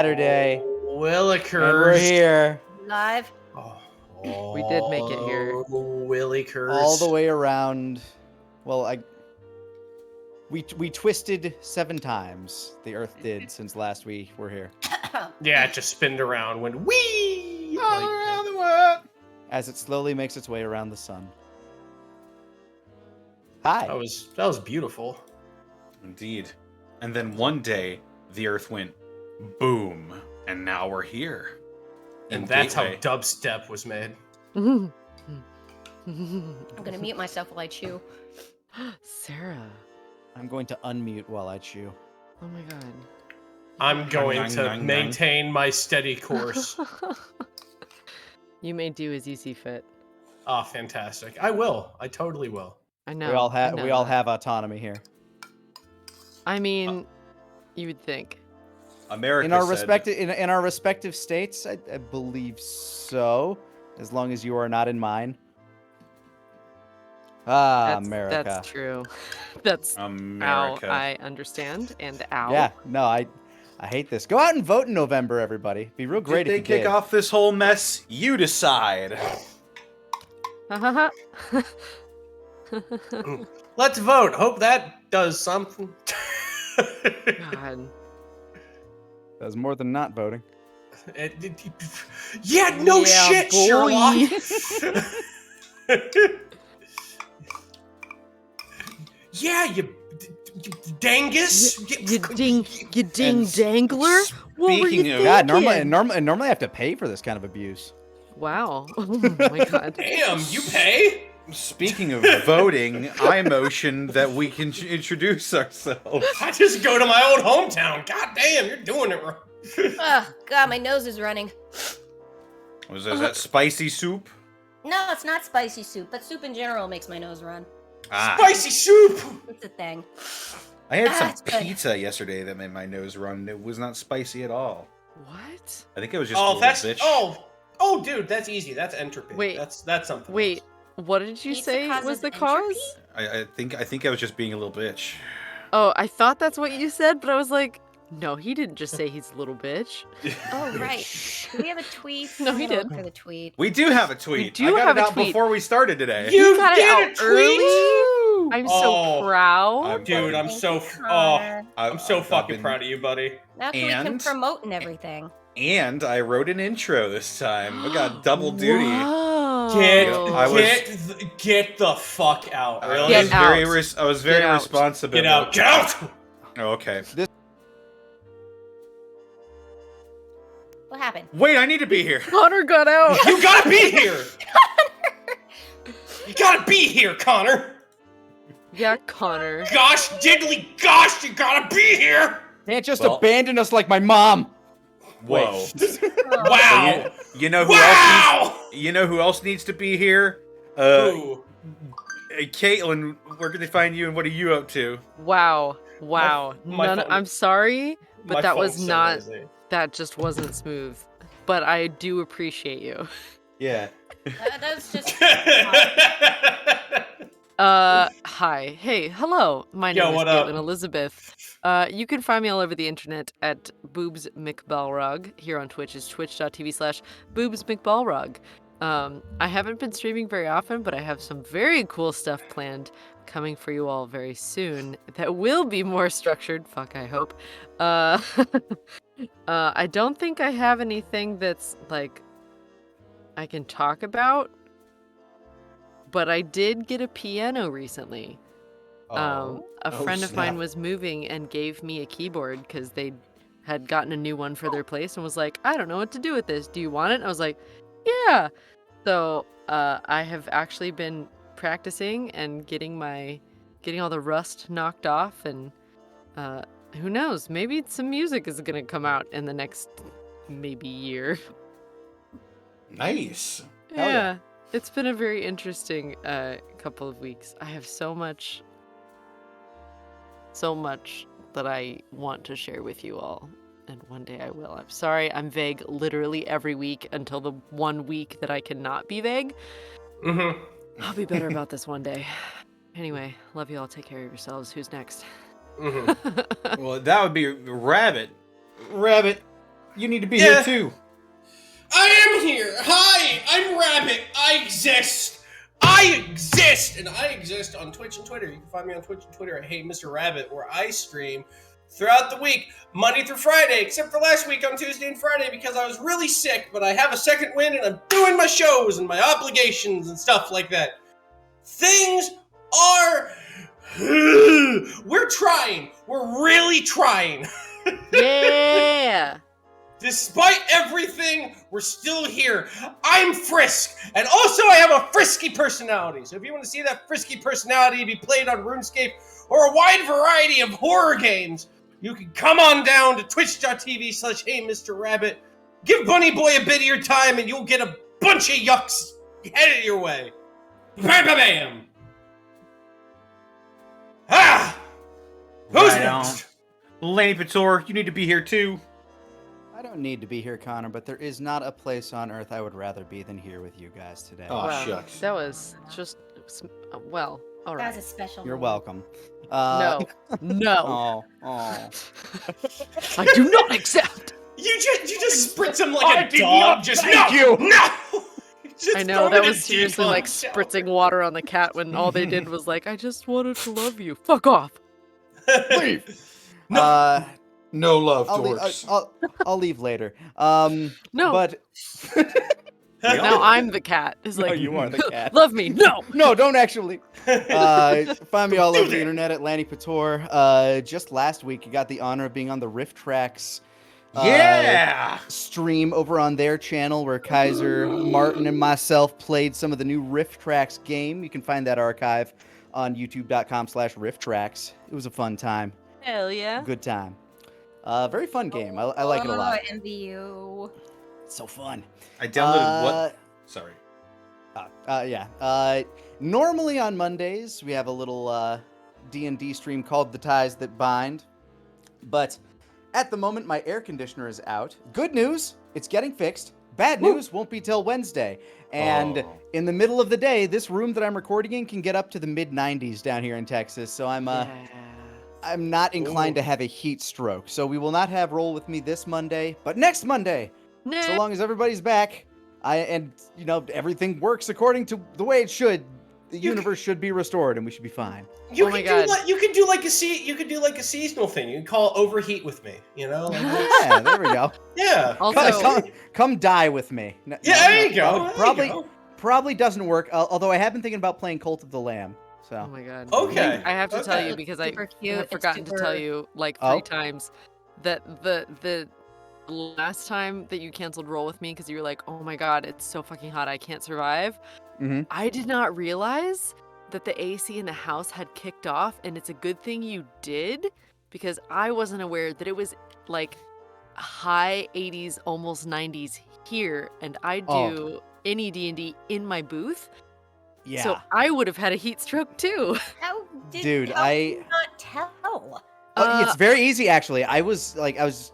Saturday. Willikers. And we're here. Live. We did make it here. Willikers. All the way around. Well, we twisted 7 times. The Earth did since last we were here. Yeah, it just spinned around, went wee All around the world. As it slowly makes its way around the sun. Hi. That was beautiful. Indeed. And then one day, the Earth went boom, and now we're here. And that's how dubstep was made. I'm gonna mute myself while I chew. Sarah. I'm going to unmute while I chew. Oh my god. I'm going to maintain my steady course. You may do as you see fit. Oh, fantastic. I will. I totally will. I know. We all have autonomy here. I mean, you would think. America in our said, respective states, I believe so. As long as you are not in mine. America. That's true. That's America. how I understand. And ow. Yeah, no, I hate this. Go out and vote in November, everybody. Be real great Did if they you kick did. off this whole mess? You decide. Let's vote. Hope that does something. God. That's more than not voting. Yeah, no shit, boy. Sherlock. Yeah, you dangus. You ding dangler? What were you thinking? God, normally I have to pay for this kind of abuse. Wow. Oh my god. Damn, you pay? Speaking of voting, I motion that we can introduce ourselves. I just go to my old hometown. God damn, you're doing it wrong. Oh, God, my nose is running. Was that spicy soup? No, it's not spicy soup, but soup in general makes my nose run. Spicy soup! It's a thing. I had That's some good. pizza yesterday that made my nose run. It was not spicy at all. What? I think it was just a little bitch. Oh, dude, that's easy. That's entropy. Wait. That's something. Wait, what did you Pizza say causes was the entropy? cause? I think I was just being a little bitch. Oh, I thought that's what you said, but I was like, no, he didn't just say he's a little bitch. Oh, right. Do we have a tweet? No, he I'm gonna did. look for the tweet. We do have a tweet. do I got have it a out tweet. before we started today. You got it did out a tweet? early? I'm so proud. Dude, I'm Thank so you, Connor. I'm so I've fucking been- proud of you, buddy. Now we can And- promote and everything. And I wrote an intro this time. I got double duty. Whoa. Get the fuck out. Really? Get out. I was very Get out. responsible. Get out. Get out! Oh, okay. What happened? Wait, I need to be here. Connor got out. You gotta be here! You gotta be here, Connor! Yeah, Connor. Gosh, diddly gosh, you gotta be here! Can't just Well- abandon us like my mom. Whoa. Wow! You know who Wow! else? You know who else needs to be here? Ooh. Caitlin, where can they find you, and what are you up to? Wow. My phone- I'm sorry, but My that was phone's so not. noisy. That just wasn't smooth. But I do appreciate you. Yeah. That's just. Hi. Hey, hello. My Yo, name is what up? Caitlin Elizabeth. You can find me all over the internet at Boobs McBalrog. Here on Twitch is twitch.tv/Boobs McBalrog. I haven't been streaming very often, but I have some very cool stuff planned coming for you all very soon that will be more structured. Fuck, I hope. I don't think I have anything that's like I can talk about, but I did get a piano recently. A friend of mine was moving and gave me a keyboard because they had gotten a new one for their place and was like, I don't know what to do with this. Do you want it? And I was like, yeah. So I have actually been practicing and getting all the rust knocked off, and who knows, maybe some music is gonna come out in the next maybe year. Nice. Yeah, it's been a very interesting couple of weeks. I have so much that I want to share with you all, and one day I will. I'm sorry, I'm vague literally every week until the one week that I cannot be vague. Mm-hmm. I'll be better about this one day. Anyway, love you all. Take care of yourselves. Who's next? Mm-hmm. Well, that would be Rabbit. Rabbit. You need to be Yeah. here too. I am here. Hi, I'm Rabbit. I exist. And I exist on Twitch and Twitter. You can find me on Twitch and Twitter at Hey Mr. Rabbit, where I stream throughout the week, Monday through Friday, except for last week on Tuesday and Friday because I was really sick, but I have a second wind and I'm doing my shows and my obligations and stuff like that. Things are... We're trying. We're really trying. Yeah. Despite everything, we're still here. I'm Frisk, and also I have a frisky personality. So if you want to see that frisky personality be played on RuneScape or a wide variety of horror games, you can come on down to twitch.tv/Hey Mr. Rabbit. Give Bunny Boy a bit of your time, and you'll get a bunch of yucks headed your way. Bam, bam, bam. Ah! Who's Right on. next? Lanie Pator, you need to be here too. I don't need to be here, Connor, but there is not a place on Earth I would rather be than here with you guys today. Oh, Wow, shucks. that was just well. All That right. was a special You're moment. welcome. No. Oh. I do not accept. You just spritz him like I a did dog. not Just thank no, you. no. Just I throw know him that in a was seriously like decon shower. spritzing water on the cat when all they did was like, I just wanted to love you. Fuck off. Leave. No. No love, I'll leave, dorks. I'll leave later. No. But Now I'm the cat. It's No, like you are the cat. Love me. No. no, don't actually. Find me all over the internet at Lanie Pator. Just last week, you got the honor of being on the Rifftrax Yeah. stream over on their channel where Kaiser, Martin, and myself played some of the new Rifftrax game. You can find that archive on youtube.com/Rifftrax. It was a fun time. Hell yeah. Good time. Very fun game. I like it a lot. I envy you. It's so fun. I downloaded what? Sorry. Yeah. Normally on Mondays, we have a little D&D stream called The Ties That Bind. But at the moment, my air conditioner is out. Good news, it's getting fixed. Bad news, won't be till Wednesday. And in the middle of the day, this room that I'm recording in can get up to the mid-90s down here in Texas. So I'm not inclined to have a heat stroke. So we will not have Roll With Me this Monday. But next Monday, so long as everybody's back, and everything works according to the way it should, the universe should be restored and we should be fine. You Oh my could God. you could do like a seasonal thing. You can call it overheat with me. You know? Like, Yeah, there we go. yeah. Also, Come die with me. No, There you go. There Probably you go. probably doesn't work. Although I have been thinking about playing Cult of the Lamb. oh So my god. Okay. I have to tell you Okay. because Super I cute. have It's forgotten to super- tell you like 3 times that the last time that you canceled Roll With Me because you were like, oh my god, it's so fucking hot, I can't survive. Mhm. I did not realize that the AC in the house had kicked off, and it's a good thing you did because I wasn't aware that it was like high 80s, almost 90s here, and I do any D&D in my booth. yeah. So I would have had a heat stroke too. How did Dude, how I- did you not tell? It's very easy, actually. I was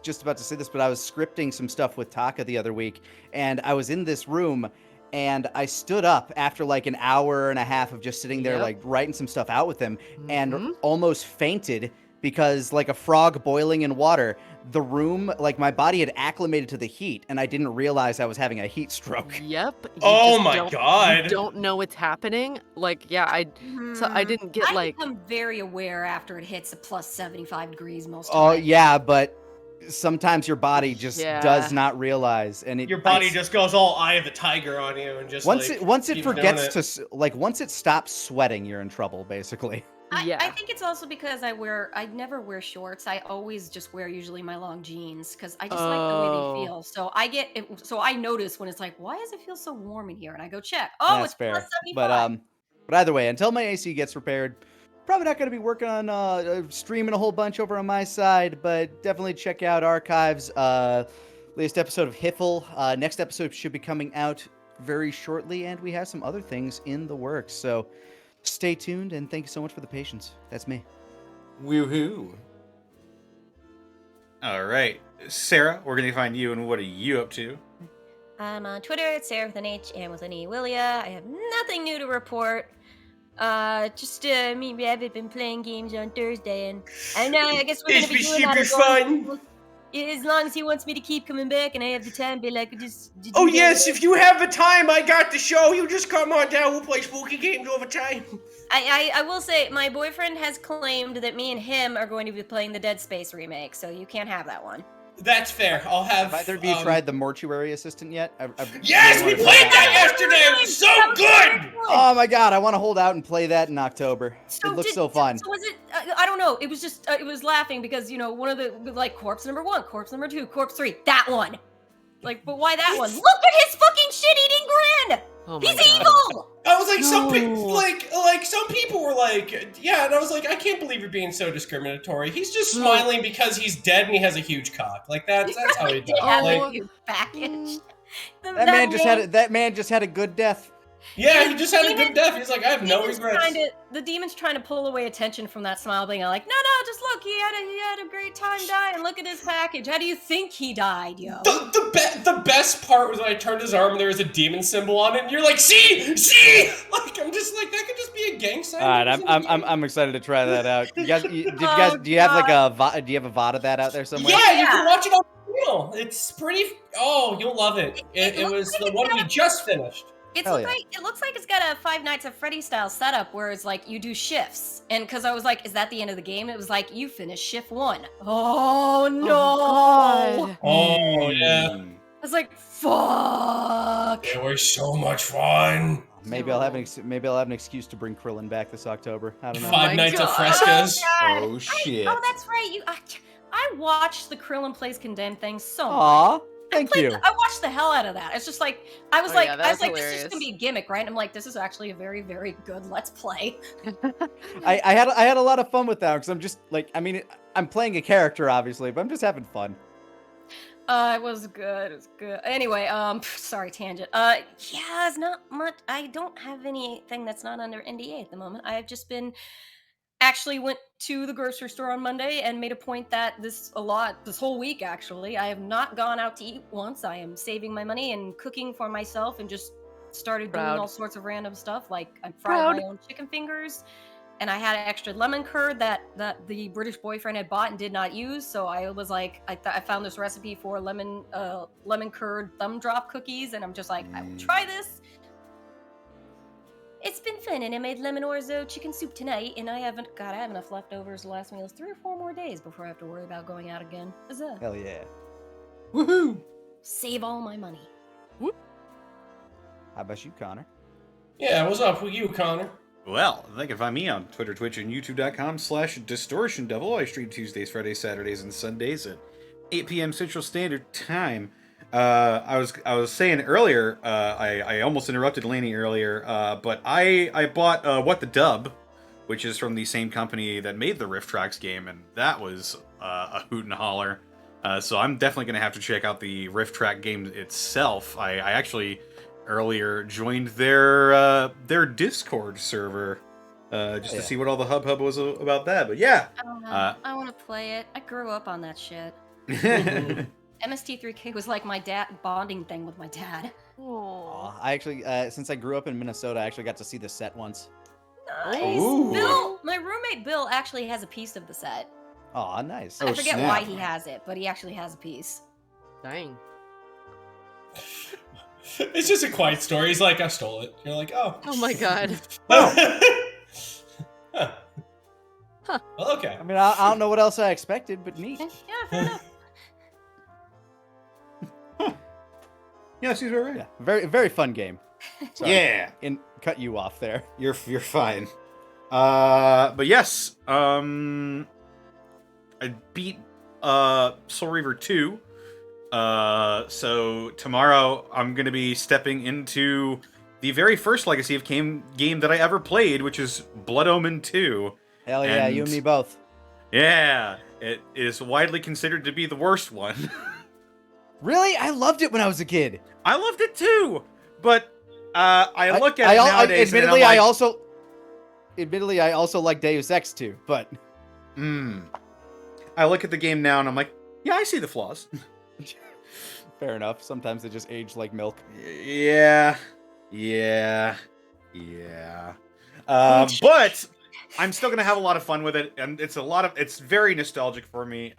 just about to say this, but I was scripting some stuff with Taka the other week, and I was in this room, and I stood up after like an hour and a half of just sitting there, Yep. like writing some stuff out with him, Mhm. and almost fainted because, like a frog boiling in water, the room, like my body had acclimated to the heat, and I didn't realize I was having a heat stroke. Yep. you Oh just my don't- God. You don't know what's happening. Like, yeah, I didn't get I like become very aware after it hits a plus 75 degrees most Oh, times. yeah, but sometimes your body just Yeah. does not realize, and it Your body just goes all Eye of the Tiger on you and just once like, it keeps forgets doing to once it stops sweating, you're in trouble, basically. yeah. I think it's also because I never wear shorts. I always just wear usually my long jeans because I just like the way Oh. they feel. So I notice when it's like, why does it feel so warm in here? And I go check. Oh, That's it's plus fair. 75. But either way, until my AC gets repaired, probably not going to be working on streaming a whole bunch over on my side. But definitely check out archives. Latest episode of Hiffle. Next episode should be coming out very shortly, and we have some other things in the works. So stay tuned, and thank you so much for the patience. That's me. Woohoo. All right. Sarah, we're going to find you, and what are you up to? I'm on Twitter at Sarah with an H and with an E Willia. I have nothing new to report. Just me and Rabbit been playing games on Thursday, and I guess we're gonna It's be been doing that super as long as fun. people- As long as he wants me to keep coming back and I have the time, be like, just. Oh yes, if you have the time, I got the show. You just come on down. We'll play spooky games all the time. I will say, my boyfriend has claimed that me and him are going to be playing the Dead Space remake, so you can't have that one. That's fair. I'll have. Have either of you tried the mortuary assistant yet? Yes, we played that yesterday. It was so good. Oh my god, I want to hold out and play that in October. So it looks so fun. So was it? I don't know. It was just. It was laughing because one of the corpse number 1, corpse number 2, corpse 3. That one. Like, but why that one? Look at his fucking shit-eating grin. Oh my He's God. evil. I was like, some people were like, yeah, and I was like, I can't believe you're being so discriminatory. He's just smiling because he's dead and he has a huge cock. Like that's how he does. Like, You package. That man just had a good death. yeah, he just had a good death. He's like, I have no regrets. The demon's trying to pull away attention from that smile, being like, no, just look, he had a great time dying. Look at his package. How do you think he died, yo? The best part was when I turned his arm and there was a demon symbol on it, and you're like, see, like I'm just like that could just be a gang sign. All right, I'm excited to try that out. You guys, do you have like a VOD of that out there somewhere? Yeah, you can watch it on the channel. It's pretty. Oh, you'll love it. It was the one we just finished. It looks like it's got a Five Nights at Freddy's style setup where it's like you do shifts. And because I was like, is that the end of the game? It was like, you finish shift 1. Oh no! Oh yeah. I was like, fuck. It was so much fun. Maybe I'll have an excuse to bring Krillin back this October. I don't know. Five Nights at Fresco's. Oh shit. That's right. I watched the Krillin Plays Condemned thing so much. Aw, thank you. I watched the hell out of that. It's just like I was like, that was this hilarious. is just gonna be a gimmick, right? And I'm like, this is actually a very, very good Let's Play. I had a lot of fun with that because I'm just like, I mean, I'm playing a character obviously, but I'm just having fun. It was good. It was good. Anyway, sorry, tangent. Yeah, it's not much. I don't have anything that's not under NDA at the moment. I've just been actually went to the grocery store on Monday and made a point that this whole week actually, I have not gone out to eat once. I am saving my money and cooking for myself and just started doing all sorts of random stuff. Like I fried my own chicken fingers. And I had an extra lemon curd that the British boyfriend had bought and did not use. So I was like, I found this recipe for lemon curd thumb drop cookies, and I'm just like, I will try this. It's been fun, and I made lemon orzo chicken soup tonight, and I have enough leftovers to last me 3 or 4 more days before I have to worry about going out again. Huzzah. Hell yeah. Woohoo! Save all my money. How about you, Connor? Yeah, what's up with you, Connor? Well, they can find me on Twitter, Twitch, and YouTube.com/DistortionDevil. I stream Tuesdays, Fridays, Saturdays, and Sundays at 8 p.m. Central Standard Time. I was saying earlier, I almost interrupted Lanie earlier, but I bought What the Dub, which is from the same company that made the Rifftrax game, and that was a hoot and holler. So I'm definitely going to have to check out the Rifftrax game itself. I actually earlier joined their Discord server just to see what all the hubbub was about that. But yeah, I want to play it. I grew up on that shit. MST3K was like my dad bonding thing with my dad. Aw, I actually, since I grew up in Minnesota, I actually got to see the set once. Nice. Ooh. Bill, my roommate Bill actually has a piece of the set. Aw, nice. I forget snap. why he has it, but he actually has a piece. Dang. It's just a quiet story. He's like, I stole it. You're like, oh. Oh my God. Huh. Huh. Well, okay. I mean, I don't know what else I expected, but neat. Yeah, fair enough. yeah, she's right. Yeah, very, very fun game. Sorry, Yeah, cut you off there. you're fine. But yes, I beat Soul Reaver 2. So tomorrow I'm gonna be stepping into the very first Legacy of game that I ever played, which is Blood Omen 2. Hell yeah, And- you and me both. Yeah, it is widely considered to be the worst one. Really? I loved it when I was a kid. I loved it too, but I look at it nowadays. Admittedly, and I'm like, I also like Deus Ex too, but I look at the game now and I'm like, yeah, I see the flaws. fair enough. Sometimes they just age like milk. Yeah. But I'm still gonna have a lot of fun with it, and it's very nostalgic for me.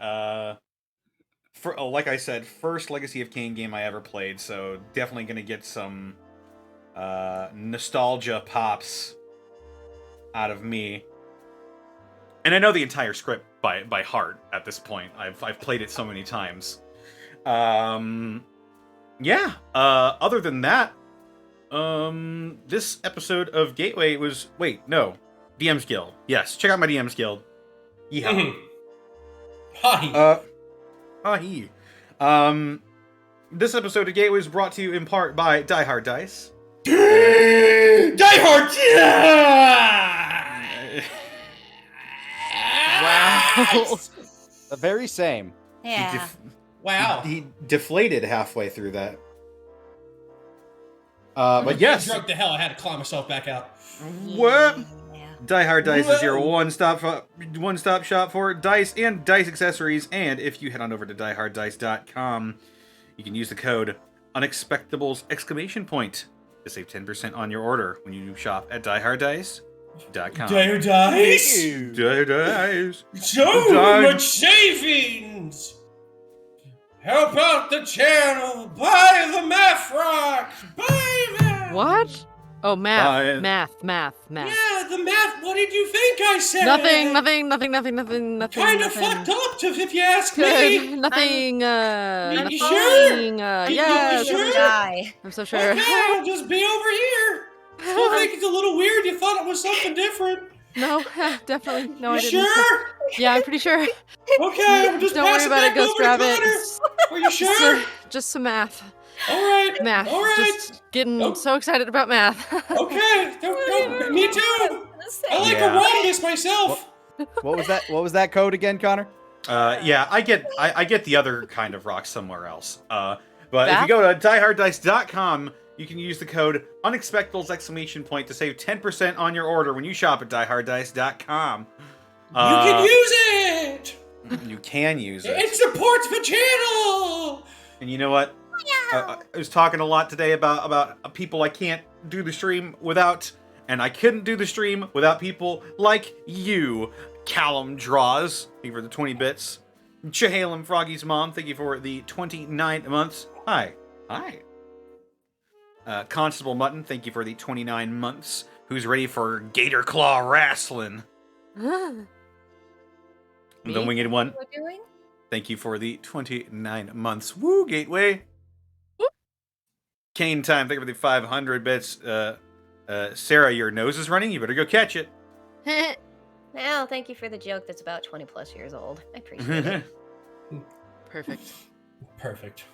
like I said, first Legacy of Kain game I ever played, so definitely gonna get some nostalgia pops out of me. And I know the entire script by heart at this point. I've played it so many times. Yeah. Other than that, this episode of Gateway was DM's Guild. Yes, check out my DM's Guild. Yeah. Hi. Hi. This episode of Gateway is brought to you in part by Die Hard Dice. Die Hard. Wow. The very same. Yeah. Wow. He deflated halfway through that. But yes. I drunk the hell. I had to claw myself back out. What? Yeah. Die Hard Dice is your one-stop shop for dice and dice accessories. And if you head on over to dieharddice.com, you can use the code Unexpectables ! To save 10% on your order when you shop at dieharddice.com. Die Hard Dice. Die Hard Dice. So Die- much savings. Help out the channel. Buy the math rocks. Buy them. What? Oh, Bye. math. Yeah, the math. What did you think I said? Nothing. Kind of fucked up, if you ask me. Nothing. You sure? Yes. You sure? Die. I'm so sure. Okay, I'll just be over here. Still think it's a little weird. You thought it was something different. No, definitely. No, I You didn't. sure? Yeah, I'm pretty sure. Okay, I'm just Don't worry passing about it, back Ghost over to Rabbit. Connor. Are you sure? Just some math. All right. Math. All right. Just getting Nope. so excited about math. Okay. Me too. I like Yeah. a rhombus myself. What was that code again, Connor? Yeah, I get the other kind of rock somewhere else. But if Bath? you go to dieharddice.com, you can use the code Unexpectables! To save 10% on your order when you shop at dieharddice.com. You can use it. You can use It it. supports the channel. And you know what? I was talking a lot today about people I can't do the stream without, and I couldn't do the stream without people like you. Callum Draws, thank you for the 20 bits. Chehalem Froggy's mom, thank you for the 29 months. Hi. Constable Mutton, thank you for the 29 months. Who's ready for Gator Claw Wrestling? The Me? Winged One, What we're doing? thank you for the 29 months. Woo, Gateway. Whoop. Kane Time, thank you for the 500 bits. Sarah, your nose is running. You better go catch it. Well, thank you for the joke that's about 20 plus years old. I appreciate it. Perfect. Perfect.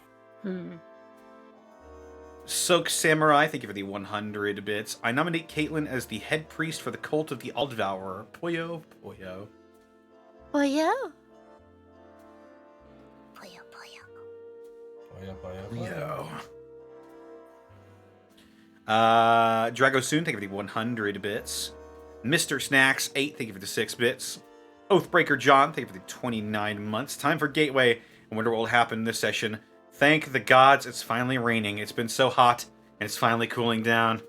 Soak Samurai, thank you for the 100 bits. I nominate Caitlin as the head priest for the cult of the Alldevourer. Poyo. Well, yeah. Yo. Dragosoon, thank you for the 100 bits. Mr. Snacks 8, thank you for the 6 bits. Oathbreaker John, thank you for the 29 months. Time for Gateway, and wonder what will happen this session. Thank the gods, it's finally raining. It's been so hot, and it's finally cooling down.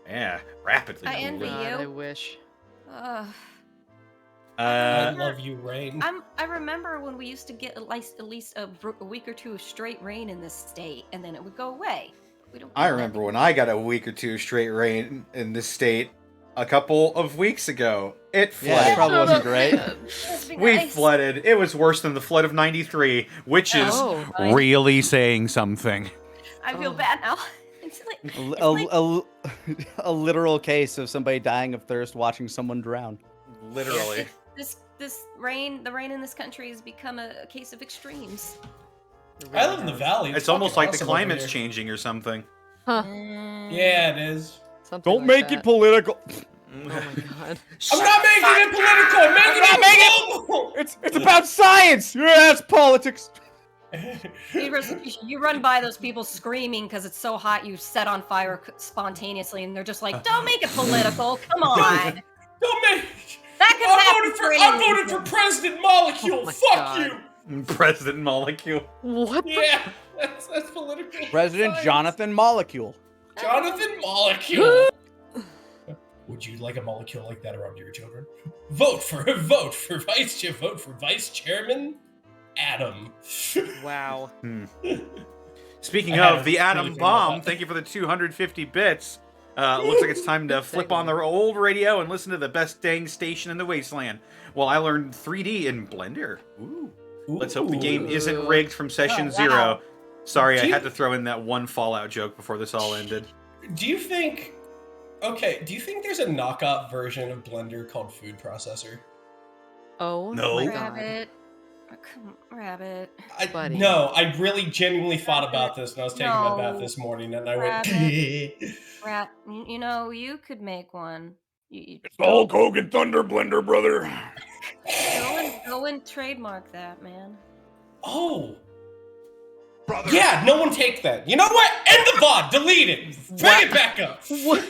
Yeah, rapidly. I envy cooling. you. God, I wish. I love you, Rain. I remember when we used to get at least a week or two of straight rain in this state, and then it would go away. We don't. I remember when I got a week or two straight rain in this state a couple of weeks ago. It flooded. Yeah, it probably wasn't great. We flooded. It was worse than the flood of '93, which is Oh. really saying something. I feel bad now. It's like, A literal case of somebody dying of thirst watching someone drown. Literally. this rain, the rain in this country has become a case of extremes. I live in the valley. It's almost fucking like the awesome over climate's here. changing or something. Huh. Yeah, it is. Something Don't like make that. it political. Oh my god. I'm not making it political. I'm making it global. It's about science. Yeah, it's politics. You run by those people screaming because it's so hot you set on fire spontaneously, and they're just like, "Don't make it political. Come on." Don't make. That could happen for any I'm voting reason. for President Molecule. Oh my Fuck God. you. President Molecule. What? Yeah, that's political. President science. Jonathan Molecule. Jonathan Molecule. Would you like a molecule like that around your children? Vote for vice chairman atom. Wow. Speaking I had of a the atom really funny bomb, about thank you for the 250 bits. Looks like it's time to flip on the old radio and listen to the best dang station in the wasteland. Well, I learned 3D in Blender. Ooh. Let's hope the game isn't rigged from session wow. 0. Sorry, I Do had you- to throw in that one Fallout joke before this all ended. Do you think there's a knockoff version of Blender called Food Processor? Oh No. my god. Rabbit. Oh, come on, Rabbit. Buddy. No, I really genuinely thought about this when I was taking my bath No. this morning, and I went. Rat. You know, you could make one. You Hulk Hogan Thunder Blender, brother. go and trademark that, man. Oh. Brother. Yeah, no one take that. You know what? End the VOD. Delete it. Bring it back up. What?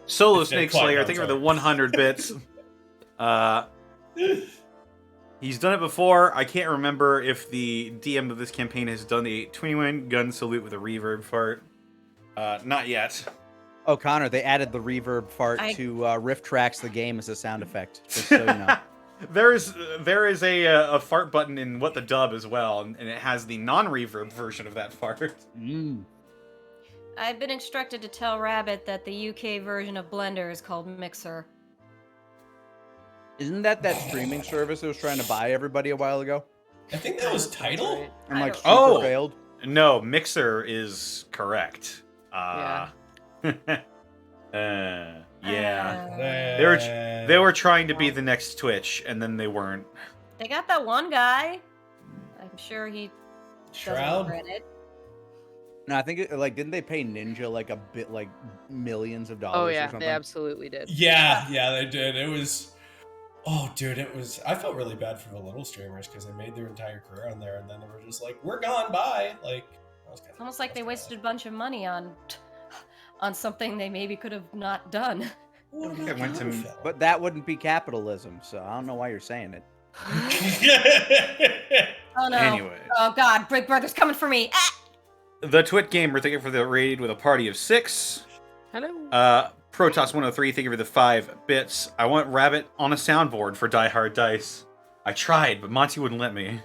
Solo It's Snake been quite Slayer, well thank you for done. the 100 bits. He's done it before. I can't remember if the DM of this campaign has done the 21 gun salute with a reverb fart. Not yet. Oh, Connor, they added the reverb fart to Rifftrax the game as a sound effect. Just so you know. There is a fart button in What the Dub as well, and it has the non-reverb version of that fart. I've been instructed to tell Rabbit that the UK version of Blender is called Mixer. Isn't that streaming service that was trying to buy everybody a while ago? I think that was Title. And like I super don't- failed? No, Mixer is correct. Yeah. Yeah. They They were trying to be the next Twitch, and then they weren't. They got that one guy. I'm sure he doesn't Shroud. regret it. No, I think didn't they pay Ninja like a bit like millions of dollars Oh or yeah, something? they absolutely did. Yeah, they did. It was. Oh, dude, it was. I felt really bad for the little streamers because they made their entire career on there, and then they were just like, "We're gone, bye." Like, that was kind It's almost like they wasted a bunch of money on something they maybe could have not done. It went to- But that wouldn't be capitalism, so I don't know why you're saying it. Oh no. Anyway. Oh god, Big Brother's coming for me. Ah! The Twit Gamer, thank you for the raid with a party of 6. Hello. Protoss103, thank you for the 5 bits. I want Rabbit on a soundboard for Die Hard Dice. I tried, but Monty wouldn't let me.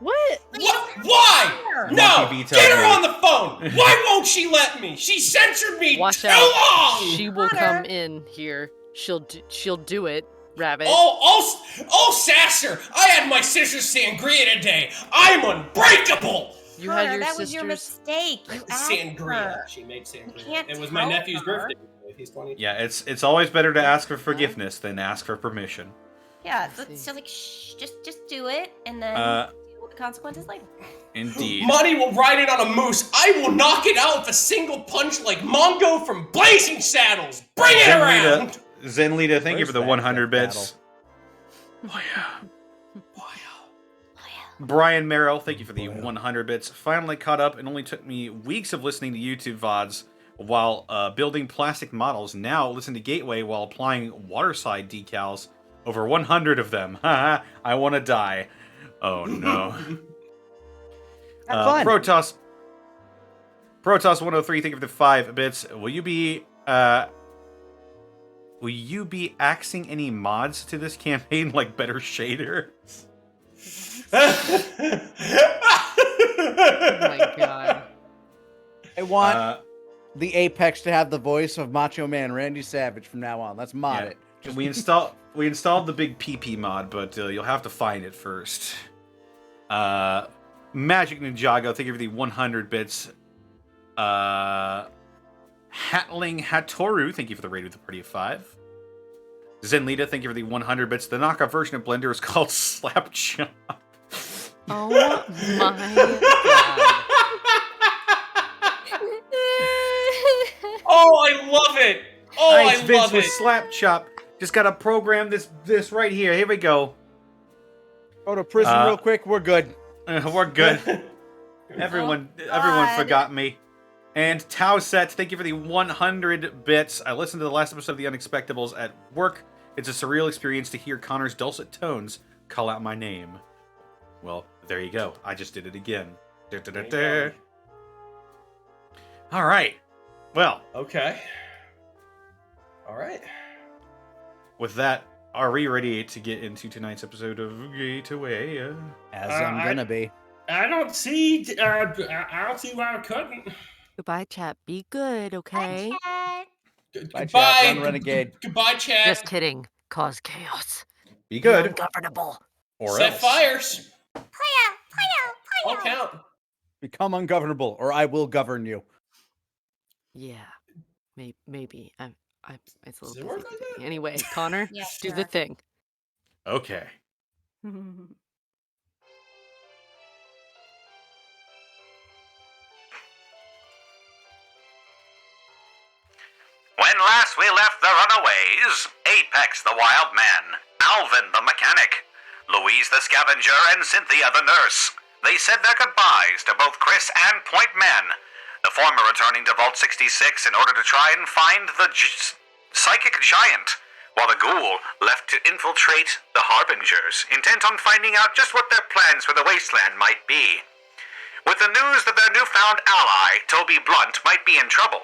What? What? Why? No! Monkey B Get her told on the phone! Why won't she let me? She censored me Watch too out. long! She will Connor. come in here. She'll do it, Rabbit. Oh, Sasser! I had my sister's sangria today. I'm unbreakable! You Connor, had your that sisters. was your mistake. You asked Sangria. her. She made sangria. can't It was my tell nephew's her. birthday. He's 20. Yeah, it's always better to ask for forgiveness than ask for permission. Yeah, I see. so like, shh, just do it, and then Uh, deal with the consequences later. Indeed. Monty will ride in on a moose. I will knock it out with a single punch like Mongo from Blazing Saddles. Bring it around! Zenlita, thank you Where's for the that 100 death bits. Oh yeah. Brian Merrill, thank you for the 100 bits. Finally caught up and only took me weeks of listening to YouTube VODs while building plastic models. Now listen to Gateway while applying waterside decals. Over 100 of them. Haha, I want to die. Oh no. Have fun. Protoss 103, thank you for the 5 bits. Will you be axing any mods to this campaign like better shaders? Oh my god. I want the Apex to have the voice of Macho Man Randy Savage from now on. Let's mod Yeah. it. Just We installed the big PP mod, but you'll have to find it first. Magic Ninjago, thank you for the 100 bits. Hatling Hatoru, thank you for the raid with the party of 5. Zenlita, thank you for the 100 bits. The knockoff version of Blender is called Slap Chop. Oh my god. Oh, I love it! Oh, Nice, I Vince love with it! Slap Chop. Just gotta program this right here. Here we go. go to prison real quick. We're good. We're good. Everyone God. forgot me. And Tauset, thank you for the 100 bits. I listened to the last episode of the Unexpectables at work. It's a surreal experience to hear Connor's dulcet tones call out my name. Well, there you go. I just did it again. There you All right. Well, Okay. All right. with that, are we ready to get into tonight's episode of Gateway? As I'm gonna be. I don't see. I don't see why I couldn't. Goodbye, chat. Be good, okay? Bye, chat. Run, renegade. Goodbye, chat. Just kidding. Cause chaos. Be good. Ungovernable. Or Set else. Playa. I'll count. Become ungovernable, or I will govern you. Yeah. Maybe. It's a Does little it work busy like today. that? Anyway, Connor, Yeah, do the sure. thing. Okay. When last we left the runaways, Apex the Wildman, Alvin the Mechanic, Louise the Scavenger, and Cynthia the Nurse, they said their goodbyes to both Chris and Point Men, the former returning to Vault 66 in order to try and find the psychic giant, while the ghoul left to infiltrate the Harbingers, intent on finding out just what their plans for the Wasteland might be. With the news that their newfound ally, Toby Blunt, might be in trouble,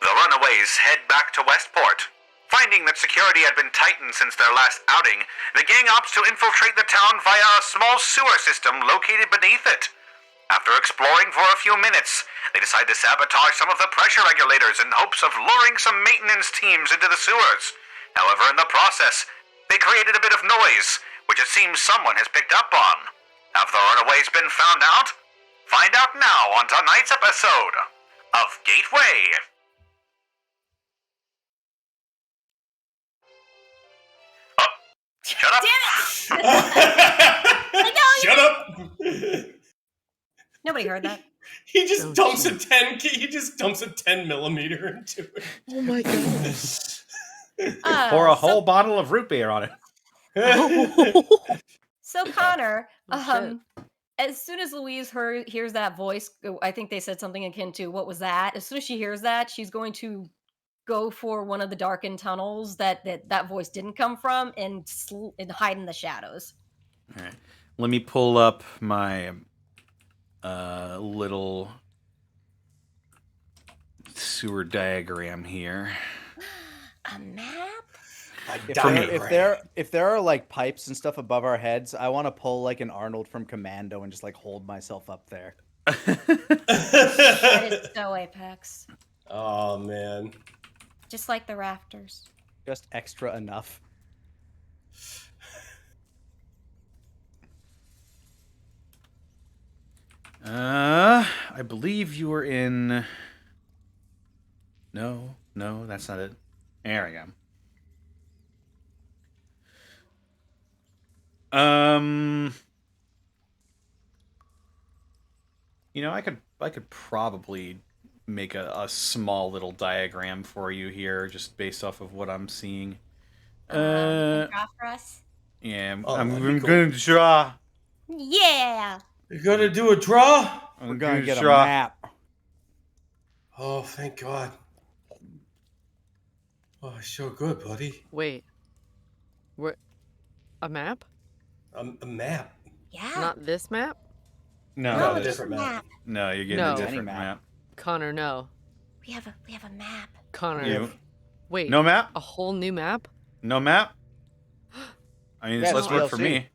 the runaways head back to Westport. Finding that security had been tightened since their last outing, the gang opts to infiltrate the town via a small sewer system located beneath it. After exploring for a few minutes, they decide to sabotage some of the pressure regulators in hopes of luring some maintenance teams into the sewers. However, in the process, they created a bit of noise, which it seems someone has picked up on. Have the runaways been found out? Find out now on tonight's episode of Gateway. Shut up! Shut up! Nobody heard that. He just Oh, dumps geez. a 10. He just dumps a 10mm into it. Oh my god. Pour a whole bottle of root beer on it. So Connor, Oh, as soon as Louise hears that voice, I think they said something akin to "What was that?" As soon as she hears that, she's going to go for one of the darkened tunnels that voice didn't come from, and hide in the shadows. All right. Let me pull up my little sewer diagram here. A map? If there are like pipes and stuff above our heads, I want to pull like an Arnold from Commando and just like hold myself up there. That is so Apex. Oh, man. Just like the rafters. Just extra enough. I believe you were in. No, that's not it. There we go. I could probably make a small little diagram for you here, just based off of what I'm seeing. Draw for us? Yeah, Oh, I'm that'd be cool. going to draw. Yeah. You're gonna do a draw? I'm gonna get draw. a map. Oh, thank God. Oh, so good, buddy. Wait. What? A map? A map. Yeah. Not this map? No, No, no, a just different map. no, you're getting No. a different Any map. map. Connor, no. We have a map. Connor. You Wait. no map? A whole new map? No map? I mean, Yeah, it's less it's work for DLC. me.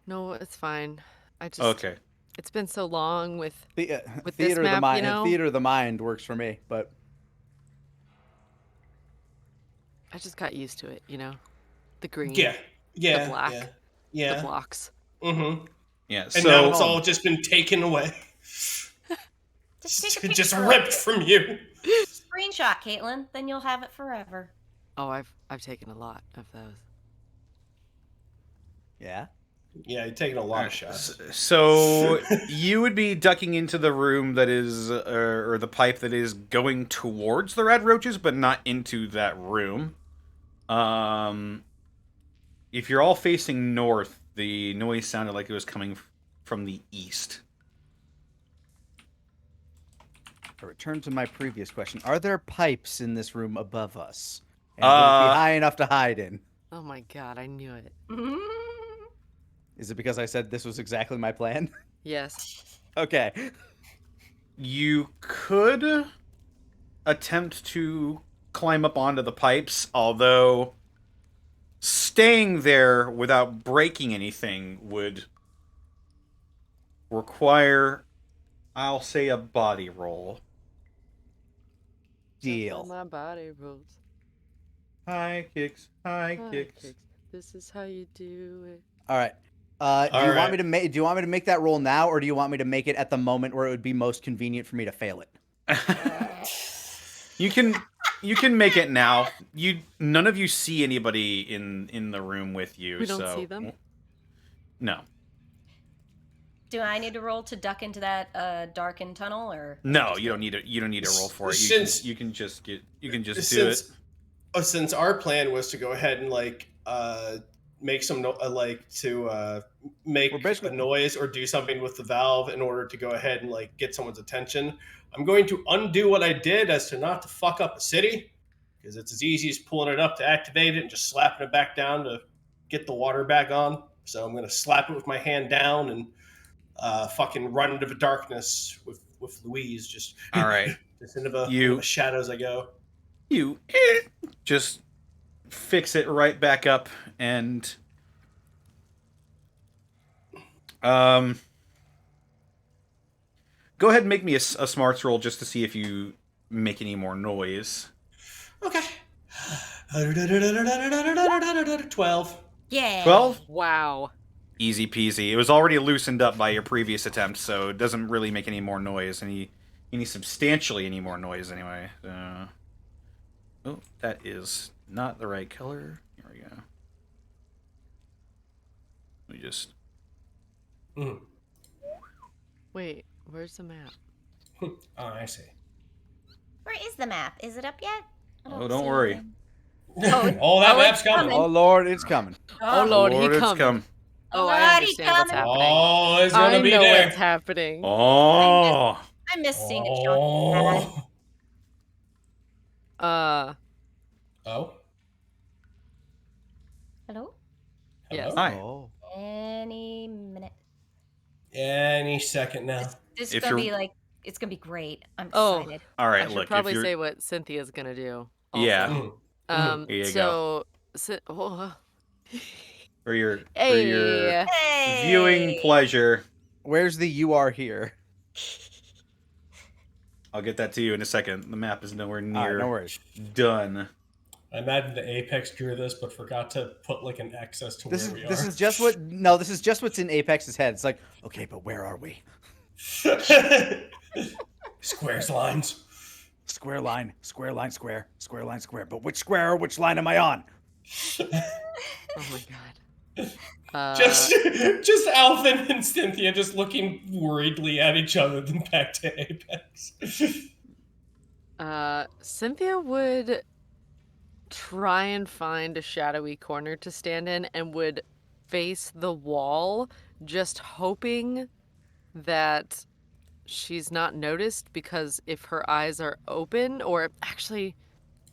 No, it's fine. I just. Okay. It's been so long with. The, With this theater of the map, mind. you know? Theater of the mind works for me, but I just got used to it, you know? The green. Yeah. Yeah. The black. Yeah. The Yeah. blocks. Mm-hmm. Yeah. And So now it's all just been taken away. Just take a picture Just of ripped it. from you. Screenshot, Caitlin. Then you'll have it forever. Oh, I've taken a lot of those. yeah. Yeah, you're taking a lot of shots. So you would be ducking into the room that is, or the pipe that is going towards the red roaches, but not into that room. If you're all facing north, the noise sounded like it was coming from the east. I return to my previous question. Are there pipes in this room above us? And will it be high enough to hide in? Oh my god, I knew it. Is it because I said this was exactly my plan? Yes. Okay. You could attempt to climb up onto the pipes, although staying there without breaking anything would require, I'll say, a body roll. Deal. My body rolls. High kicks, high kicks. This is how you do it. All right. Do you want me to make that roll now, or do you want me to make it at the moment where it would be most convenient for me to fail it? You can make it now. None of you see anybody in the room with you. We don't see them? No. Do I need to roll to duck into that darkened tunnel, or No, you don't need to roll for it. You can just do it. Since our plan was to go ahead and make some make a noise or do something with the valve in order to go ahead and get someone's attention, I'm going to undo what I did as to not to fuck up a city, because it's as easy as pulling it up to activate it and just slapping it back down to get the water back on. So I'm going to slap it with my hand down and fucking run into the darkness with Louise, just all right, just into the shadows I go. You just fix it right back up and go ahead and make me a smarts roll just to see if you make any more noise. Okay. 12. Yeah. 12? Wow. Easy peasy. It was already loosened up by your previous attempt, so it doesn't really make any more noise. Any substantially any more noise anyway. Oh, that is not the right color. Here we go. Let me just... Wait, where's the map? Oh, I see. Where is the map? Is it up yet? Oh, don't worry. That map's coming. Oh, Lord, it's coming. Oh, Lord, it's coming. Oh, I understand what's happening. Oh, it's gonna be there. I know what's happening. Oh. I miss seeing a chunk. Oh. Hello? Yes. Hi. Oh. Any minute. Any second now. This is gonna be it's gonna be great. I'm Oh. excited. All right, I should look. probably say what Cynthia's gonna do. Also. Yeah. Here you go. For your viewing pleasure. Where's the "you are here"? I'll get that to you in a second. The map is nowhere near no worries. done. I imagine the Apex drew this, but forgot to put an X as to where we are. This is just what's in Apex's head. It's like, okay, but where are we? Squares, lines. Square line, square line, square, square line, square. But which square or which line am I on? Oh my god. Just Alvin and Cynthia just looking worriedly at each other, then back to Apex. Cynthia would try and find a shadowy corner to stand in and would face the wall, just hoping that she's not noticed, because if her eyes are open, or actually...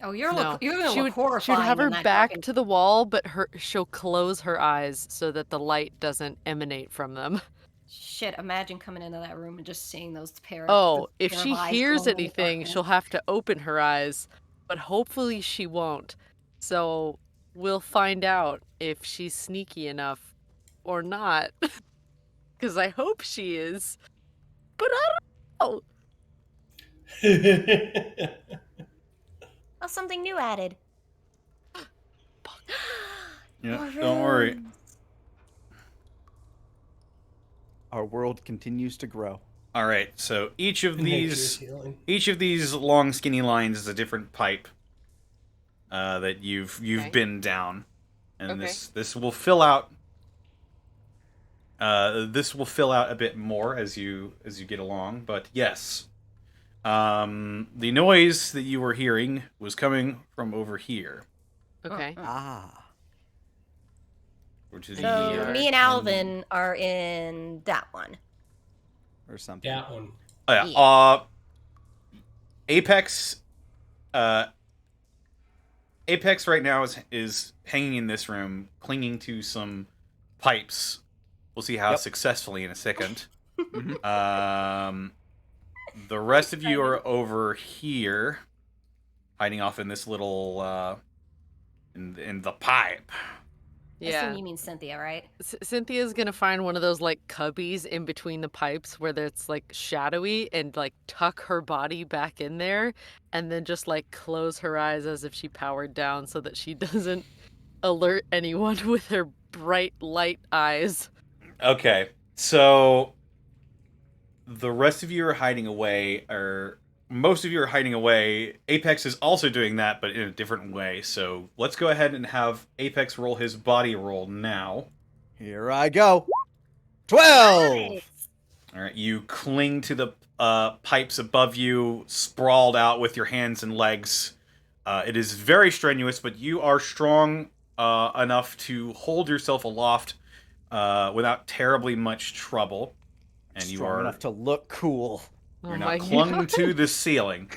Oh, you're gonna she look would horrifying. have her back to the wall, but she'll close her eyes so that the light doesn't emanate from them. Shit, imagine coming into that room and just seeing those pair if she of eyes hears glowing in the anything, darkness. she'll have to open her eyes, but hopefully she won't. So we'll find out if she's sneaky enough or not. Because I hope she is, but I don't know. Oh, something new added. Yeah, don't worry. Our world continues to grow. All right, so each of these long skinny lines is a different pipe that you've been down, and this will fill out. This will fill out a bit more as you get along, but yes. The noise that you were hearing was coming from over here. Okay. Which is So me and Alvin are in that one. Or something. That one. Oh, yeah. Apex right now is hanging in this room, clinging to some pipes. We'll see how successfully in a second. The rest of you are over here. hiding off in this little in the pipe. I Yeah. assume you mean Cynthia, right? Cynthia's gonna find one of those like cubbies in between the pipes where it's like shadowy and like tuck her body back in there and then just like close her eyes as if she powered down so that she doesn't alert anyone with her bright light eyes. Okay, so the rest of you are hiding away, or most of you are hiding away. Apex is also doing that, but in a different way. So let's go ahead and have Apex roll his body roll now. Here I go. 12! Nice. All right, you cling to the pipes above you, sprawled out with your hands and legs. It is very strenuous, but you are strong enough to hold yourself aloft without terribly much trouble. And you Strong are enough to look cool. Oh you're my now clung God. to the ceiling.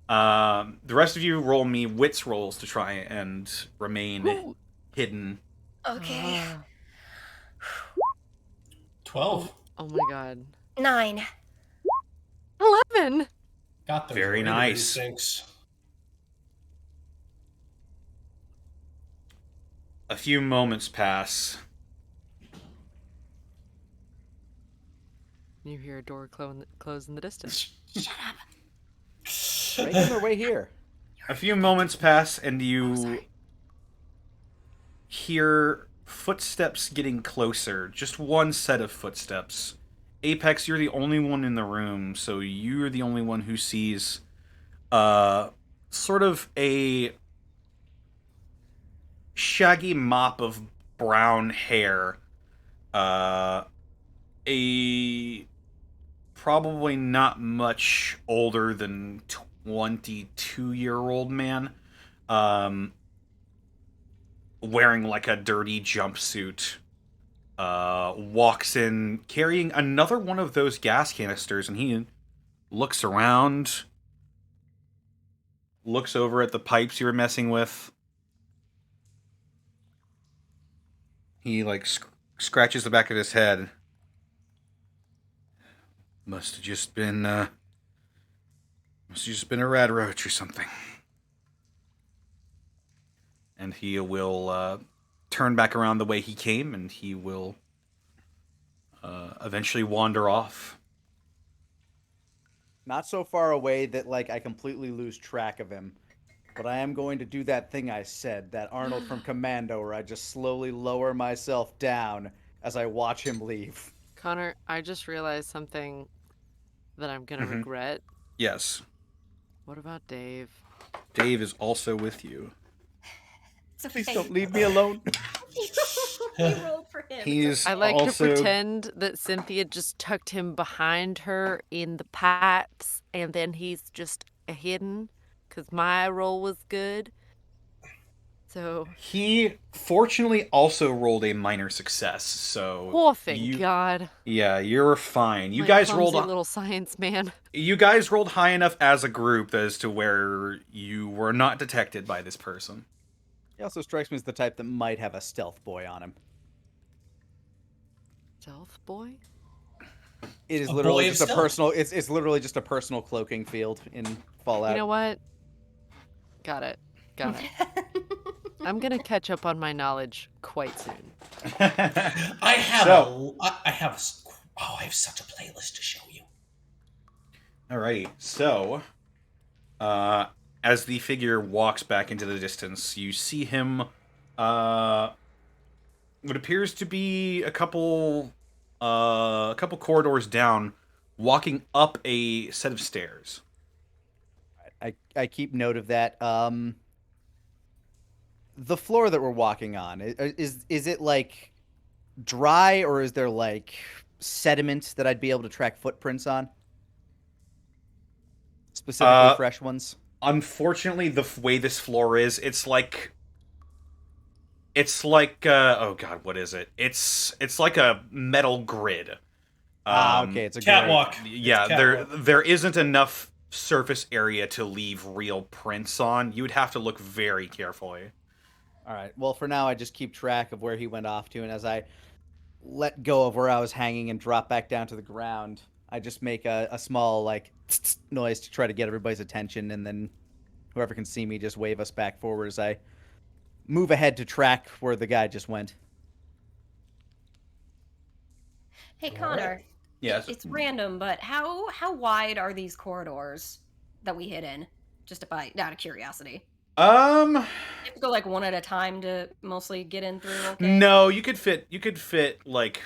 The rest of you roll me wits rolls to try and remain hidden. Okay. 12. Oh my God. 9. 11. Got those Very radar nice. instincts. A few moments pass. You hear a door close in the distance. Shut up. Making their way here. A few moments pass, and you sorry. hear footsteps getting closer. Just one set of footsteps. Apex, you're the only one in the room, so you're the only one who sees sort of a shaggy mop of brown hair. A probably not much older than 22-year-old man. Wearing like a dirty jumpsuit. Walks in carrying another one of those gas canisters, and he looks around, looks over at the pipes you were messing with. He like scratches the back of his head. Must have just been a rat roach or something. And he will turn back around the way he came, and he will eventually wander off. Not so far away that like I completely lose track of him. But I am going to do that thing I said, that Arnold from Commando, where I just slowly lower myself down as I watch him leave. Connor, I just realized something that I'm gonna regret. Yes. What about Dave? Dave is also with you. It's okay. Please don't leave me alone. We rolled for him. He's I like also... to pretend that Cynthia just tucked him behind her in the pipes, and then he's just hidden, because my roll was good. So... He fortunately also rolled a minor success, so... Oh, thank God. Yeah, you're fine. You My guys clumsy rolled... little science man. You guys rolled high enough as a group as to where you were not detected by this person. He also strikes me as the type that might have a stealth boy on him. Stealth boy? It is A literally boy of just a stealth. personal. It's literally just a personal cloaking field in Fallout. You know what? Got it. I'm gonna catch up on my knowledge quite soon. I have I have such a playlist to show you. Alrighty, so as the figure walks back into the distance, you see him what appears to be a couple corridors down, walking up a set of stairs. I keep note of that. The floor that we're walking on, is it like dry, or is there like sediment that I'd be able to track footprints on? Specifically fresh ones? Unfortunately, the way this floor is, it's like oh god, what is it? It's like a metal grid. Okay, it's a Catwalk. Yeah, It's a catwalk. there isn't enough surface area to leave real prints on. You would have to look very carefully. All right. Well, for now, I just keep track of where he went off to, and as I let go of where I was hanging and drop back down to the ground, I just make a small like noise to try to get everybody's attention, and then Whoever can see me, just wave us back forward as I move ahead to track where the guy just went. Hey, All Connor. right. Yes. It's random, but how wide are these corridors that we hid in? Just out of curiosity. Um, You have to go like one at a time to mostly get in through. Okay. no, you could fit like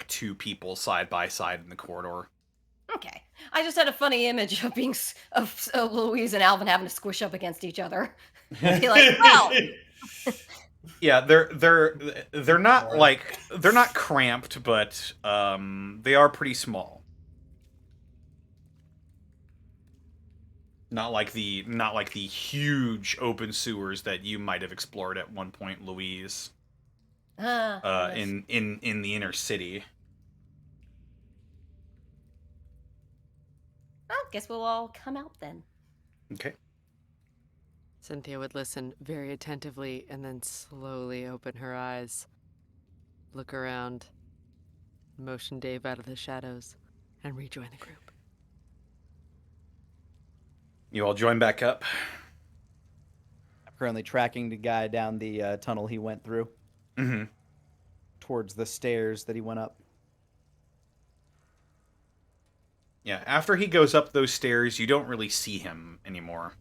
2 people side by side in the corridor. Okay. I just had a funny image of of Louise and Alvin having to squish up against each other. Be like, well, Yeah, they're not like they're not cramped, but they are pretty small. Not like the huge open sewers that you might have explored at one point, Louise. yes. In the inner city. Well, guess we'll all come out then. Okay. Cynthia would listen very attentively and then slowly open her eyes, look around, motion Dave out of the shadows, and rejoin the group. You all join back up. I'm currently tracking the guy down the tunnel he went through. Mm-hmm. Towards the stairs that he went up. Yeah, after he goes up those stairs, you don't really see him anymore.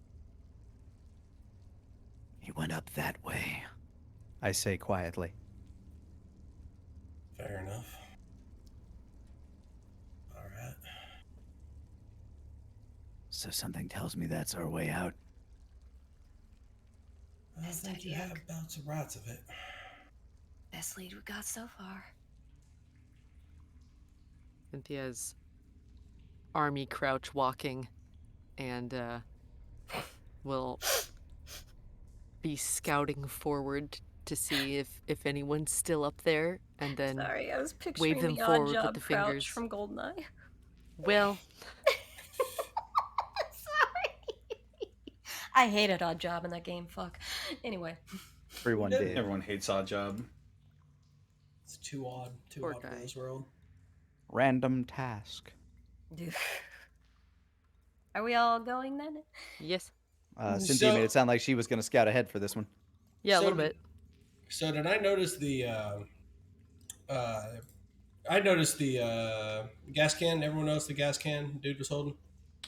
He went up that way, I say quietly. Fair enough. All right. So something tells me that's our way out. I think you have bouts and rots of it. Best lead we got so far. Cynthia's army crouch walking and will be scouting forward to see if anyone's still up there, and then Sorry, I was picturing wave them the forward odd with job the crouch fingers. from Goldeneye. Well, Sorry. I hated Odd Job in that game. Fuck. Anyway. Everyone did. Everyone hates Oddjob. It's too odd. Too Poor odd for guy. this world. Random task. Dude. Are we all going then? yes. Cynthia made it sound like she was going to scout ahead for this one. Yeah, a So- little bit. So did I notice the gas can? Everyone noticed the gas can dude was holding?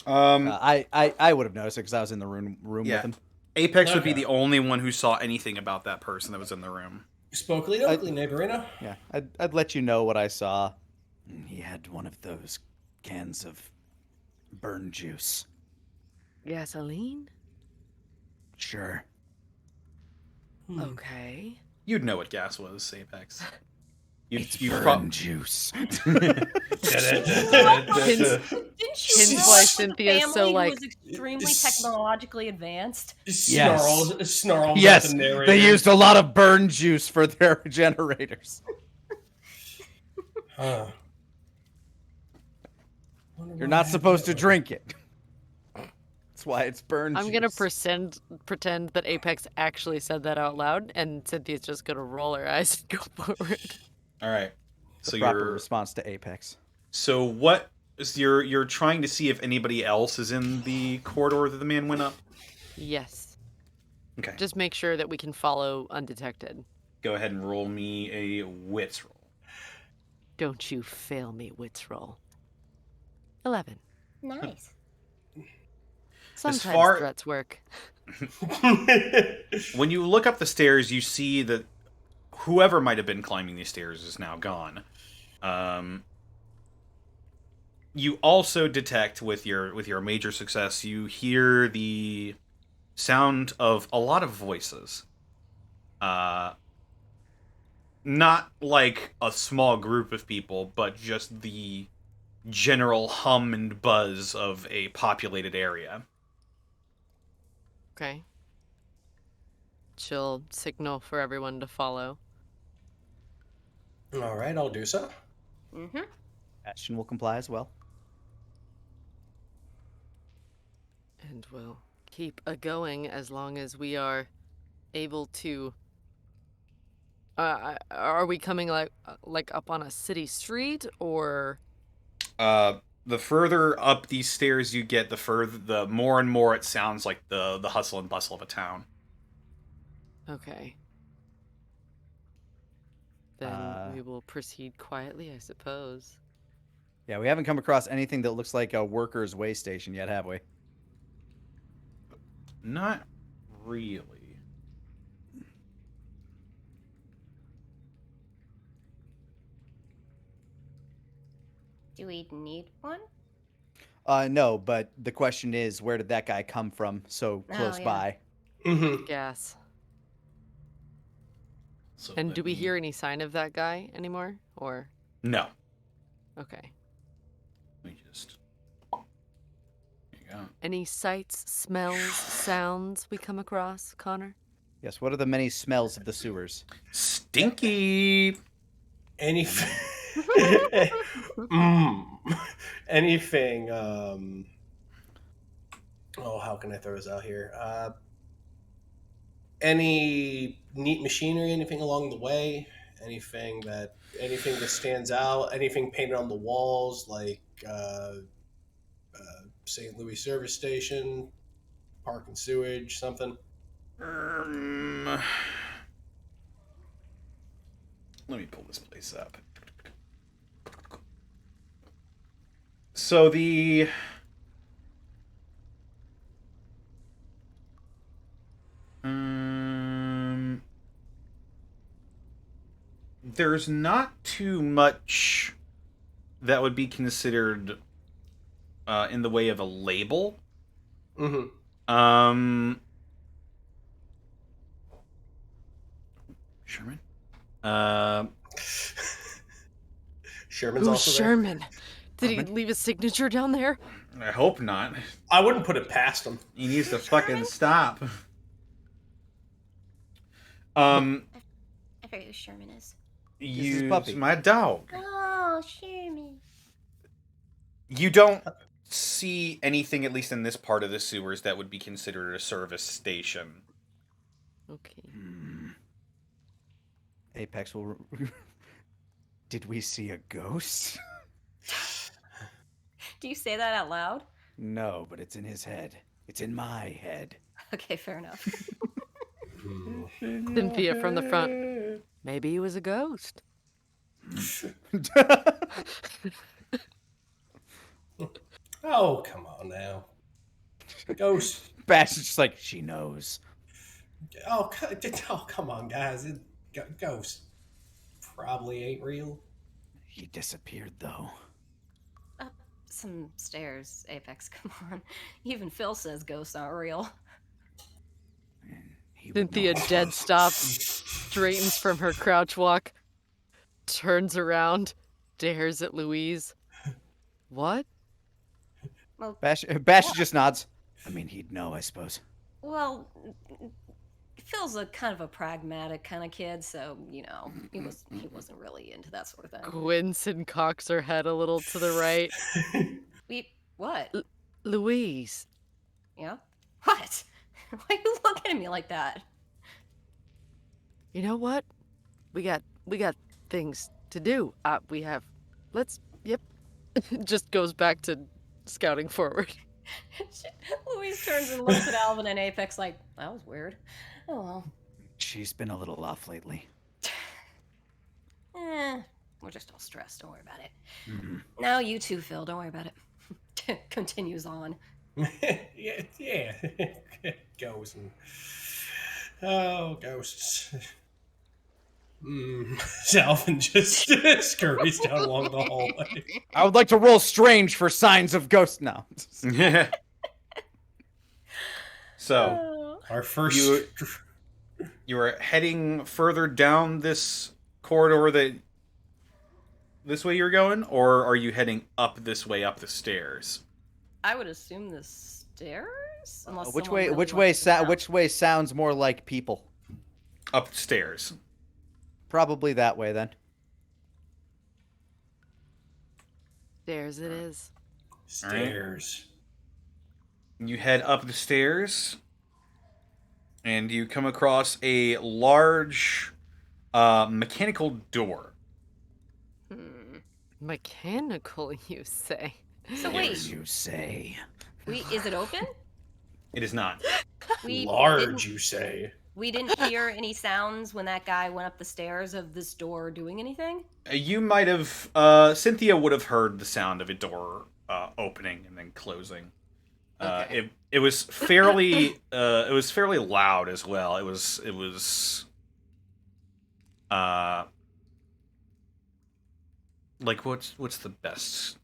I would have noticed it because I was in the room Yeah. with him. Apex would be Okay. the only one who saw anything about that person that was in the room. Spokely Oakley, neighborino. Yeah, I'd let you know what I saw. He had one of those cans of burn juice. Gasoline? Sure. Okay. You'd know what gas was, Apex. It's you burn juice. Didn't you Hence know why us with a Cynthia's so, family who like- was extremely technologically advanced? Snarls Yes, at the narrator. they used a lot of burn juice for their generators. Huh. You're not supposed to drink it. That's why it's burn juice. I'm gonna pretend that Apex actually said that out loud, and Cynthia's just gonna roll her eyes and go forward. All right. The So proper you're response to Apex. so what is you're trying to see if anybody else is in the corridor that the man went up? Yes. Okay. Just make sure that we can follow undetected. Go ahead and roll me a wits roll. Don't you fail me, wits roll. 11. Nice. Sometimes far- threats work. When you look up the stairs, you see that whoever might have been climbing these stairs is now gone. You also detect with your major success, you hear the sound of a lot of voices. Not like a small group of people, but just the general hum and buzz of a populated area. Okay. She'll signal for everyone to follow. All right, I'll do so. Mm-hmm. Ashton will comply as well. And we'll keep a-going as long as we are able to... are we coming like up on a city street, or... the further up these stairs you get, the more and more it sounds like the hustle and bustle of a town. Okay. Then we will proceed quietly, I suppose. Yeah, we haven't come across anything that looks like a workers' way station yet, have we? Not really. Do we need one? No, but the question is, where did that guy come from so close yeah. by? Mm-hmm. Gas. So And do we hear any sign of that guy anymore? Or No. okay. Let me just. There you go. Any sights, smells, sounds we come across, Connor? Yes, what are the many smells of the sewers? Stinky. Anything. Anything. How can I throw this out here? Any neat machinery? Anything along the way? Anything that stands out? Anything painted on the walls, like St. Louis service station, park and sewage, something. Let me pull this place up. So there's not too much that would be considered in the way of a label. Mm-hmm. Sherman? Sherman's Who's also there. Sherman? Did he leave a signature down there? I hope not. I wouldn't put it past him. He needs to fucking stop. I forget who Sherman is. Use Puppy. my dog. Oh, Sherman. You don't see anything, at least in this part of the sewers, that would be considered a service station. Okay. Apex will... Did we see a ghost? Do you say that out loud? No, but it's in his head. It's in my head. Okay, fair enough. Cynthia from the front. Maybe he was a ghost. Oh, come on now. Ghost. Bash is just like, she knows. Oh, come on, guys. Ghost probably ain't real. He disappeared, though. Up some stairs, Apex, come on. Even Phil says ghosts aren't real. Cynthia dead stops, straightens from her crouch walk, turns around, stares at Louise. What? Well, Bash just nods. I mean, he'd know, I suppose. well, Phil's a kind of a pragmatic kind of kid, so, he wasn't really into that sort of thing. Quinson cocks her head a little to the right. What? Louise. Yeah? What? Why are you looking at me like that? You know what? We got things to do. Yep. Just goes back to scouting forward. Louise turns and looks at Alvin and Apex like, that was weird. Oh well. She's been a little off lately. We're just all stressed. Don't worry about it. Mm-hmm. Now you too, Phil. Don't worry about it. Continues on. yeah. Ghosts. Ghosts. Alvin just scurries down along the hallway. I would like to roll strange for signs of ghost now. So, our first... You are heading further down this corridor this way you're going, or are you heading up this way, up the stairs? I would assume the stairs? Unless which way sounds more like people? Upstairs. Probably that way, then. Stairs it is. Stairs. Right. You head up the stairs, and you come across a large mechanical door. Mechanical, you say? So What wait, you say? is it open? It is not. We Large, didn't. you say? We didn't hear any sounds when that guy went up the stairs of this door doing anything. You might have. Cynthia would have heard the sound of a door opening and then closing. Okay. It was fairly loud as well. It was like what's the best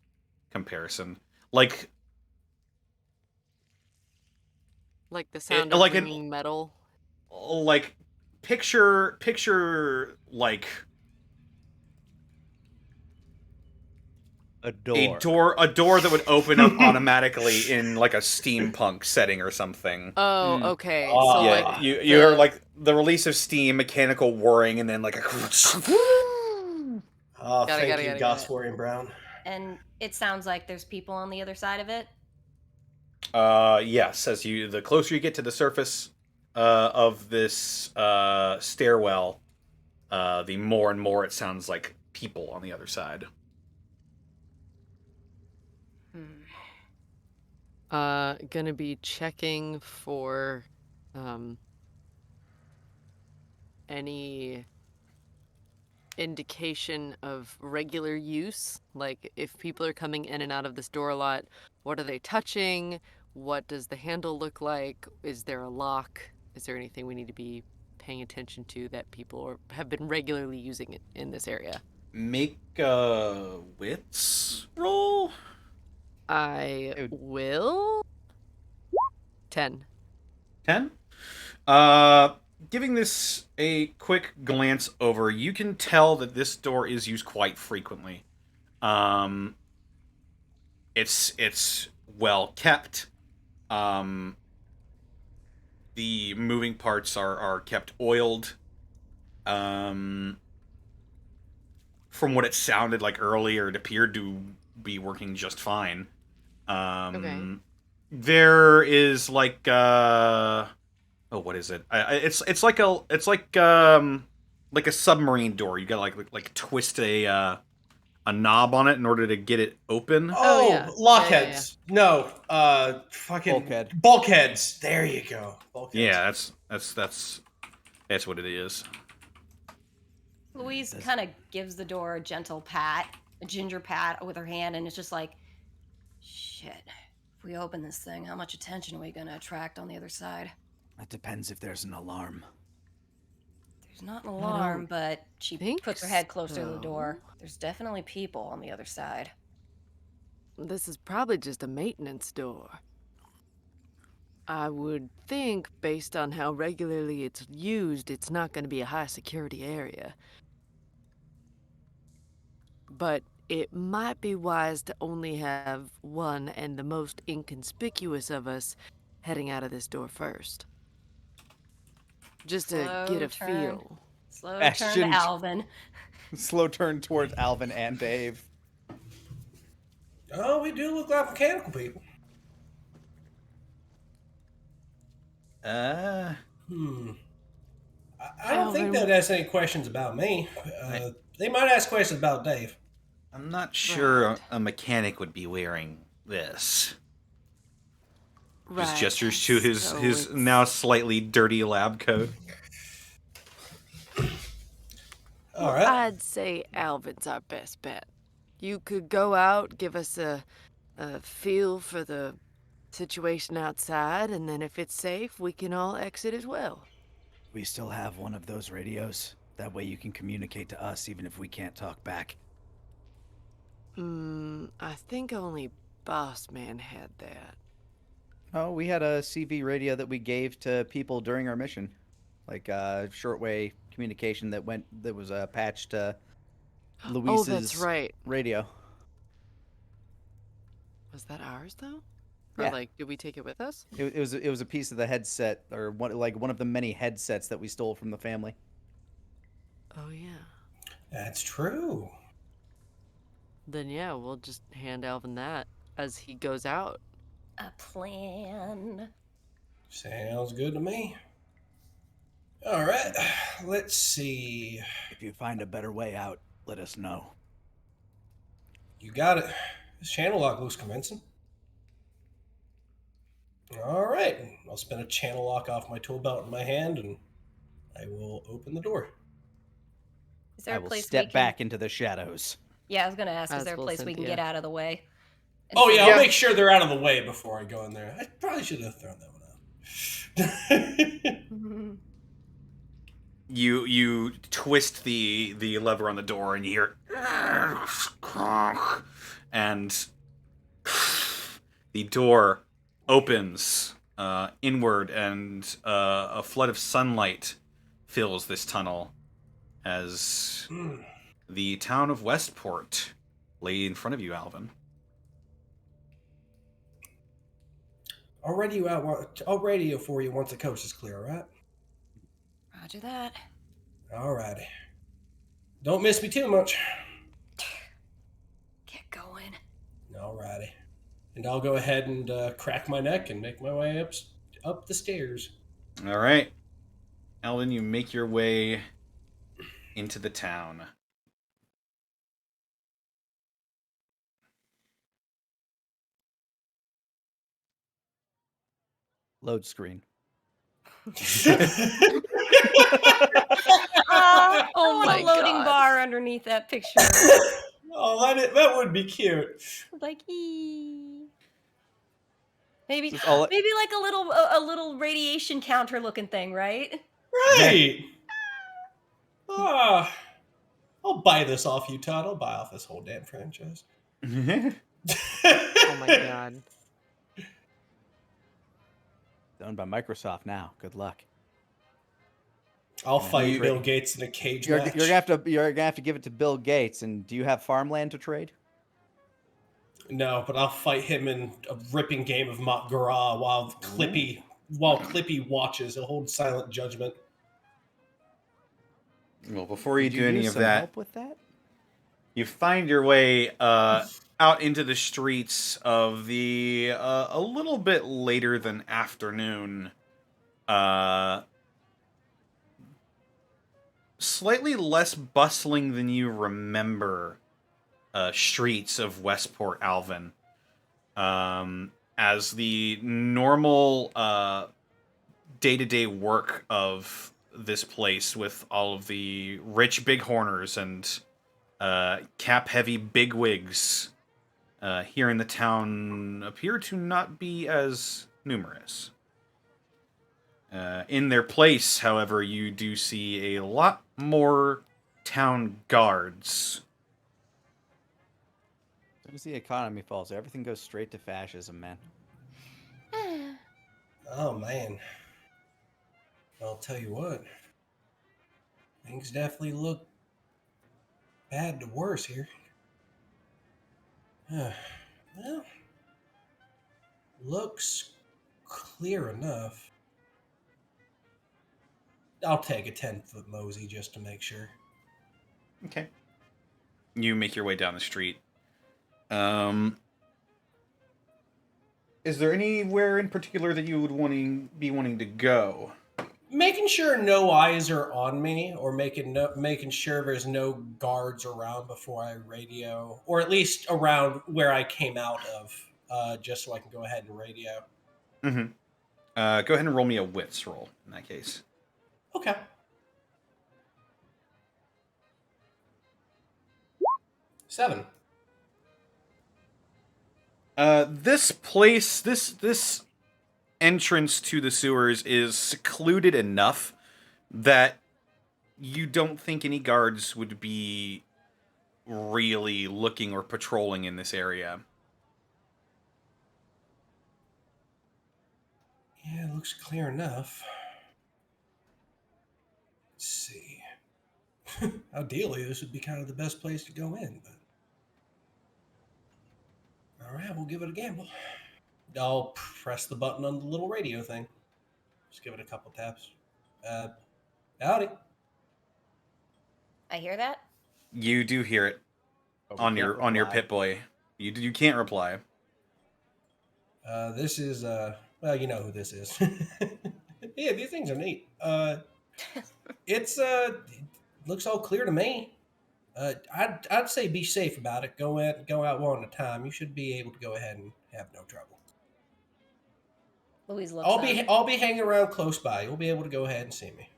comparison? Like Like the sound of like ringing metal. like picture like A door. a door that would open up automatically in like a steampunk setting or something. Oh, Mm. okay. Oh, So Yeah, like you the- hear like the release of steam, mechanical whirring, and then like a Oh, Got it, thank got it, you, got it, Goss got it. Florian Brown. And it sounds like there's people on the other side of it. yes, as the closer you get to the surface of this stairwell, the more and more it sounds like people on the other side. Gonna be checking for any indication of regular use. Like if people are coming in and out of this door a lot, what are they touching? What does the handle look like? Is there a lock? Is there anything we need to be paying attention to that people have been regularly using it in this area? Make a wits roll. I will. 10. 10. Giving this a quick glance over, you can tell that this door is used quite frequently. It's well kept. The moving parts are kept oiled. From what it sounded like earlier, it appeared to be working just fine. Okay. There is like what is it? It's like a submarine door. You gotta like twist a knob on it in order to get it open. Oh, yeah. lockheads. No, fucking Bulkhead. bulkheads. There you go. Bulkheads. Yeah, that's what it is. Louise kind of gives the door a gentle pat, a ginger pat with her hand, and it's just like, shit. If we open this thing, how much attention are we gonna attract on the other side? That depends if there's an alarm. There's not an alarm, but she think puts her head closer to the so. door. There's definitely people on the other side. This is probably just a maintenance door. I would think, based on how regularly it's used, it's not going to be a high security area. But it might be wise to only have one and the most inconspicuous of us heading out of this door first. Just to get Slow a turn. feel. Slow turn Bastion. to Alvin. Slow turn towards Alvin and Dave. Oh, we do look like mechanical people. Uh, I don't think they'd ask any questions about me. They might ask questions about Dave. I'm not sure Right. a mechanic would be wearing this. Right. Just gestures to his so his it's- now slightly dirty lab coat. All right. I'd say Alvin's our best bet. You could go out, give us a feel for the situation outside, and then if it's safe, we can all exit as well. We still have one of those radios. That way you can communicate to us even if we can't talk back. I think only Boss Man had that. Oh, we had a CV radio that we gave to people during our mission. Like shortwave communication that was patched to Louise's Oh, that's right. radio. Was that ours though? Or Yeah. like, did we take it with us? It was a piece of the headset, or one of the many headsets that we stole from the family. Oh yeah. That's true. Then yeah, we'll just hand Alvin that as he goes out. A plan. Sounds good to me. All right. Let's see. If you find a better way out, let us know. You got it. This channel lock looks convincing. All right. I'll spin a channel lock off my tool belt in my hand, and I will open the door. Is there I a will place step we can... back into the shadows. Yeah, I was gonna ask, is As there a will place we can get Cynthia. out of the way? Oh, yeah, Yeah. I'll make sure they're out of the way before I go in there. I probably should have thrown that one out. You twist the lever on the door, and you hear, and the door opens inward, and a flood of sunlight fills this tunnel as the town of Westport lay in front of you, Alvin. I'll radio for you once the coast is clear, all right? Roger that. All righty. Don't miss me too much. Get going. All righty. And I'll go ahead and crack my neck and make my way up the stairs. All right, Alvin, you make your way into the town. Load screen. Oh my my loading God. bar underneath that picture. Oh, that would be cute. Like, ee. Maybe, So it's all- maybe like a little radiation counter looking thing, right? Right. I'll buy this off you, Todd. I'll buy off this whole damn franchise. Oh my god. Owned by Microsoft now. Good luck. I'll fight you- Bill Gates in a cage You're match. gonna have to give it to Bill Gates. And do you have farmland to trade? No, but I'll fight him in a ripping game of Mott Garah while Clippy watches. He'll hold silent judgment. Well, before you Could do any use of some that, help with that? you find your way out into the streets of the a little bit later than afternoon, slightly less bustling than you remember streets of Westport, Alvin. As the normal day-to-day work of this place, with all of the rich bighorners and cap-heavy bigwigs here in the town appear to not be as numerous. In their place, however, you do see a lot more town guards. As soon as the economy falls, everything goes straight to fascism, man. Oh, man. I'll tell you what. Things definitely look bad to worse here. Well, looks clear enough. I'll take a 10-foot mosey just to make sure. Okay. You make your way down the street. Is there anywhere in particular that you would be wanting to go? Making sure no eyes are on me, or making sure there's no guards around before I radio, or at least around where I came out of, just so I can go ahead and radio. Mm-hmm. Go ahead and roll me a wits roll in that case. Okay. Seven. This place, this entrance to the sewers is secluded enough that you don't think any guards would be really looking or patrolling in this area. Yeah, it looks clear enough. Let's see. Ideally, this would be kind of the best place to go in, but... Alright, we'll give it a gamble. I'll press the button on the little radio thing. Just give it a couple taps. Howdy. I hear that. You do hear it But we on can't your reply. Pip-Boy. You can't reply. This is, well, you know who this is. Yeah, these things are neat. It looks all clear to me. I'd say be safe about it. Go out one at a time. You should be able to go ahead and have no trouble. Louise looks up. I'll be hanging around close by. You'll be able to go ahead and see me.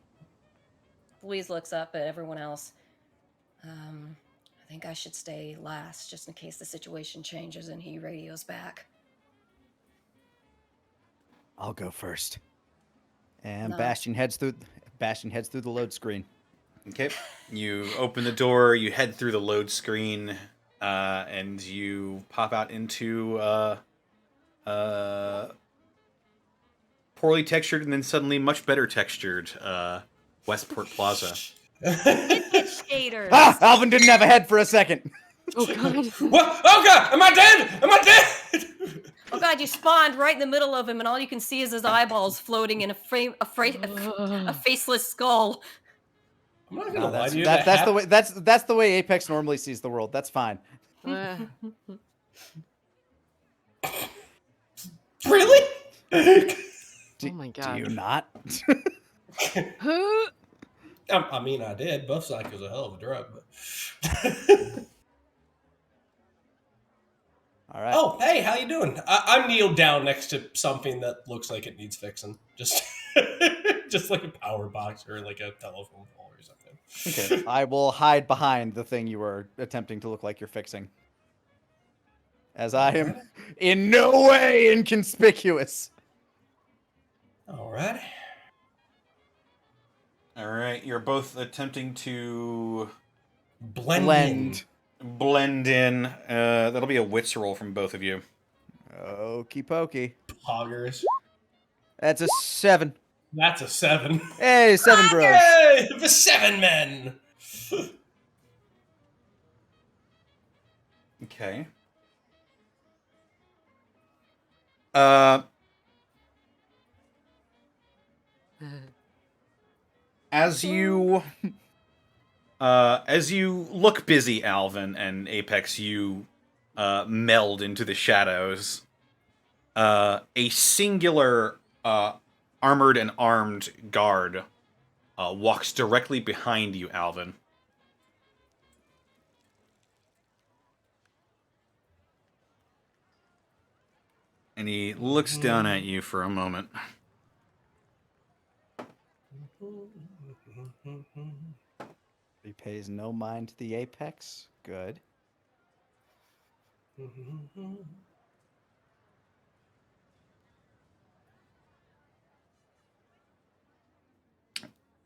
Louise looks up at everyone else. I think I should stay last, just in case the situation changes and he radios back. I'll go first. And No. Bastion heads through the load screen. Okay. You open the door, you head through the load screen, and you pop out into poorly textured and then suddenly much better textured Westport Plaza. Skaters. Ah! Alvin didn't have a head for a second. Oh god. What? Oh god! Am I dead? Am I dead? Oh god, you spawned right in the middle of him, and all you can see is his eyeballs floating in a faceless skull. I'm not No, gonna lie to you. that's the way Apex normally sees the world. That's fine. Really? Oh my god. Do you not? I mean, I did. Buff Psych is a hell of a drug, but. All right. Oh, hey, how you doing? I'm kneeled down next to something that looks like it needs fixing. Just, just like a power box or like a telephone pole or something. Okay. I will hide behind the thing you were attempting to look like you're fixing, as I am in no way inconspicuous. All right. All right, you're both attempting to Blend. blend in. That'll be a wits roll from both of you. Okie pokey. Poggers. That's a 7. That's a 7. Hey, 7 bros. Hey, the 7 men. Okay. As you look busy, Alvin and Apex, you meld into the shadows. A singular armored and armed guard walks directly behind you, Alvin. And he looks down at you for a moment. He pays no mind to the Apex. Good.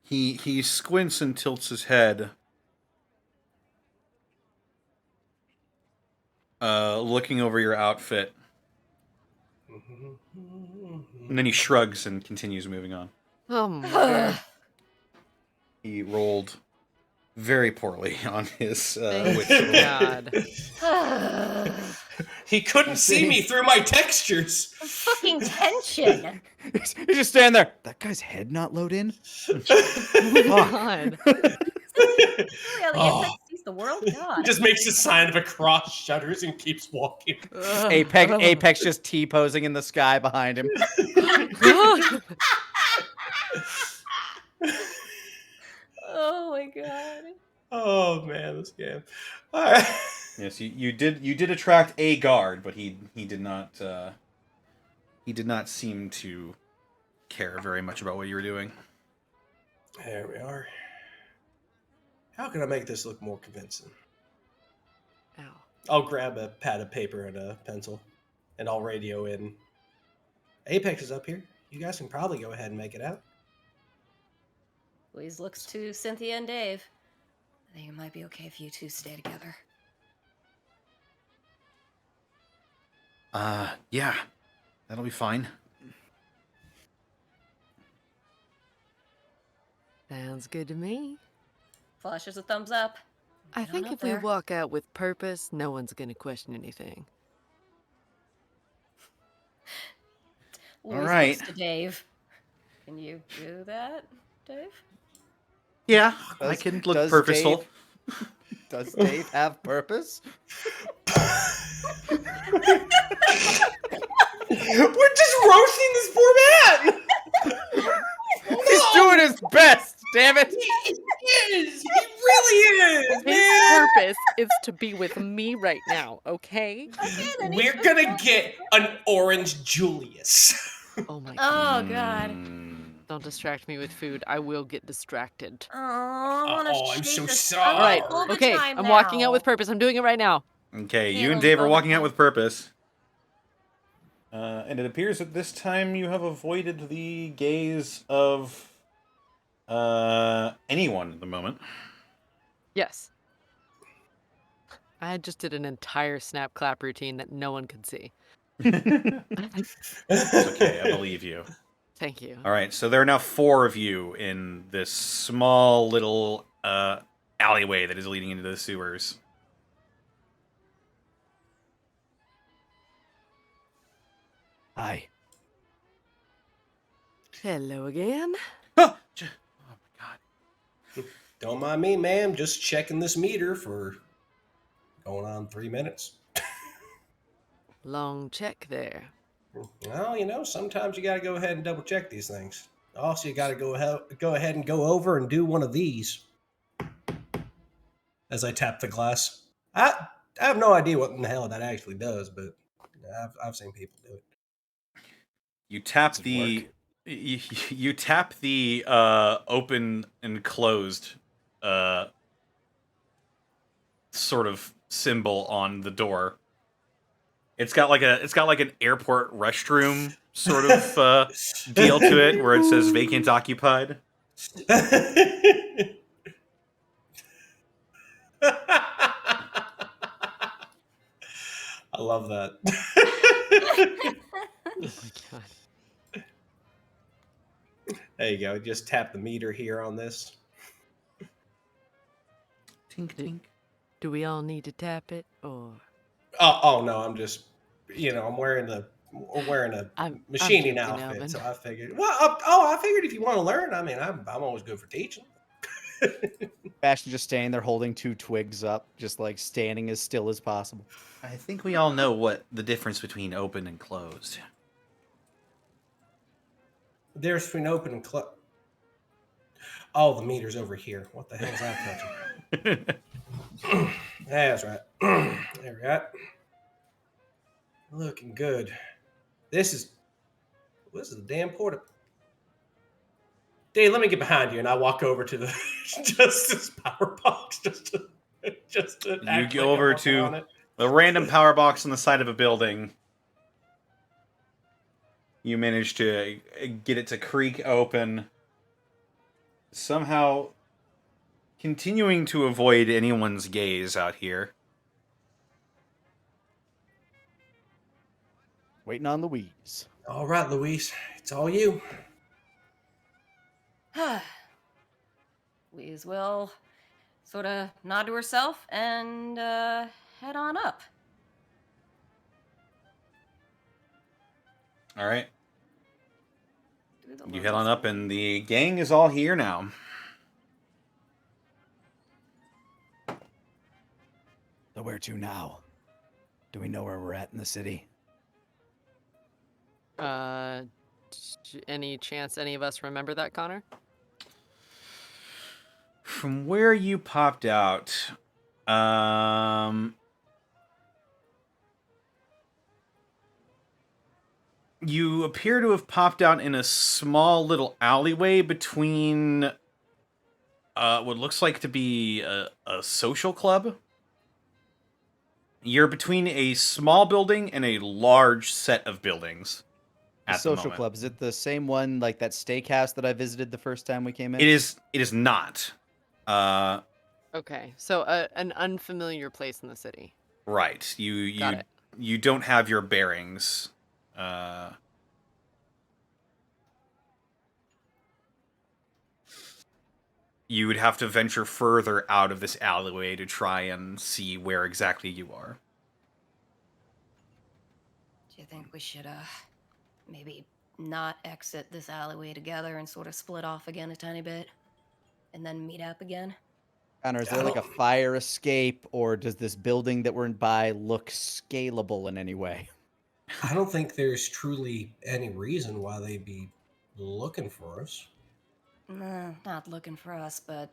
He squints and tilts his head, looking over your outfit. And then he shrugs and continues moving on. Oh my god. He rolled very poorly on his wits Thank roll. god. He couldn't see me through my textures. Fucking tension. He's just standing there. That guy's head not load in? Oh my god. Really, Apex sees the world? He God. just makes a sign of a cross, shudders, and keeps walking. Apex just T-posing in the sky behind him. Oh my god. Oh man, this game. All right. Yes, you did attract a guard, but he did not seem to care very much about what you were doing. There we are. How can I make this look more convincing? Ow. I'll grab a pad of paper and a pencil, and I'll radio in. Apex is up here. You guys can probably go ahead and make it out. Louise looks to Cynthia and Dave. I think it might be okay if you two stay together. Yeah, that'll be fine. Sounds good to me. Flashes a thumbs up. I Get on think up if we there. walk out with purpose, no one's gonna question anything. Louise right. looks to Dave. Can you do that, Dave? Yeah, I Does- can look does purposeful. Does Dave have purpose? We're just roasting this poor man. He's doing his best, damn it! He is. He really is, His man. purpose is to be with me right now, okay? Okay, then We're each gonna one- get an orange Julius. Oh my god. Oh god. Don't distract me with food. I will get distracted. Oh, I want to Oh, I'm so chase sorry. All right. all the Okay. time I'm walking out now. with purpose. I'm doing it right now. Okay, you and Candles Dave are all the walking out time. with purpose. And it appears that this time you have avoided the gaze of anyone at the moment. Yes. I just did an entire snap clap routine that no one could see. It's okay, I believe you. Thank you. All right, so there are now 4 of you in this small little alleyway that is leading into the sewers. Hi. Hello again. Oh my god. Don't mind me, ma'am. Just checking this meter for going on 3 minutes. Long check there. Well, you know, sometimes you got to go ahead and double check these things. Also, you got to go ahead and go over and do one of these. As I tap the glass, I have no idea what in the hell that actually does, but I've seen people do it. You tap Does it the you tap the open and closed sort of symbol on the door. It's got like an airport restroom sort of deal to it where it says vacant occupied. I love that. Oh my god. There you go. Just tap the meter here on this. Tink tink. Do we all need to tap it, or Oh no, I'm just, I'm wearing a I'm machining joking, outfit, Alvin. so I figured. Well, I figured if you want to learn, I mean, I'm always good for teaching. Bastion just standing there holding 2 twigs up, just like standing as still as possible. I think we all know what the difference between open and closed. There's between open and close. Oh, the meter's over here. What the hell is that touching? That's right. There we go. Looking good. This is a damn porta. Dave, let me get behind you, and I walk over to the Justice Power Box just to You act go like I'm over walking on to it. the random power box on the side of a building. You manage to get it to creak open. Somehow continuing to avoid anyone's gaze out here. Waiting on Louise. All right, Louise, it's all you. Louise will sort of nod to herself and head on up. All right. Do the You little head on up, thing. and the gang is all here now. So where to now? Do we know where we're at in the city? Any chance any of us remember that, Connor? From where you popped out, you appear to have popped out in a small little alleyway between what looks like to be a social club. You're between a small building and a large set of buildings. The At the social moment. club, is it the same one like that steakhouse that I visited the first time we came in? It is not. Okay, so an unfamiliar place in the city. Right. Got it. You don't have your bearings. You would have to venture further out of this alleyway to try and see where exactly you are. Do you think we should maybe not exit this alleyway together and sort of split off again a tiny bit and then meet up again? Connor, is there like a fire escape, or does this building that we're in by look scalable in any way? I don't think there's truly any reason why they'd be looking for us. Nah, not looking for us, but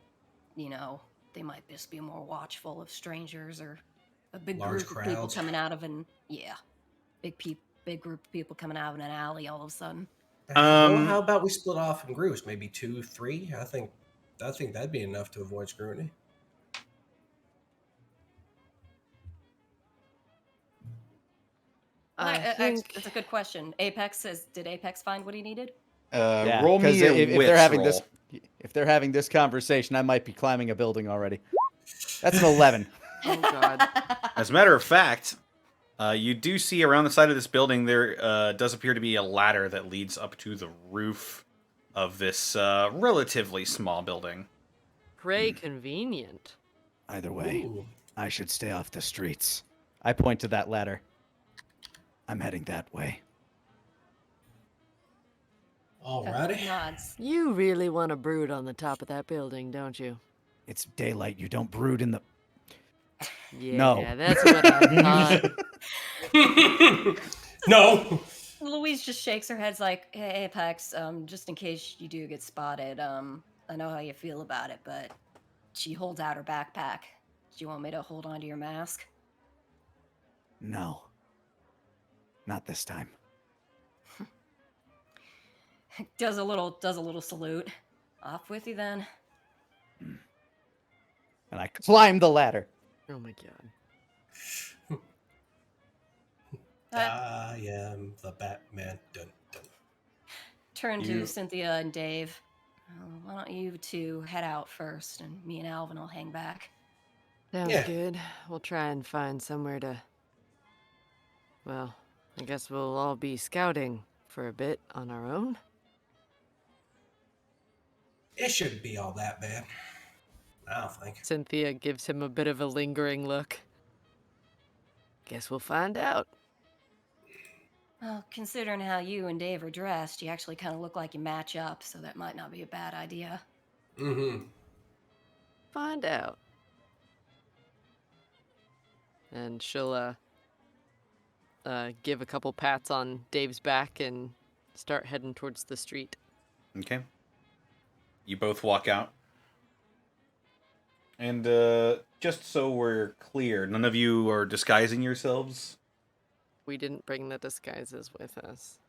they might just be more watchful of strangers or a big Large group of people crowds. coming out of big group of people coming out of an alley all of a sudden. Well, how about we split off in groups? Maybe 2, 3? I think that'd be enough to avoid scrutiny. That's a good question. Did Apex find what he needed? Roll me a if wits they're having roll. if they're having this conversation, I might be climbing a building already. That's an 11. Oh God. As a matter of fact, you do see around the side of this building there does appear to be a ladder that leads up to the roof of this relatively small building. Pray convenient. Either way, Ooh. I should stay off the streets. I point to that ladder. I'm heading that way. Alrighty. Nods. You really want to brood on the top of that building, don't you? It's daylight. You don't brood in the... Yeah, No. that's what I thought. No. Louise just shakes her head like, hey, Apex, just in case you do get spotted, I know how you feel about it, but she holds out her backpack. Do you want me to hold on to your mask? No. Not this time. Does a little salute. Off with you then. And I climb the ladder. Oh my God. I am the Batman. Dun, dun. Turn to Cynthia and Dave. Why don't you two head out first, and me and Alvin will hang back. Sounds Yeah. good. We'll try and find somewhere to... Well, I guess we'll all be scouting for a bit on our own. It shouldn't be all that bad. I don't think. Cynthia gives him a bit of a lingering look. Guess we'll find out. Well, considering how you and Dave are dressed, you actually kind of look like you match up, so that might not be a bad idea. Mm-hmm. Find out. And she'll give a couple pats on Dave's back and start heading towards the street. Okay. You both walk out. And just so we're clear, none of you are disguising yourselves? We didn't bring the disguises with us.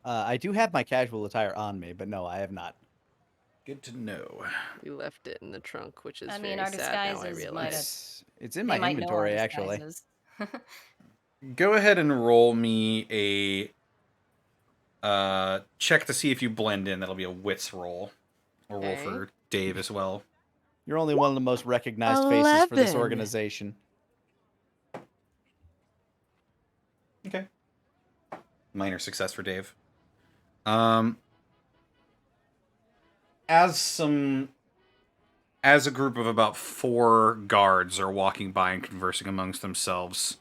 I do have my casual attire on me, but no, I have not. Good to know. We left it in the trunk, which is I mean, very our sad now I disguises realize. might It's in They my might know our inventory, actually. disguises. Go ahead and roll me a check to see if you blend in. That'll be a wits roll. Or roll Okay. for Dave as well. You're only one of the most recognized faces for this 11. organization. Okay. Minor success for Dave. As a group of about 4 guards are walking by and conversing amongst themselves,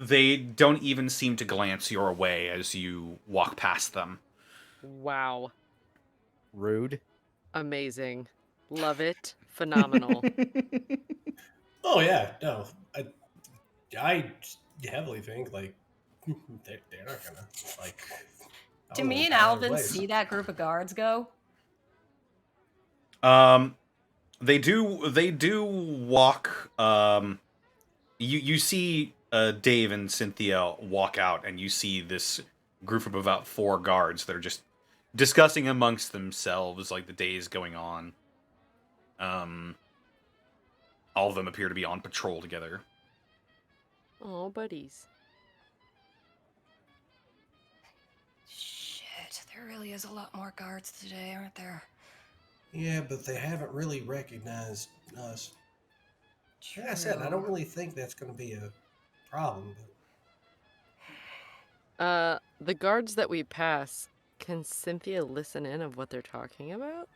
they don't even seem to glance your way as you walk past them. Wow. Rude. Amazing. Love it. Phenomenal. Oh yeah, no, I heavily think like they're not gonna like. Do me and Alvin see that group of guards go? They do walk. You see Dave and Cynthia walk out, and you see this group of about 4 guards that are just discussing amongst themselves, like the days going on. All of them appear to be on patrol together. Oh, buddies. Shit, there really is a lot more guards today, aren't there? Yeah, but they haven't really recognized us. Like I said, I don't really think that's going to be a problem. But The guards that we pass, can Cynthia listen in of what they're talking about?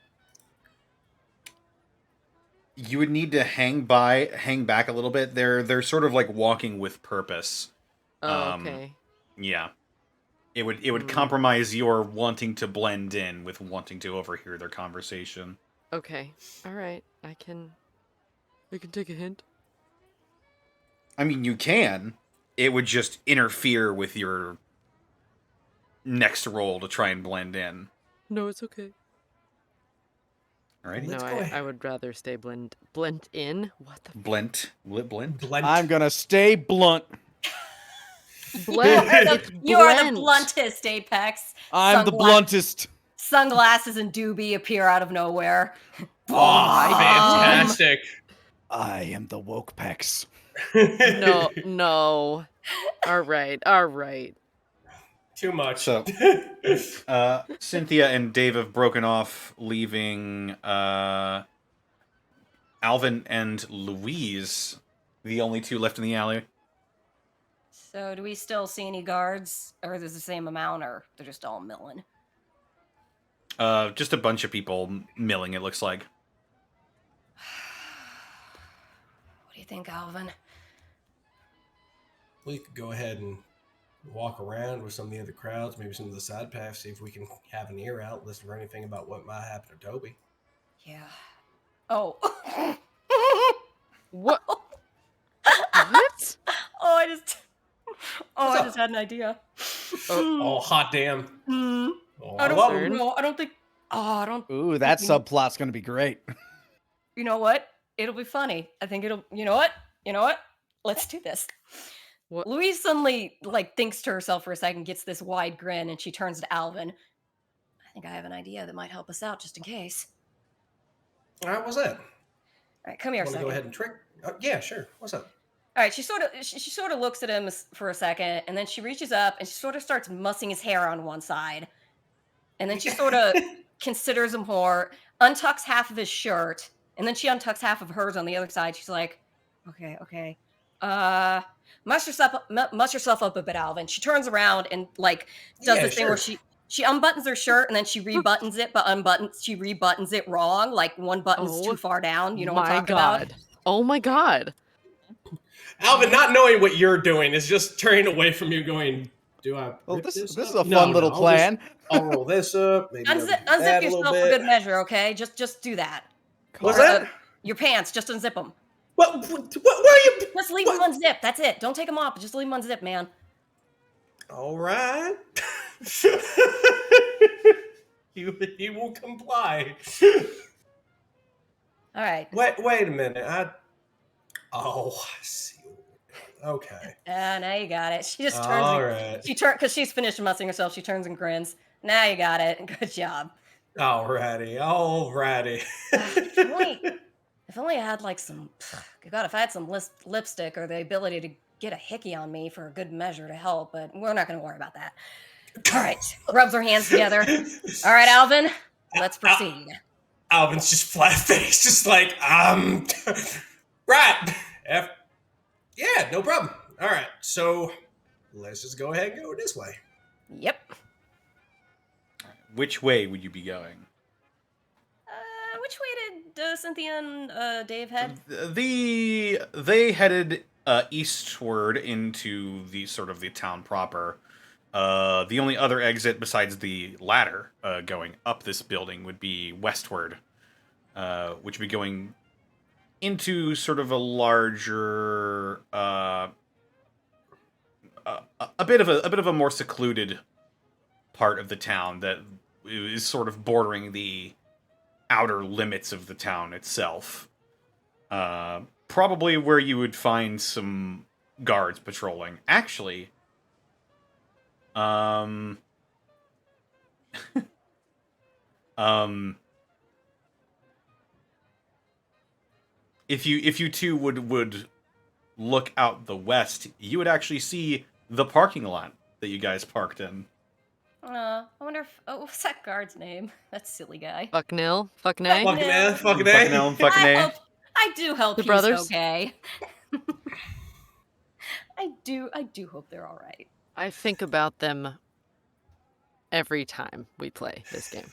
You would need to hang back a little bit. They're sort of like walking with purpose. Oh, okay. Yeah. It would compromise your wanting to blend in with wanting to overhear their conversation. Okay. All right. I can take a hint. I mean, you can. It would just interfere with your next roll to try and blend in. No, it's okay. Alrighty. Let's No, go ahead. I would rather stay blend in. What the Blent. Will it blend? Blend. I'm gonna stay blunt. blend? It's You are the blend. bluntest, Apex. I'm the bluntest. Sunglasses and doobie appear out of nowhere. Oh, fantastic. I am the woke pecs. No. All right. Too much. So, Cynthia and Dave have broken off, leaving Alvin and Louise, the only two left in the alley. So, do we still see any guards, or is it the same amount, or they're just all milling? Just a bunch of people milling, it looks like. What do you think, Alvin? We could go ahead and walk around with some of the other crowds, maybe some of the side paths, see if we can have an ear out, listen for anything about what might happen to Toby. Yeah. Oh. What? What? I just had an idea. Oh, hot damn. Hmm. Oh, I I don't love 'em. know. I don't think. Oh, I don't. Ooh, that subplot's gonna be great. You know what? It'll be funny. I think it'll. You know what? Let's do this. What? Louise suddenly thinks to herself for a second, gets this wide grin, and she turns to Alvin. I think I have an idea that might help us out, just in case. All right, what's that? All right, come here a Want to second. go ahead and trick? Yeah, sure. What's up? All right, she sort of looks at him for a second, and then she reaches up and she sort of starts mussing his hair on one side, and then she sort of considers him more, untucks half of his shirt, and then she untucks half of hers on the other side. She's like, okay, muss yourself up a bit, Alvin. She turns around and does this thing where she unbuttons her shirt and then she rebuttons it, but she rebuttons it wrong, like one button's too far down. You know what I'm talking about? Oh my god. Alvin, not knowing what you're doing, is just turning away from you going, do I Well, rip this is up? a fun little plan. I'll roll this up. Maybe Unzip yourself for good measure, okay? Just do that. What's that? Your pants, just unzip them. What are you? Just leave them unzipped. That's it. Don't take them off. Just leave them unzipped, man. All right. he will comply. All right. Wait a minute. I see. Okay. Now you got it. She just turns. All right. Because she's finished mussing herself. She turns and grins. Now you got it. Good job. Alrighty. If only I had some. God, if I had some lipstick or the ability to get a hickey on me for a good measure to help, but we're not going to worry about that. All right. Rubs her hands together. All right, Alvin. Let's proceed. Alvin's just flat faced, just right. Yeah, no problem. All right, so let's just go ahead and go this way. Yep. Which way would you be going? Which way did Cynthia and Dave head? They headed eastward into the sort of the town proper. The only other exit besides the ladder going up this building would be westward, which would be going into sort of a larger, a bit of a more secluded part of the town that is sort of bordering the outer limits of the town itself. Probably where you would find some guards patrolling. Actually, if you two would look out the west, you would actually see the parking lot that you guys parked in. I wonder if... Oh, what's that guard's name? That silly guy. Fuck nil. Fuck nay. Fucking A. Fucking A. I do hope The he's brothers? okay. I do hope they're all right. I think about them every time we play this game.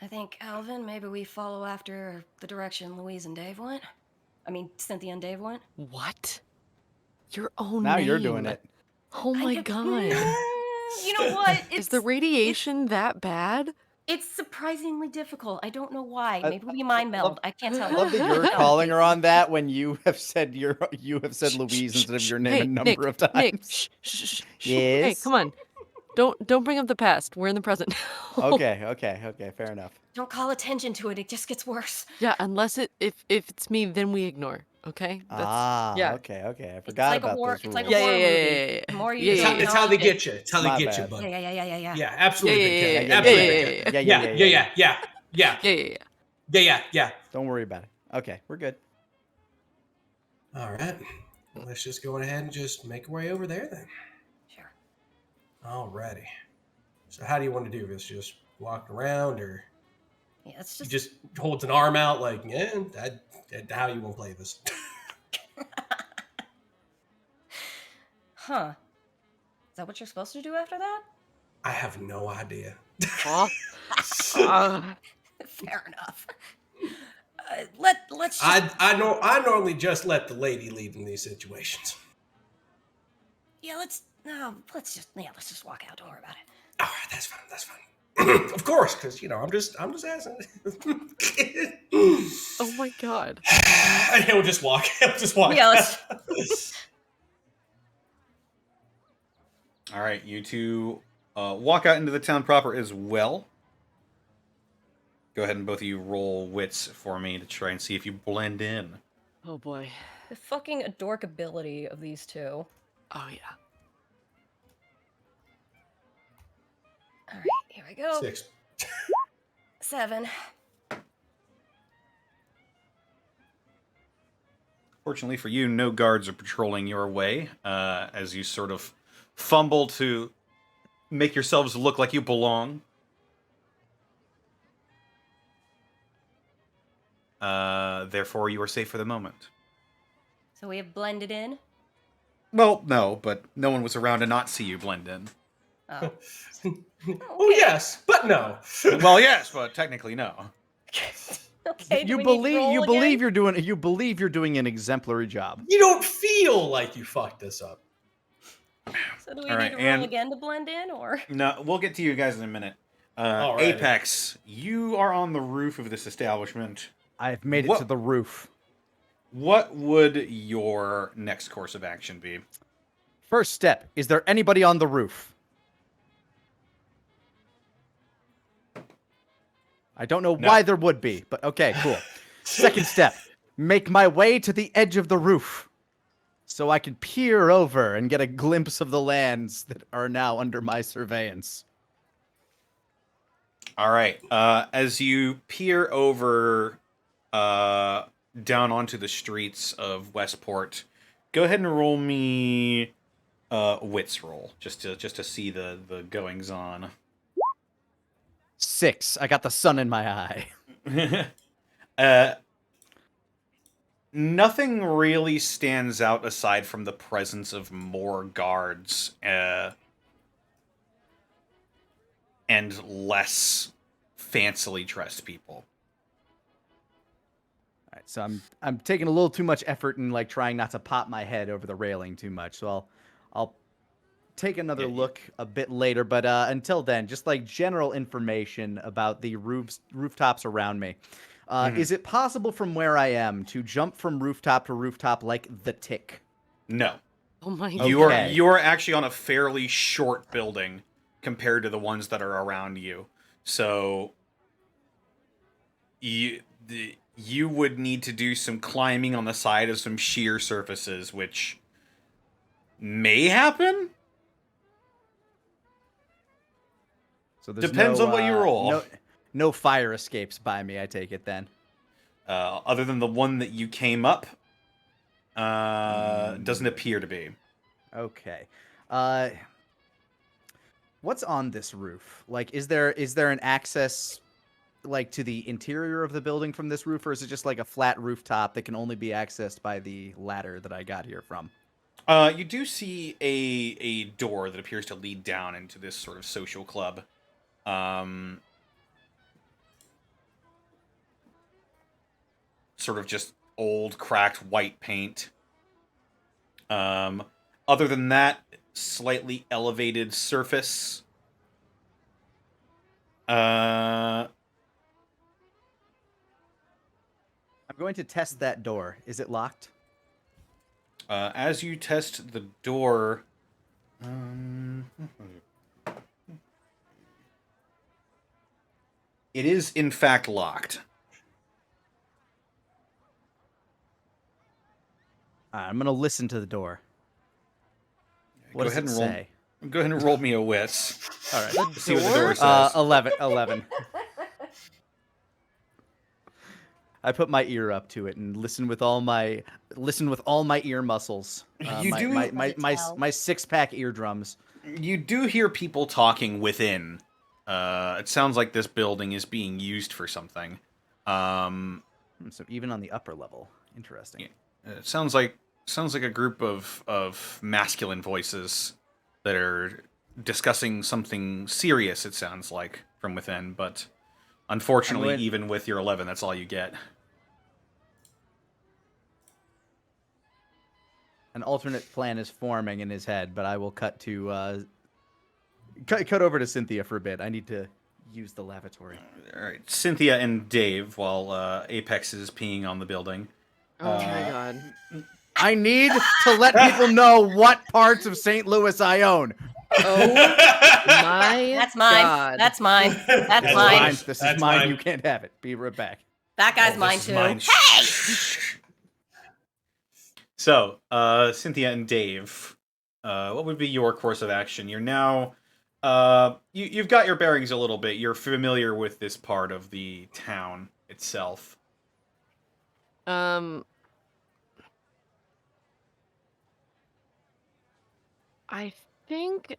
I think, Alvin, maybe we follow after the direction Louise and Dave went. I mean, Cynthia and Dave went. What? Your own Now name. you're doing it. Oh my god. You know what? Is the radiation that bad? It's surprisingly difficult. I don't know why. I- Maybe we mind meld. I can't tell. I love that you're calling her on that when you have said Louise instead of your name a number of times. Nick, shh. Hey, Yes? come on. Don't bring up the past. We're in the present. Okay, fair enough. Don't call attention to it. It just gets worse. Yeah, unless if it's me, then we ignore. Okay? Yeah. Okay. I It's forgot like a about war. those It's like a rules. Yeah, horror yeah, yeah, movie. yeah, yeah, The more yeah, you yeah, don't yeah. It's how they acknowledge get you. It's how they My get you, bad. bud. Yeah. Yeah, absolutely, Big Cat. yeah, Absolutely, yeah, Big Cat. yeah. Yeah. Don't worry about it. Okay, we're good. All right. Well, let's just go ahead and just make our way over there then. Sure. Alrighty. So how do you want to do this? Just walk around, or Yeah, it's he just. just holds an arm out like, how you want to play this? Huh. Is that what you're supposed to do after that? I have no idea. Oh. Fair enough. Let's just. I normally just let the lady lead in these situations. Yeah, let's just walk out. Don't worry about it. All right, that's fine. Of course, because I'm just asking. Oh my god. And he'll just walk. Yeah, let's. All right, you two walk out into the town proper as well. Go ahead and both of you roll wits for me to try and see if you blend in. Oh boy. The fucking adorkability of these two. Oh yeah. All right, here we go. 6. 7. Fortunately for you, no guards are patrolling your way as you sort of fumble to make yourselves look like you belong. Therefore, you are safe for the moment. So we have blended in. Well, no, but no one was around to not see you blend in. Oh. Oh yes, but no. Well, yes, but technically no. Okay. do You we need to believe roll again? you believe you're doing an exemplary job. You don't feel like you fucked this up. So do we All need right, to and- roll again to blend in, or? No, we'll get to you guys in a minute. Alrighty. Apex, you are on the roof of this establishment. I've made it What- to the roof. What would your next course of action be? First step, is there anybody on the roof? I don't know why there would be, but okay, cool. Second step, make my way to the edge of the roof so I can peer over and get a glimpse of the lands that are now under my surveillance. All right. As you peer over down onto the streets of Westport, go ahead and roll me wits roll just to see the goings on. 6. I got the sun in my eye. Nothing really stands out aside from the presence of more guards and less fancily dressed people. All right, so I'm taking a little too much effort and like trying not to pop my head over the railing too much. So I'll take another look a bit later, but until then, just like general information about the rooftops around me. Is it possible from where I am to jump from rooftop to rooftop like the Tick? No. Oh my Okay. You are actually on a fairly short building compared to the ones that are around you. So you would need to do some climbing on the side of some sheer surfaces, which may happen. So there's Depends on what you roll. No fire escapes by me, I take it then. Other than the one that you came up, doesn't appear to be. Okay. What's on this roof? Like, is there an access like to the interior of the building from this roof, or is it just like a flat rooftop that can only be accessed by the ladder that I got here from? You do see a door that appears to lead down into this sort of social club. Sort of just old, cracked white paint. Other than that, slightly elevated surface. I'm going to test that door. Is it locked? As you test the door, It is, in fact, locked. I'm gonna listen to the door. What does it say? Go ahead and roll me a wits. All right. The See what the door? door says. 11. I put my ear up to it and listen with all my ear muscles. You do- my 6-pack eardrums. You do hear people talking within. It sounds like this building is being used for something. So even on the upper level, interesting. Yeah. It sounds like a group of masculine voices that are discussing something serious. It sounds like from within, but unfortunately, even with your 11, that's all you get. An alternate plan is forming in his head, but I will cut over to Cynthia for a bit. I need to use the lavatory. All right, Cynthia and Dave, while Apex is peeing on the building. Oh my god. I need to let people know what parts of St. Louis I own. Oh my That's mine. god. That's mine. That's mine. This is mine. You can't have it. Be right back. That guy's mine too. Hey! So, Cynthia and Dave, what would be your course of action? You're now, you've got your bearings a little bit. You're familiar with this part of the town itself. I think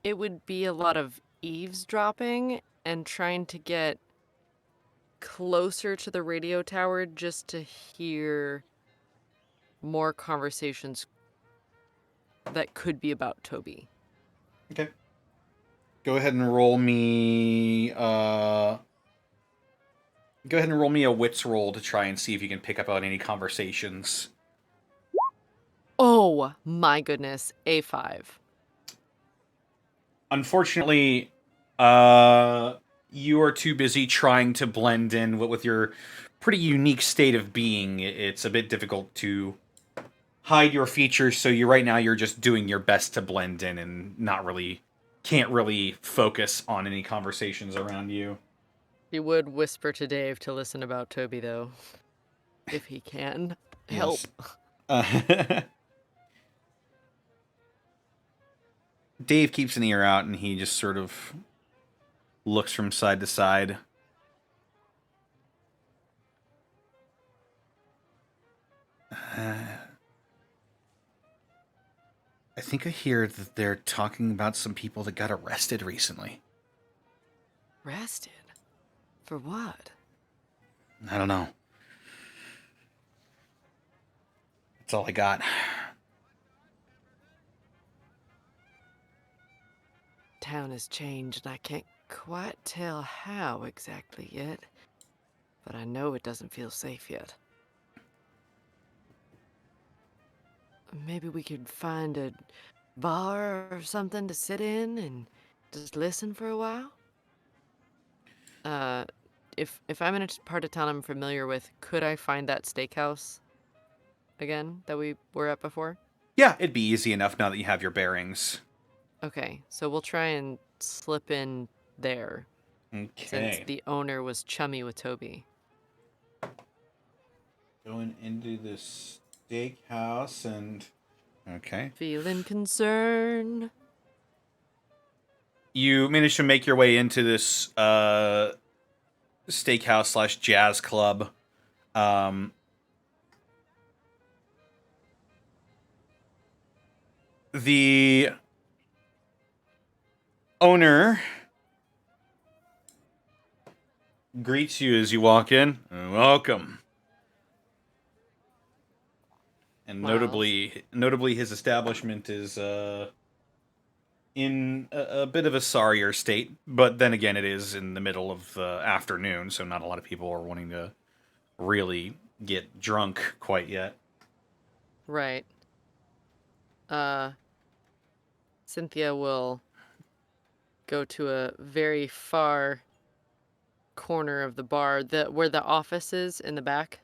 it would be a lot of eavesdropping and trying to get closer to the radio tower just to hear more conversations that could be about Toby. Okay. Go ahead and roll me. Go ahead and roll me a wits roll to try and see if you can pick up on any conversations. Oh my goodness, A5. Unfortunately, you are too busy trying to blend in with your pretty unique state of being. It's a bit difficult to hide your features, so you're just doing your best to blend in and can't really focus on any conversations around you. He would whisper to Dave to listen about Toby, though, if he can help. Dave keeps an ear out, and he just sort of looks from side to side. I think I hear that they're talking about some people that got arrested recently. Arrested? For what? I don't know. That's all I got. Town has changed, and I can't quite tell how exactly yet. But I know it doesn't feel safe yet. Maybe we could find a bar or something to sit in and just listen for a while? If I'm in a part of town I'm familiar with, could I find that steakhouse again that we were at before? Yeah, it'd be easy enough now that you have your bearings. Okay, so we'll try and slip in there. Okay. Since the owner was chummy with Toby. Going into this steakhouse and... Okay. Feeling concerned. You manage to make your way into this steakhouse / jazz club. The owner greets you as you walk in. Welcome. And Wow. notably, his establishment is in a bit of a sorrier state. But then again, it is in the middle of the afternoon, so not a lot of people are wanting to really get drunk quite yet. Right. Cynthia will go to a very far corner of the bar, where the office is in the back.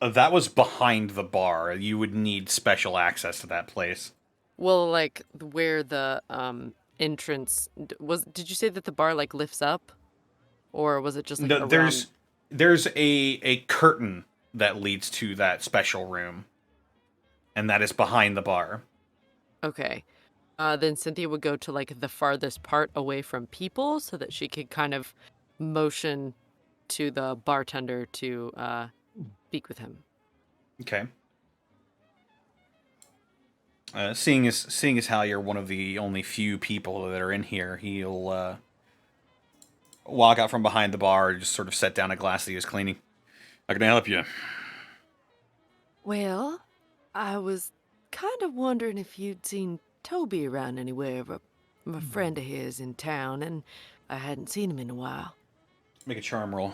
That was behind the bar. You would need special access to that place. Well, like where the entrance. Did you say that the bar like lifts up, or was it just like No, around? there's a curtain that leads to that special room, and that is behind the bar. Okay. Then Cynthia would go to like the farthest part away from people so that she could kind of motion to the bartender to speak with him. Okay. Seeing as how you're one of the only few people that are in here, he'll walk out from behind the bar and just sort of set down a glass that he was cleaning. How can I help you? Well, I was kind of wondering if you'd seen Toby around anywhere. I'm a friend of his in town, and I hadn't seen him in a while. Make a charm roll.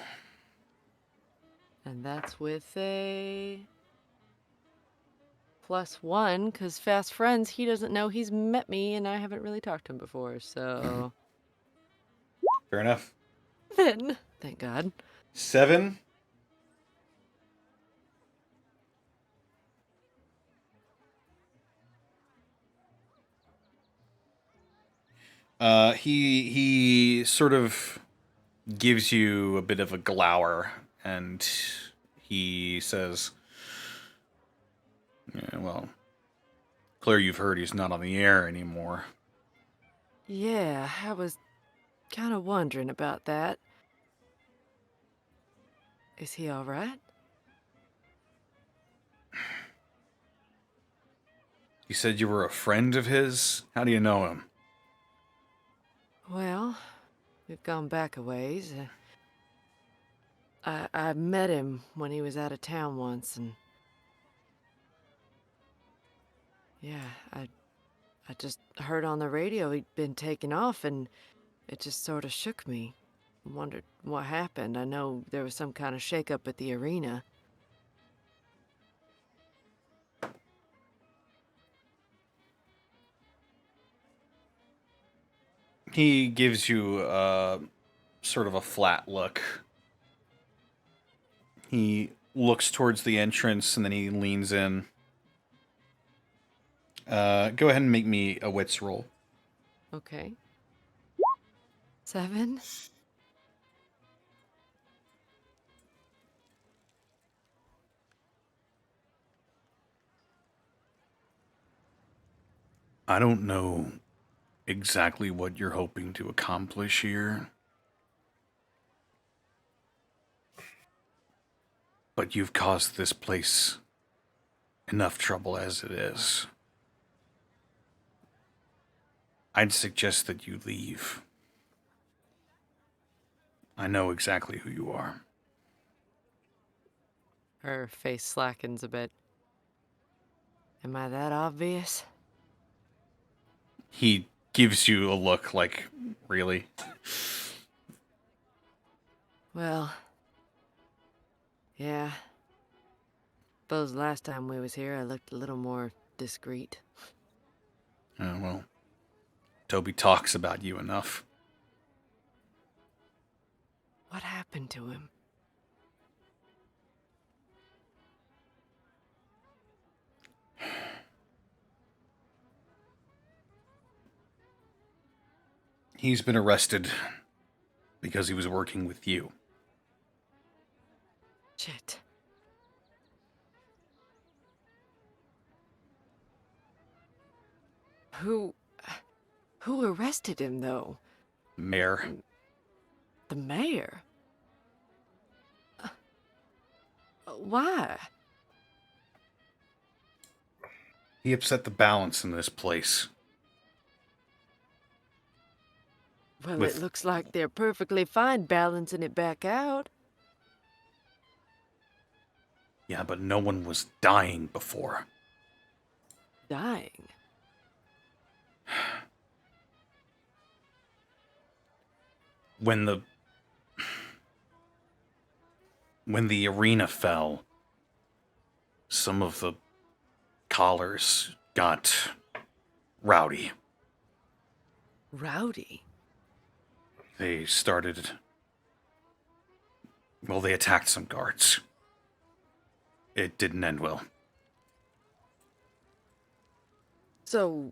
And that's with a +1, because fast friends, he doesn't know he's met me, and I haven't really talked to him before, so... Fair enough. Then, thank God. 7. He sort of gives you a bit of a glower, and he says, yeah, well, clear you've heard he's not on the air anymore. Yeah, I was kind of wondering about that. Is he all right? You said you were a friend of his? How do you know him? Well, we've gone back a ways. I met him when he was out of town once, and... Yeah, I just heard on the radio he'd been taken off, and it just sort of shook me. Wondered what happened. I know there was some kind of shakeup at the arena. He gives you sort of a flat look. He looks towards the entrance, and then he leans in. Go ahead and make me a wits roll. Okay. 7? I don't know exactly what you're hoping to accomplish here, but you've caused this place enough trouble as it is. I'd suggest that you leave. I know exactly who you are. Her face slackens a bit. Am I that obvious? He gives you a look like, really? Well, yeah. Suppose last time we was here I looked a little more discreet. Well, Toby talks about you enough. What happened to him? He's been arrested because he was working with you. Shit. Who arrested him, though? Mayor. The mayor? Why? He upset the balance in this place. Well, With- it looks like they're perfectly fine balancing it back out. Yeah, but no one was dying before. Dying? When the arena fell, some of the collars got rowdy. Rowdy? They started... Well, they attacked some guards. It didn't end well. So,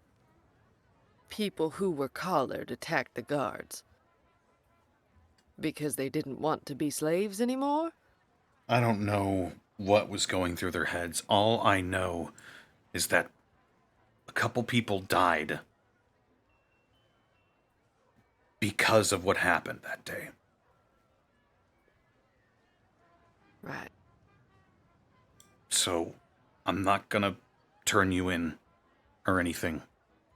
people who were collared attacked the guards? Because they didn't want to be slaves anymore? I don't know what was going through their heads. All I know is that a couple people died because of what happened that day. Right. So, I'm not gonna turn you in or anything,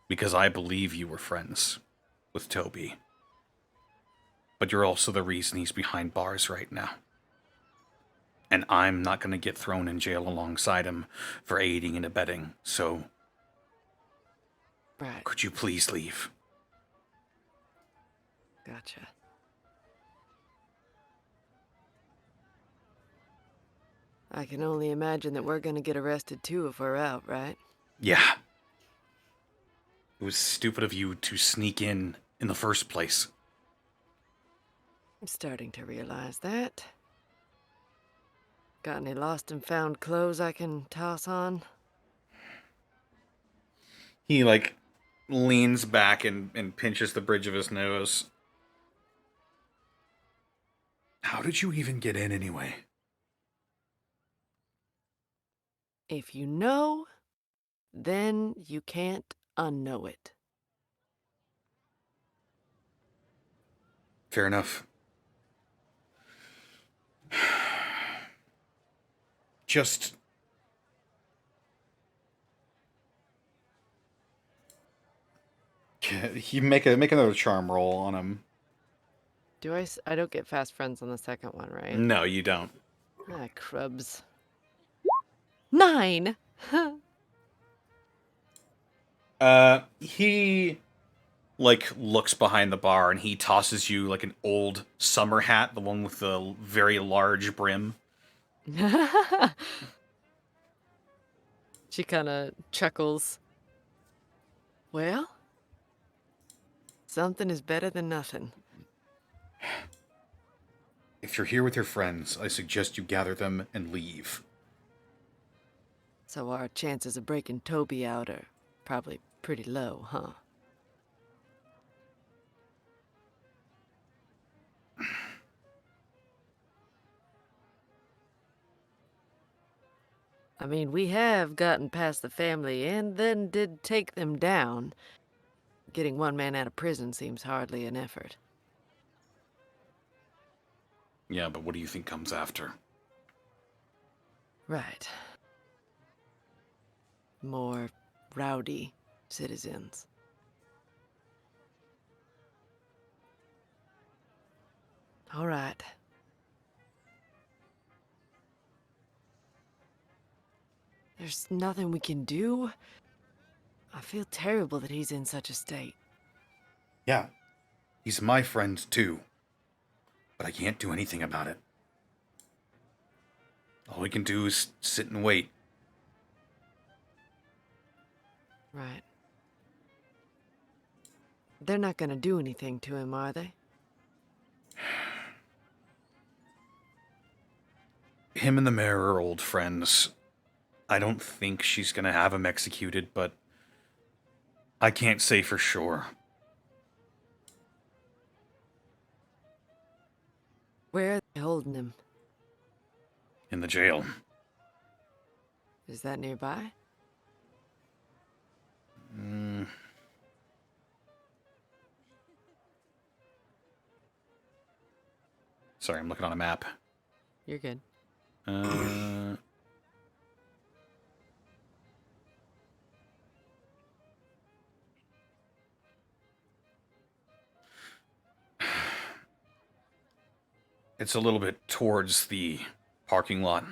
because I believe you were friends with Toby. But you're also the reason he's behind bars right now. And I'm not gonna get thrown in jail alongside him for aiding and abetting, so Right. could you please leave? Gotcha. I can only imagine that we're gonna get arrested too if we're out, right? Yeah. It was stupid of you to sneak in the first place. I'm starting to realize that. Got any lost and found clothes I can toss on? He, leans back and pinches the bridge of his nose. How did you even get in anyway? If you know, then you can't unknow it. Fair enough. Just... You make another charm roll on him. I don't get fast friends on the second one, right? No, you don't. Ah, crubs. 9! He looks behind the bar and he tosses you an old summer hat, the one with the very large brim. She kind of chuckles. Well, something is better than nothing. If you're here with your friends, I suggest you gather them and leave. So our chances of breaking Toby out are probably pretty low, huh? I mean, we have gotten past the family and then did take them down. Getting one man out of prison seems hardly an effort. Yeah, but what do you think comes after? Right. More rowdy citizens. All right. There's nothing we can do. I feel terrible that he's in such a state. Yeah, he's my friend too. But I can't do anything about it. All we can do is sit and wait. Right. They're not gonna do anything to him, are they? Him and the mayor are old friends. I don't think she's gonna have him executed, but I can't say for sure. Where are they holding him? In the jail. Is that nearby? Sorry, I'm looking on a map. You're good. It's a little bit towards the parking lot.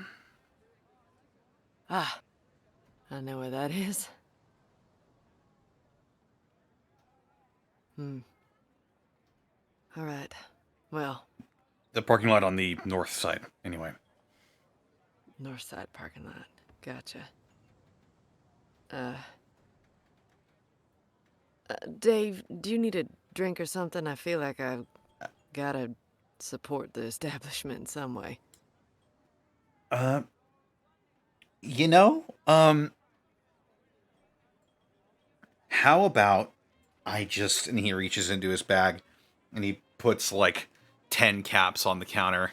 Ah, I know where that is. All right. Well, The parking lot on the north side, anyway. north side parking lot. Gotcha. Dave, do you need a drink or something? I feel like I've gotta support the establishment in some way. How about And he reaches into his bag, and he puts, like, 10 caps on the counter.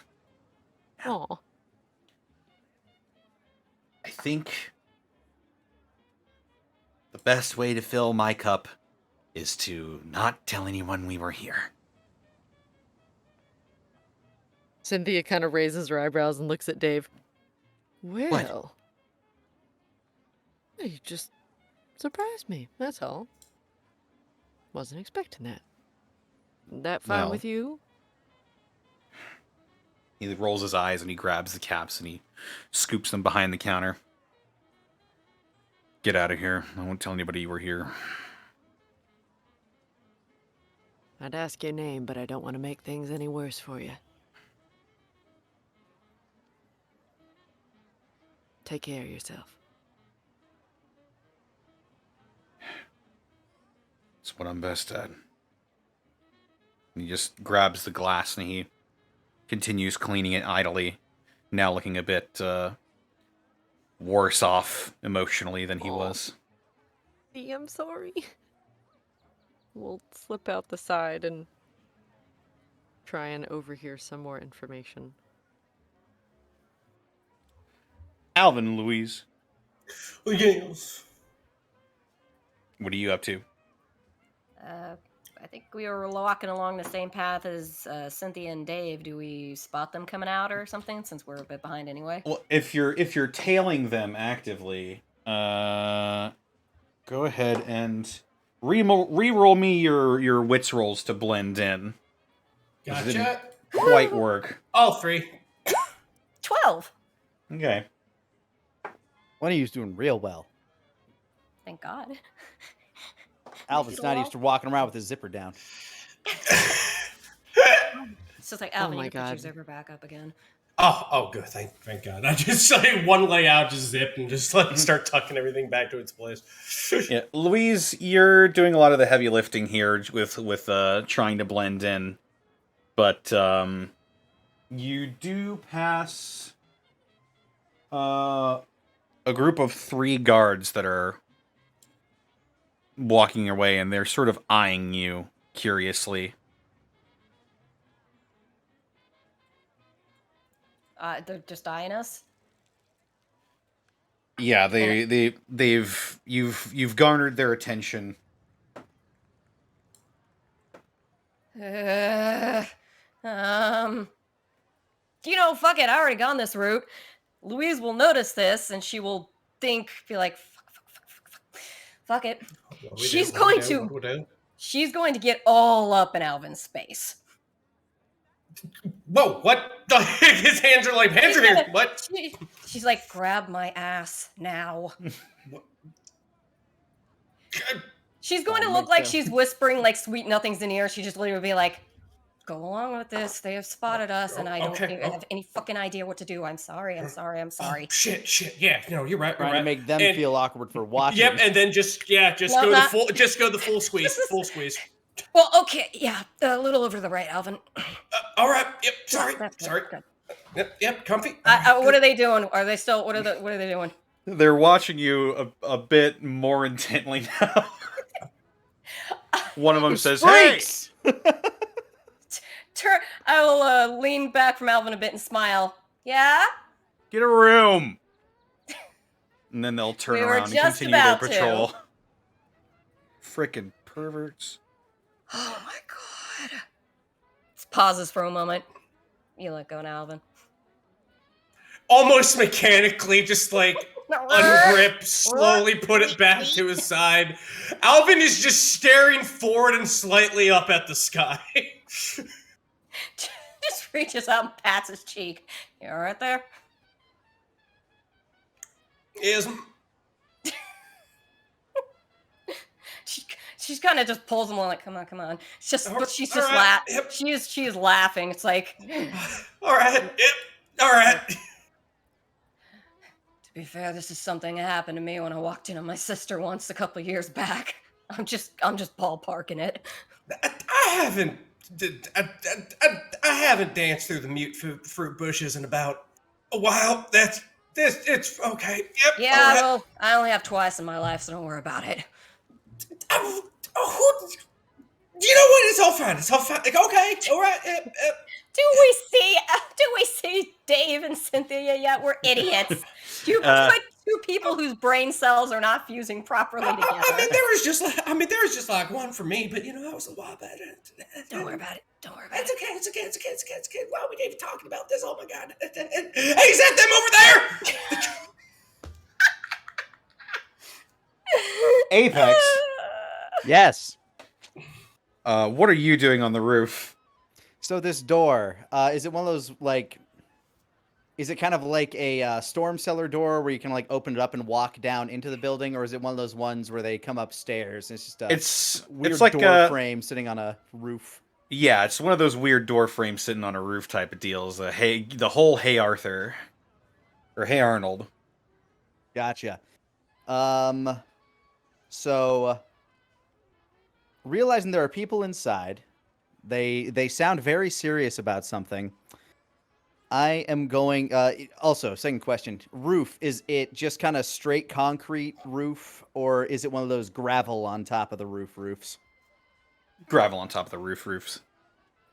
Aw. I think the best way to fill my cup is to not tell anyone we were here. Cynthia kind of raises her eyebrows and looks at Dave. Well, you just surprised me, that's all. Wasn't expecting that. That fine Well, with you? He rolls his eyes and he grabs the caps and he scoops them behind the counter. Get out of here. I won't tell anybody you were here. I'd ask your name, but I don't want to make things any worse for you. Take care of yourself. It's what I'm best at. He just grabs the glass and he continues cleaning it idly, now looking a bit worse off emotionally than he was. I'm sorry. We'll slip out the side and try and overhear some more information. Alvin and Louise, Yes. what are you up to? I think we were walking along the same path as Cynthia and Dave. Do we spot them coming out or something? Since we're a bit behind anyway. Well, if you're tailing them actively, go ahead and re-roll me your wits rolls to blend in. Gotcha. It didn't quite work. All 3. 12. Okay. One of you's doing real well. Thank God. Alvin's not used to walking around with his zipper down. It's just like Alvin, my you put your God. zipper back up again. Oh, good. Thank God. I just like one layout, just zip and just like start tucking everything back to its place. Yeah, Louise, you're doing a lot of the heavy lifting here with trying to blend in, but you do pass a group of 3 guards that are walking your way, and they're sort of eyeing you curiously. They're just eyeing us. Yeah, you've garnered their attention. Fuck it. I already gone this route. Louise will notice this, and she will be like, fuck it. She's going to get all up in Alvin's space. Whoa, what? His hands are like, hands are here. What? She's like, grab my ass now. She's going to look like she's whispering like sweet nothings in ear. She just literally be like, go along with this. They have spotted us, and I don't have any fucking idea what to do. I'm sorry. Oh, shit. Yeah, no, you're right. Trying to make them feel awkward for watching. Yep, and then just go the full squeeze. Full squeeze. Well, okay, yeah, a little over to the right, Alvin. All right. Yep. Sorry. That's Sorry. good. Yep. Comfy. What are they doing? Are they still? What are they doing? They're watching you a bit more intently now. One of them says, Freaks! "Hey!" I will lean back from Alvin a bit and smile. Yeah? Get a room. And then they'll turn We were around and just continue their about to. patrol. Frickin' perverts. Oh my God. Pauses for a moment. You let go now, Alvin. Almost mechanically, just like ungrip, slowly put it back to his side. Alvin is just staring forward and slightly up at the sky. Just reaches out and pats his cheek. You all right there? Is She's kind of just pulls him on, like, come on. She's just right, laughing. yep. She is laughing. It's like, all right. Yep. All right. to be fair, this is something that happened to me when I walked in on my sister once a couple years back. I'm just ballparking it. I haven't danced through the mute fruit bushes in about a while. It's okay. Yep. Yeah, all right. well, I only have twice in my life, so don't worry about it. Oh, you know what? It's all fine. It's all fine. Like, okay, all right. Do we see Dave and Cynthia yet? We're idiots. You put two people whose brain cells are not fusing properly together. I mean, there was just like one for me, but that was a while back. Don't worry about it. Don't worry about It's it. okay. It's okay. It's okay. It's okay. It's okay. Why are we even talking about this? Oh my god! Hey, is that them over there? Apex, Yes. what are you doing on the roof? So this door, is it one of those like? Is it kind of like a storm cellar door where you can like open it up and walk down into the building, or is it one of those ones where they come upstairs? And it's just a weird like door frame sitting on a roof. Yeah, it's one of those weird door frames sitting on a roof type of deals. The whole Hey Arthur, or Hey Arnold. Gotcha. So realizing there are people inside, they sound very serious about something. I am going. Also, second question: roof, is it just kind of straight concrete roof, or is it one of those gravel on top of the roof roofs? Gravel on top of the roofs.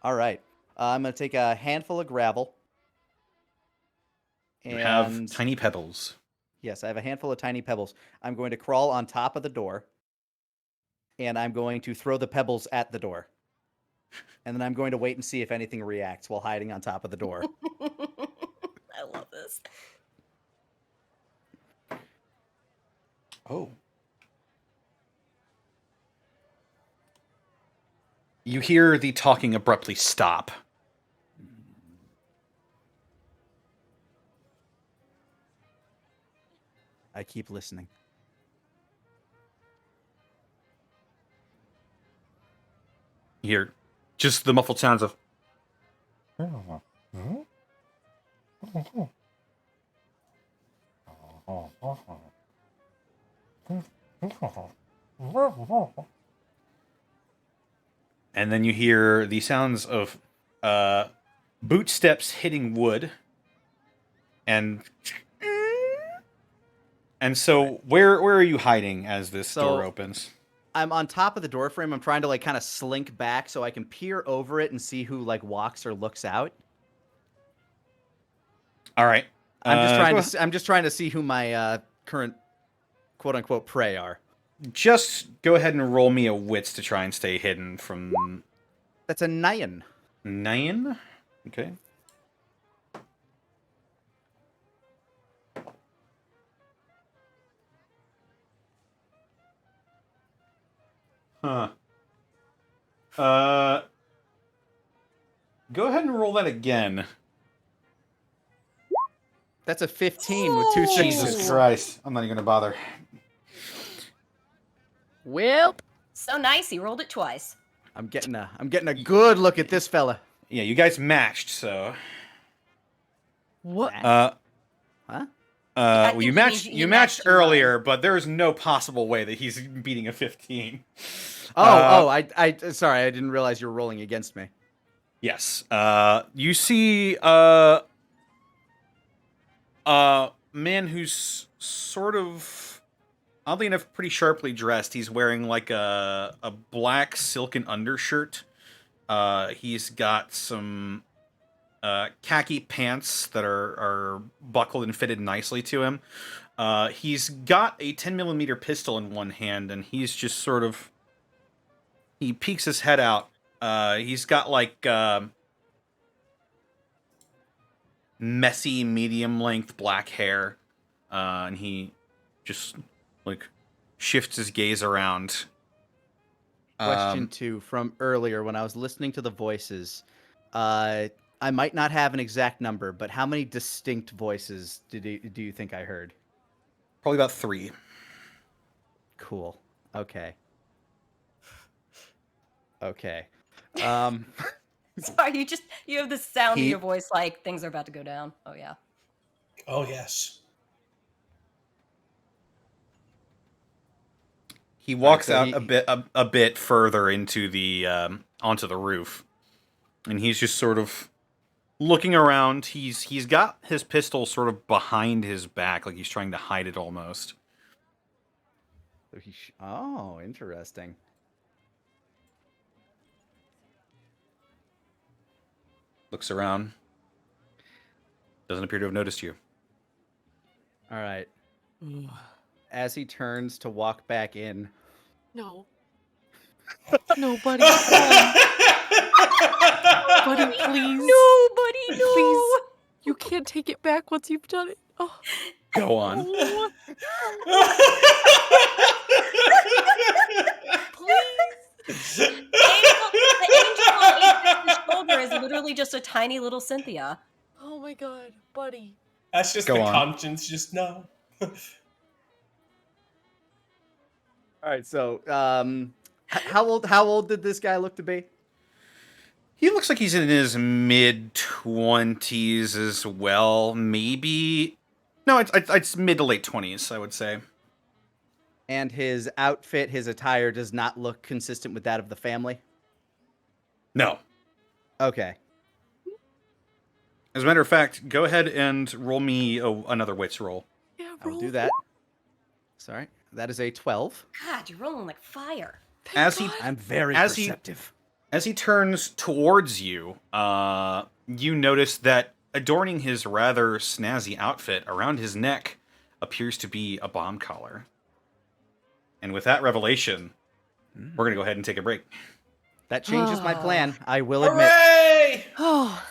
All right. I'm gonna take a handful of gravel. You have tiny pebbles. Yes, I have a handful of tiny pebbles. I'm going to crawl on top of the door, and I'm going to throw the pebbles at the door. And then I'm going to wait and see if anything reacts while hiding on top of the door. I love this. Oh. You hear the talking abruptly stop. I keep listening. You hear just the muffled sounds of... And then you hear the sounds of boot steps hitting wood. And so where are you hiding as this door opens? I'm on top of the door frame. I'm trying to like kind of slink back so I can peer over it and see who like walks or looks out. All right. I'm just trying to see who my current quote unquote prey are. Just go ahead and roll me a wits to try and stay hidden from... That's a 9. 9? Okay. Huh. Go ahead and roll that again. That's a 15 with 2 Jesus sixes. Christ. I'm not even gonna bother. Welp. So nice, he rolled it twice. I'm getting a good look at this fella. Yeah, you guys matched, so... What? Huh? Well, you think matched matched earlier, but there is no possible way that he's beating a 15. I sorry, I didn't realize you were rolling against me. Yes. You see man who's sort of, oddly enough, pretty sharply dressed. He's wearing like a black silken undershirt. He's got some khaki pants that are buckled and fitted nicely to him. He's got a 10mm pistol in one hand, and he's just sort of... He peeks his head out. He's got like messy, medium-length black hair, and he just like shifts his gaze around. Question 2 from earlier when I was listening to the voices. I might not have an exact number, but how many distinct voices do you think I heard? Probably about 3. Cool. Okay. Okay. Sorry, you have the sound in your voice like things are about to go down. Oh yeah. Oh yes. He walks out a bit further into the onto the roof, and he's just sort of looking around. He's got his pistol sort of behind his back, like he's trying to hide it almost. Oh, interesting. Looks around. Doesn't appear to have noticed you. All right. As he turns to walk back in, No. No, buddy. Buddy, please. No, buddy, no. Please. You can't take it back once you've done it. Oh. Go on. Oh. The angel on his shoulder is literally just a tiny little Cynthia. Oh my god, buddy. That's just Go the on. conscience. Just no. all right. So, how old did this guy look to be? He looks like he's in his mid-20s as well. Maybe... No, it's mid to late 20s, I would say. And his outfit, his attire, does not look consistent with that of the family. No. Okay. As a matter of fact, go ahead and roll me another wits roll. Yeah, I'll do that. Sorry. That is a 12. God, you're rolling like fire. I'm very perceptive. As he turns towards you, you notice that adorning his rather snazzy outfit around his neck appears to be a bomb collar. And with that revelation, we're going to go ahead and take a break. That changes my plan, I will admit. Hooray! Oh.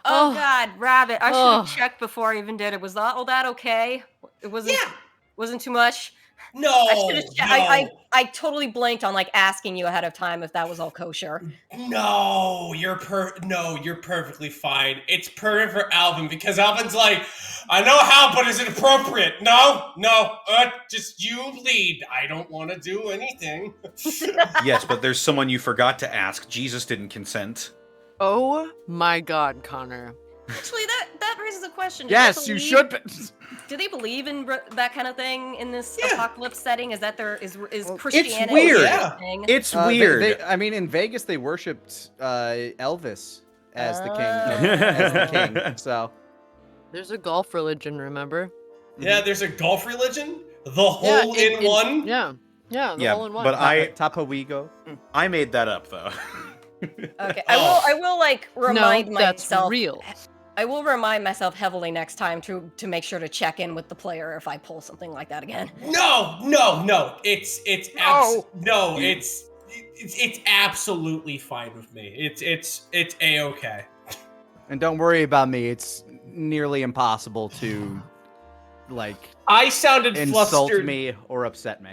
Oh, Oh. God, Rabbit! I should Oh. have checked before I even did it. Was all that okay? It wasn't. Yeah. Wasn't too much. No, I should have. no, I totally blanked on like asking you ahead of time if that was all kosher. no. You're perfectly fine. It's perfect for Alvin because Alvin's like, I know how, but is it appropriate? No. Just you lead. I don't want to do anything. Yes, but there's someone you forgot to ask. Jesus didn't consent. Oh my god, Connor. Actually, that raises a question. Do Yes, they you believe- should be. Do they believe in that kind of thing in this Yeah. apocalypse setting? Is that there is Well, Christianity? weird. a Yeah. thing? It's They- weird. I mean, in Vegas, they worshipped Elvis as the king. Oh. As the king. So, There's a golf religion, remember? Yeah, there's a golf religion. The hole in one. Yeah. Yeah, the Yeah, hole in one. but I Tapawigo. made that up, though. Okay, Oh. I will like remind no, that's myself. real. I will remind myself heavily next time to make sure to check in with the player if I pull something like that again. No. It's absolutely fine with me. It's a-okay. And don't worry about me. It's nearly impossible to, like, I sounded insult flustered. me or upset me.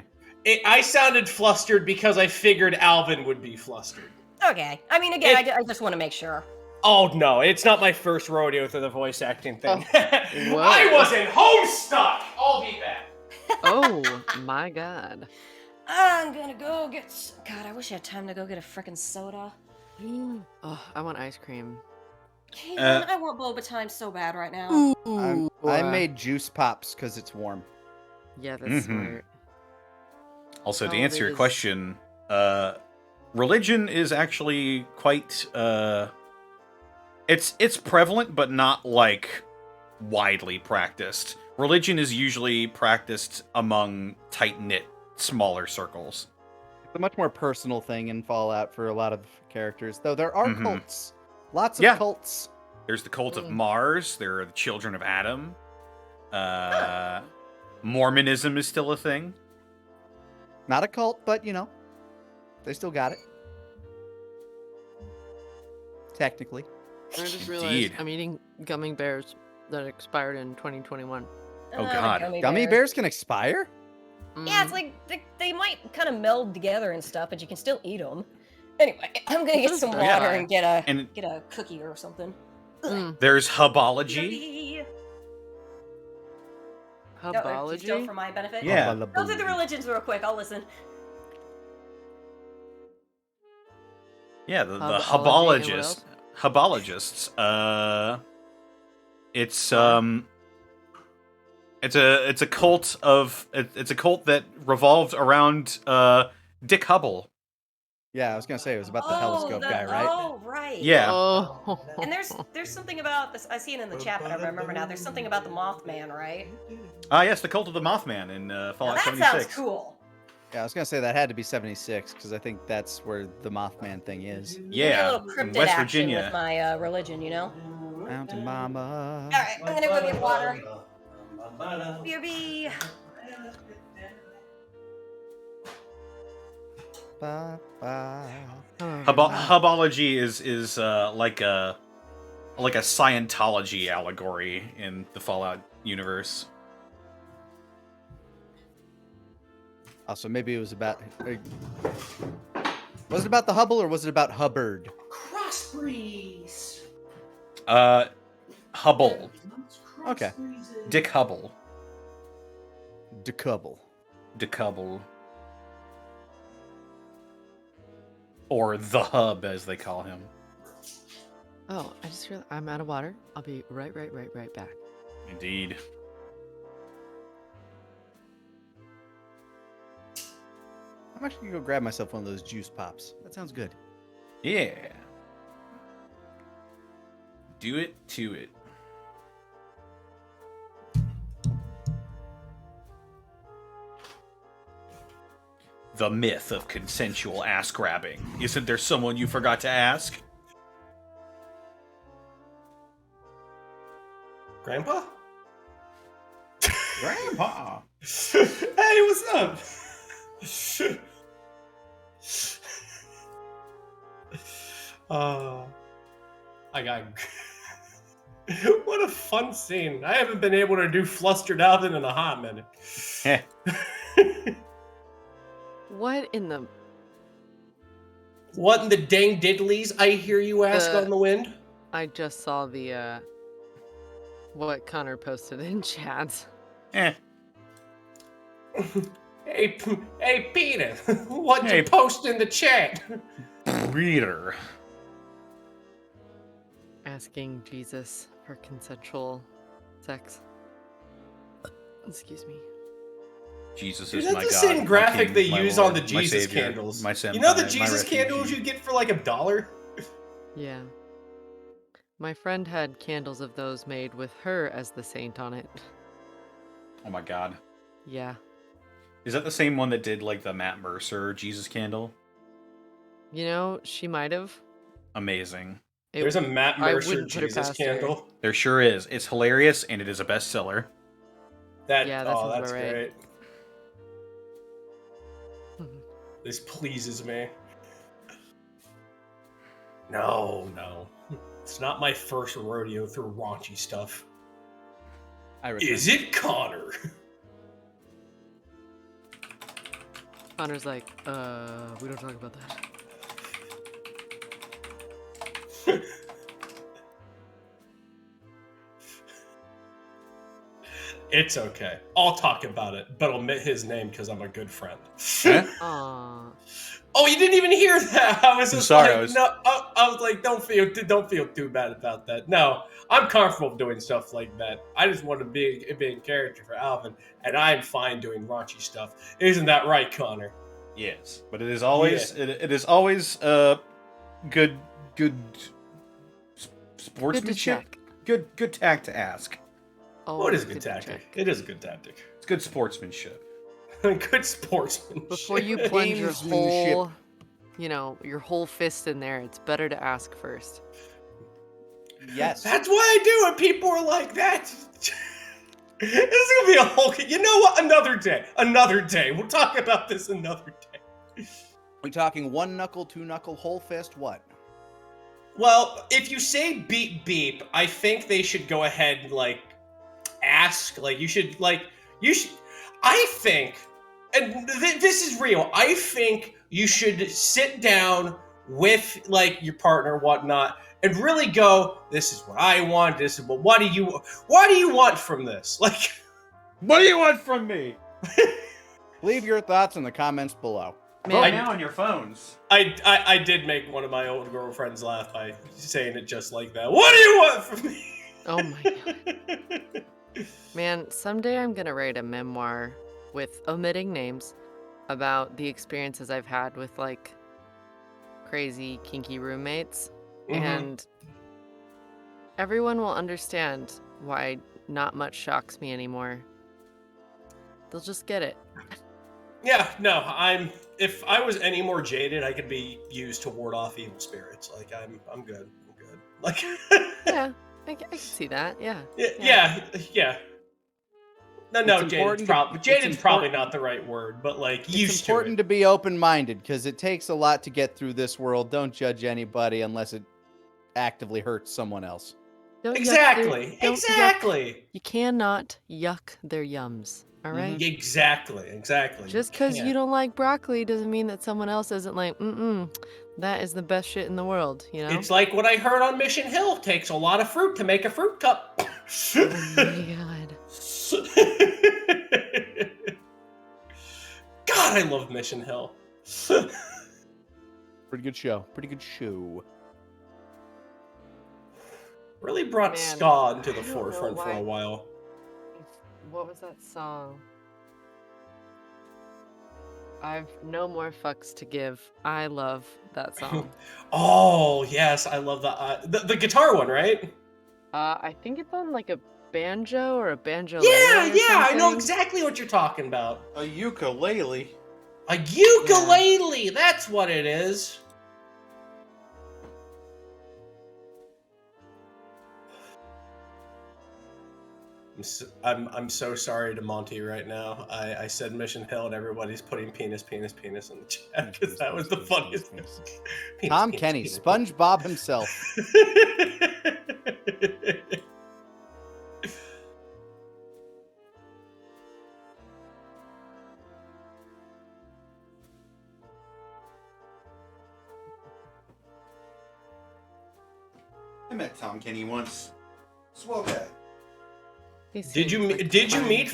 I sounded flustered because I figured Alvin would be flustered. Okay, I mean again, I just want to make sure. Oh no, it's not my first rodeo with the voice acting thing. whoa. I wasn't homestuck. I'll be back. Oh my god. I'm gonna go get. God, I wish I had time to go get a frickin' soda. Oh, I want ice cream. Hey, man, I want boba time so bad right now. I made juice pops because it's warm. Yeah, that's Mhm. smart. Also, to Oh, answer it your is- question, religion is actually quite it's prevalent but not like widely practiced. Religion is usually practiced among tight-knit smaller circles. It's a much more personal thing in Fallout for a lot of characters, though there are Mhm. cults. Lots of Yeah. cults. There's the cult of Mm. Mars, there are the children of Adam. Mormonism is still a thing. Not a cult, but you know, they still got it. Technically. I just realized Indeed. I'm eating gummy bears that expired in 2021. Oh, the God. Gummy bears can expire? Yeah, it's like they might kind of meld together and stuff, but you can still eat them. Anyway, I'm gonna get some that? water and get And a cookie or something. Mm. there's hubology. Yummy. No, just don't Hubology? for my benefit. Yeah. Go through the religions real quick. I'll listen. Yeah, the Hubology, and what else? hubologists. It's a cult of it's a cult that revolved around Dick Hubble. Yeah, I was gonna say it was about the telescope guy, right? Oh, right. Yeah. Oh. And there's something about this. I see it in the chat, but I don't remember now. There's something about the Mothman, right? Ah, yes, the cult of the Mothman in Now Fallout that 76. sounds cool. Yeah, I was gonna say that had to be 76 because I think that's where the Mothman thing is. Give me a Yeah, little in cryptid West action Virginia. with my religion, you know? Mountain Mama. All right, I'm gonna go get water. BRB. Ba, ba. Hubology is like a Scientology allegory in the Fallout universe. Also, maybe it was about. Was it about the Hubble or was it about Hubbard? Crossbreeds. Hubble. Okay. Dick Hubble. Decouple. Decouple. Or the Hub, as they call him. Oh, I just realized I'm out of water. I'll be right back. Indeed. I'm actually gonna go grab myself one of those juice pops. That sounds good. Yeah. Do it to it. The myth of consensual ass grabbing. Isn't there someone you forgot to ask? Grandpa? Grandpa. Hey, what's up? I got. What a fun scene. I haven't been able to do Flustered Alvin in a hot minute. What in the... What in the dang diddlies, I hear you ask on the wind? I just saw the, what Connor posted in chat. Eh. Hey, Peter, what you post in the chat? Reader. Asking Jesus for consensual sex. Excuse me. Jesus Dude, is that's my the God. same my graphic King, they my use Lord, on the my Jesus Savior, candles. my senpai, You know the my Jesus candles refugee. you get for like $1? Yeah. My friend had candles of those made with her as the saint on it. Oh my God. Yeah. Is that the same one that did like the Matt Mercer Jesus candle? You know, she might have. Amazing. There's a Matt I Mercer wouldn't put it Jesus past her. candle. There sure is. It's hilarious and it is a bestseller. Yeah, that sounds that's about right. great. This pleases me. No. It's not my first rodeo through raunchy stuff. Is it, Connor? Connor's like, we don't talk about that. It's okay. I'll talk about it, but omit his name because I'm a good friend. Aww. Oh, you didn't even hear that. I was just sorry, like, no. I was like, don't feel too bad about that. No, I'm comfortable doing stuff like that. I just want to be in character for Alvin, and I'm fine doing raunchy stuff. Isn't that right, Connor? Yes, but it is always it is always good sportsmanship. Good tact to ask. Oh, it is a good tactic. It is a good tactic. It's good sportsmanship. Good sportsmanship. Before you plunge your whole fist in there, it's better to ask first. Yes. That's what I do, and people are like, that. This is gonna be a whole. You know what? Another day. We'll talk about this another day. We talking one knuckle, two knuckle, whole fist? What? Well, if you say beep beep, I think they should go ahead and ask. I think, and this is real. I think you should sit down with your partner, whatnot, and really go, this is what I want. This is what do you want from this? What do you want from me? Leave your thoughts in the comments below. Vote now on your phones. I did make one of my old girlfriends laugh by saying it just like that. What do you want from me? Oh my God. Man, someday I'm gonna write a memoir with omitting names about the experiences I've had with crazy kinky roommates, and everyone will understand why not much shocks me anymore. They'll just get it. Yeah, no, if I was any more jaded, I could be used to ward off evil spirits. Like I'm good. I'm good. Like Yeah, I can see that. Yeah. yeah. No, It's important jaded's probably not the right word, but like It's used important to to be open-minded because it takes a lot to get through this world. Don't judge anybody unless it actively hurts someone else. Don't Exactly. don't Exactly. You cannot yuck their yums. All right. Exactly. Just because you don't like broccoli doesn't mean that someone else isn't like, that is the best shit in the world, you know? It's like what I heard on Mission Hill. Takes a lot of fruit to make a fruit cup. Oh my god. God, I love Mission Hill. Pretty good show. Pretty good show. Really brought Man, ska into the I don't know forefront for why. a while. What was that song? I've no more fucks to give. I love that song. Oh yes, I love that. The guitar one, right? I think it's on like a banjo or a banjo. Yeah, I know exactly what you're talking about. A ukulele. A ukulele, that's what it is. I'm so sorry to Monty right now. I said Mission Hill and everybody's putting penis in the chat because that was the funniest thing. Tom Kenny, SpongeBob himself. I met Tom Kenny once. Swell guy. Did you meet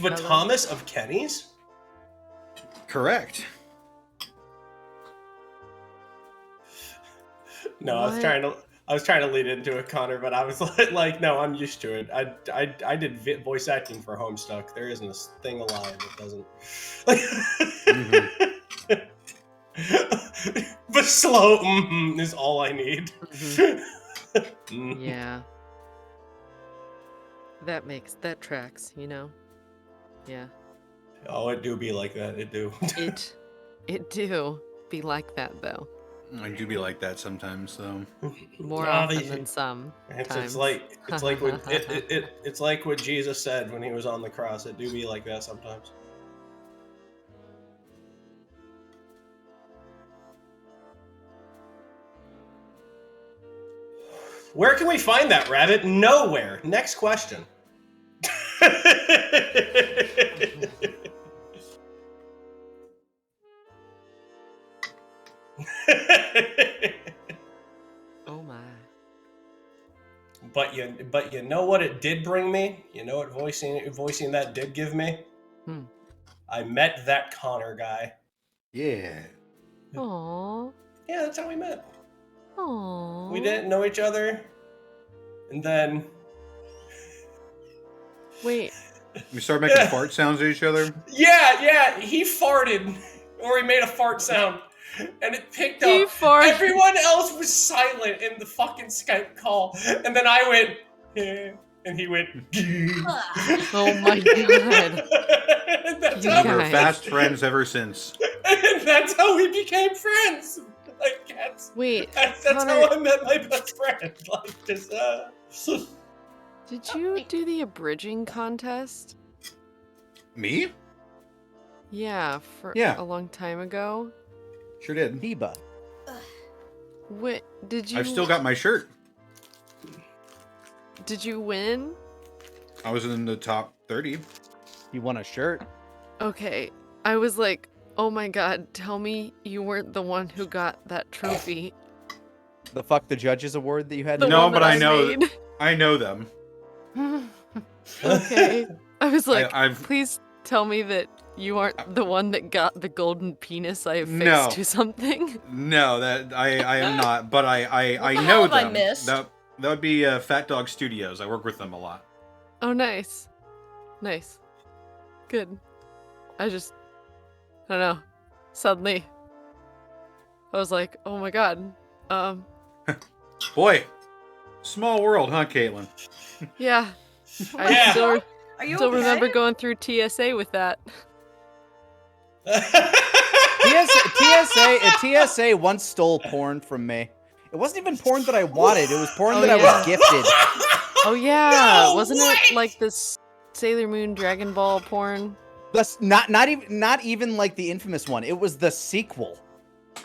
the Thomas of Kenny's? Correct. No, I was trying to lead into it, Connor, but I was like, no, I'm used to it. I did voice acting for Homestuck. There isn't a thing alive that doesn't. The slow is all I need. Yeah. That tracks, you know? Yeah. Oh, it do be like that. It do. It do be like that, though. I do be like that sometimes, though. More often than some. It's like what it's like what Jesus said when he was on the cross. It do be like that sometimes. Where can we find that, Rabbit? Nowhere. Next question. Oh my. But you know what it did bring me? You know what voicing that did give me? I met that Connor guy. Yeah. Aww. Yeah, that's how we met. Aww. We didn't know each other. And then... Wait. We started making fart sounds at each other? Yeah, he farted. Or he made a fart sound. And it picked up. He farted. Everyone else was silent in the fucking Skype call. And then I went... Eh, and he went... Oh my god. That's We how, were fast friends ever since. and that's how we became friends. Like, Wait, that's Connor, how I met my best friend. Like, just, did you do the abridging contest? Me? Yeah, Yeah. a long time ago. Sure did. Biba. Wait, did you? I've still got my shirt. Did you win? I was in the top 30. You won a shirt. Okay, I was like, oh my god, tell me you weren't the one who got that trophy. The Fuck the Judges award that you had? The No, one but that I know made. I know them. Okay. I was like, I've- please tell me that you aren't the one that got the golden penis I affixed No. to something. No, that I am not, but I What the know hell have I them. missed? That would be Fat Dog Studios. I work with them a lot. Oh, nice. Nice. Good. I don't know. Suddenly, I was like, oh my god. Boy, small world, huh, Caitlin? Yeah. Yeah. I Are you still okay? remember going through TSA with that. TSA once stole porn from me. It wasn't even porn that I wanted. It was porn that I was gifted. Oh yeah, No, wasn't what? it like this Sailor Moon Dragon Ball porn? That's not even like the infamous one. It was the sequel.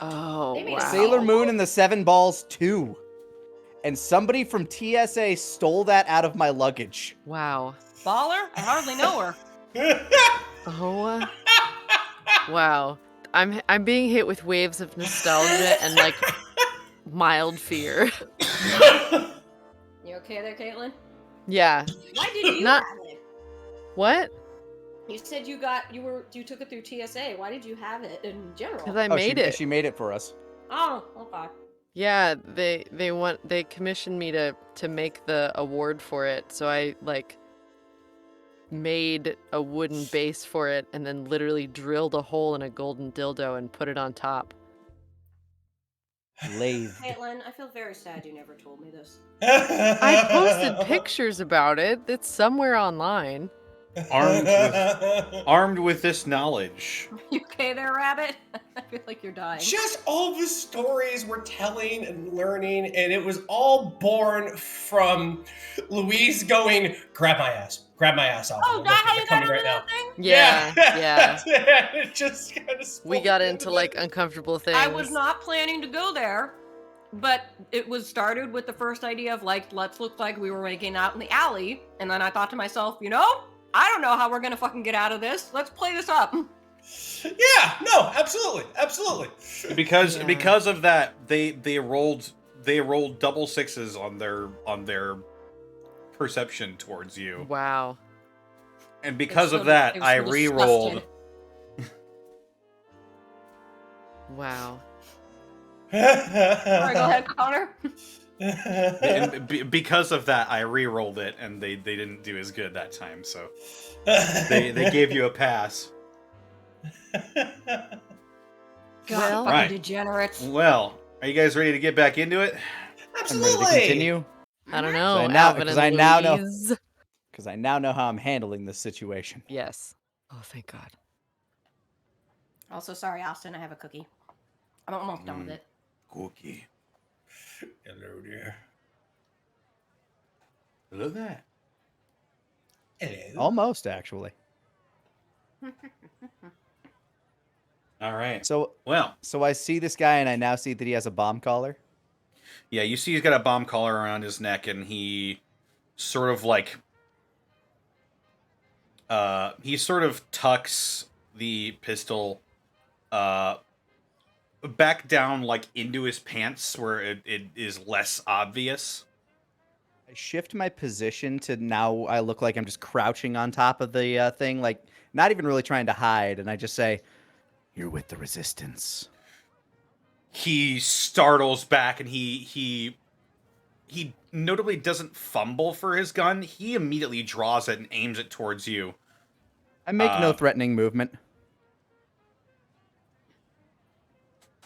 Oh They made a wow. Sailor Moon and the Seven Balls 2. And somebody from TSA stole that out of my luggage. Wow. Baller? I hardly know her. Oh. Wow. I'm being hit with waves of nostalgia and like mild fear. You okay there, Caitlin? Yeah. Why did you Not- have it? What? You said you took it through TSA. Why did you have it in general? Because I made it. She made it for us. Oh, okay. Yeah, they commissioned me to make the award for it, so I like made a wooden base for it and then literally drilled a hole in a golden dildo and put it on top. Lathed. Caitlin, I feel very sad you never told me this. I posted pictures about it. It's somewhere online. Armed with this knowledge. You okay there, Rabbit? I feel like you're dying. Just all the stories we're telling and learning, and it was all born from Louise going, grab my ass off. Oh, Look, that how they're you got coming into right that now. thing? Yeah. It just kind of We got into like uncomfortable things. I was not planning to go there, but it was started with the first idea of like, let's look like we were making out in the alley, and then I thought to myself, I don't know how we're gonna fucking get out of this. Let's play this up. Yeah, no, absolutely. Because Yeah. because of that, they rolled double sixes on their perception towards you. Wow. And because They of were that, so I re-rolled. disgusted. Wow. Sorry, go ahead, Connor. And because of that, I re-rolled it, and they didn't do as good that time. So they gave you a pass. God, Well- fucking Right. degenerates. Well, are you guys ready to get back into it? I'm ready to Absolutely. continue. I don't So know. I now- Alvin 'cause and I now know- Louise. Because I now know how I'm handling this situation. Yes. Oh, thank God. Also, sorry, Austin, I have a cookie. I'm almost done with it. Cookie. Hello, dear. Look at that. Hello. Almost, actually. All right. So I see this guy, and I now see that he has a bomb collar. Yeah, you see he's got a bomb collar around his neck, and he sort of like he sort of tucks the pistol back down like into his pants where it is less obvious. I shift my position to now I look like I'm just crouching on top of the thing, like not even really trying to hide, and I just say, "You're with the resistance." He startles back, and he notably doesn't fumble for his gun. He immediately draws it and aims it towards you. I make no threatening movement.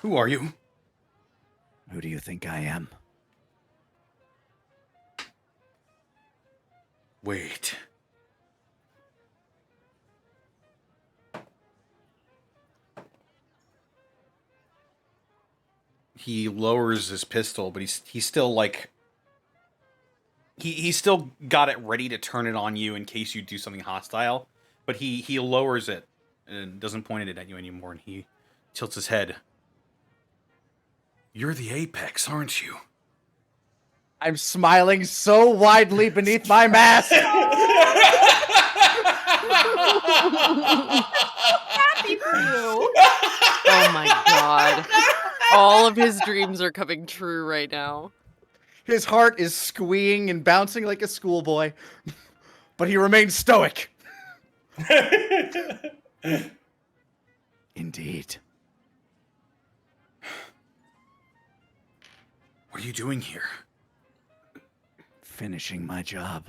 Who are you? Who do you think I am? Wait. He lowers his pistol, but he's still like he's still got it ready to turn it on you in case you do something hostile. But he lowers it and doesn't point it at you anymore, and he tilts his head. You're the Apex, aren't you? I'm smiling so widely beneath my mask. Happy for you. Oh my God. All of his dreams are coming true right now. His heart is squeeing and bouncing like a schoolboy, but he remains stoic. Indeed. What are you doing here? Finishing my job.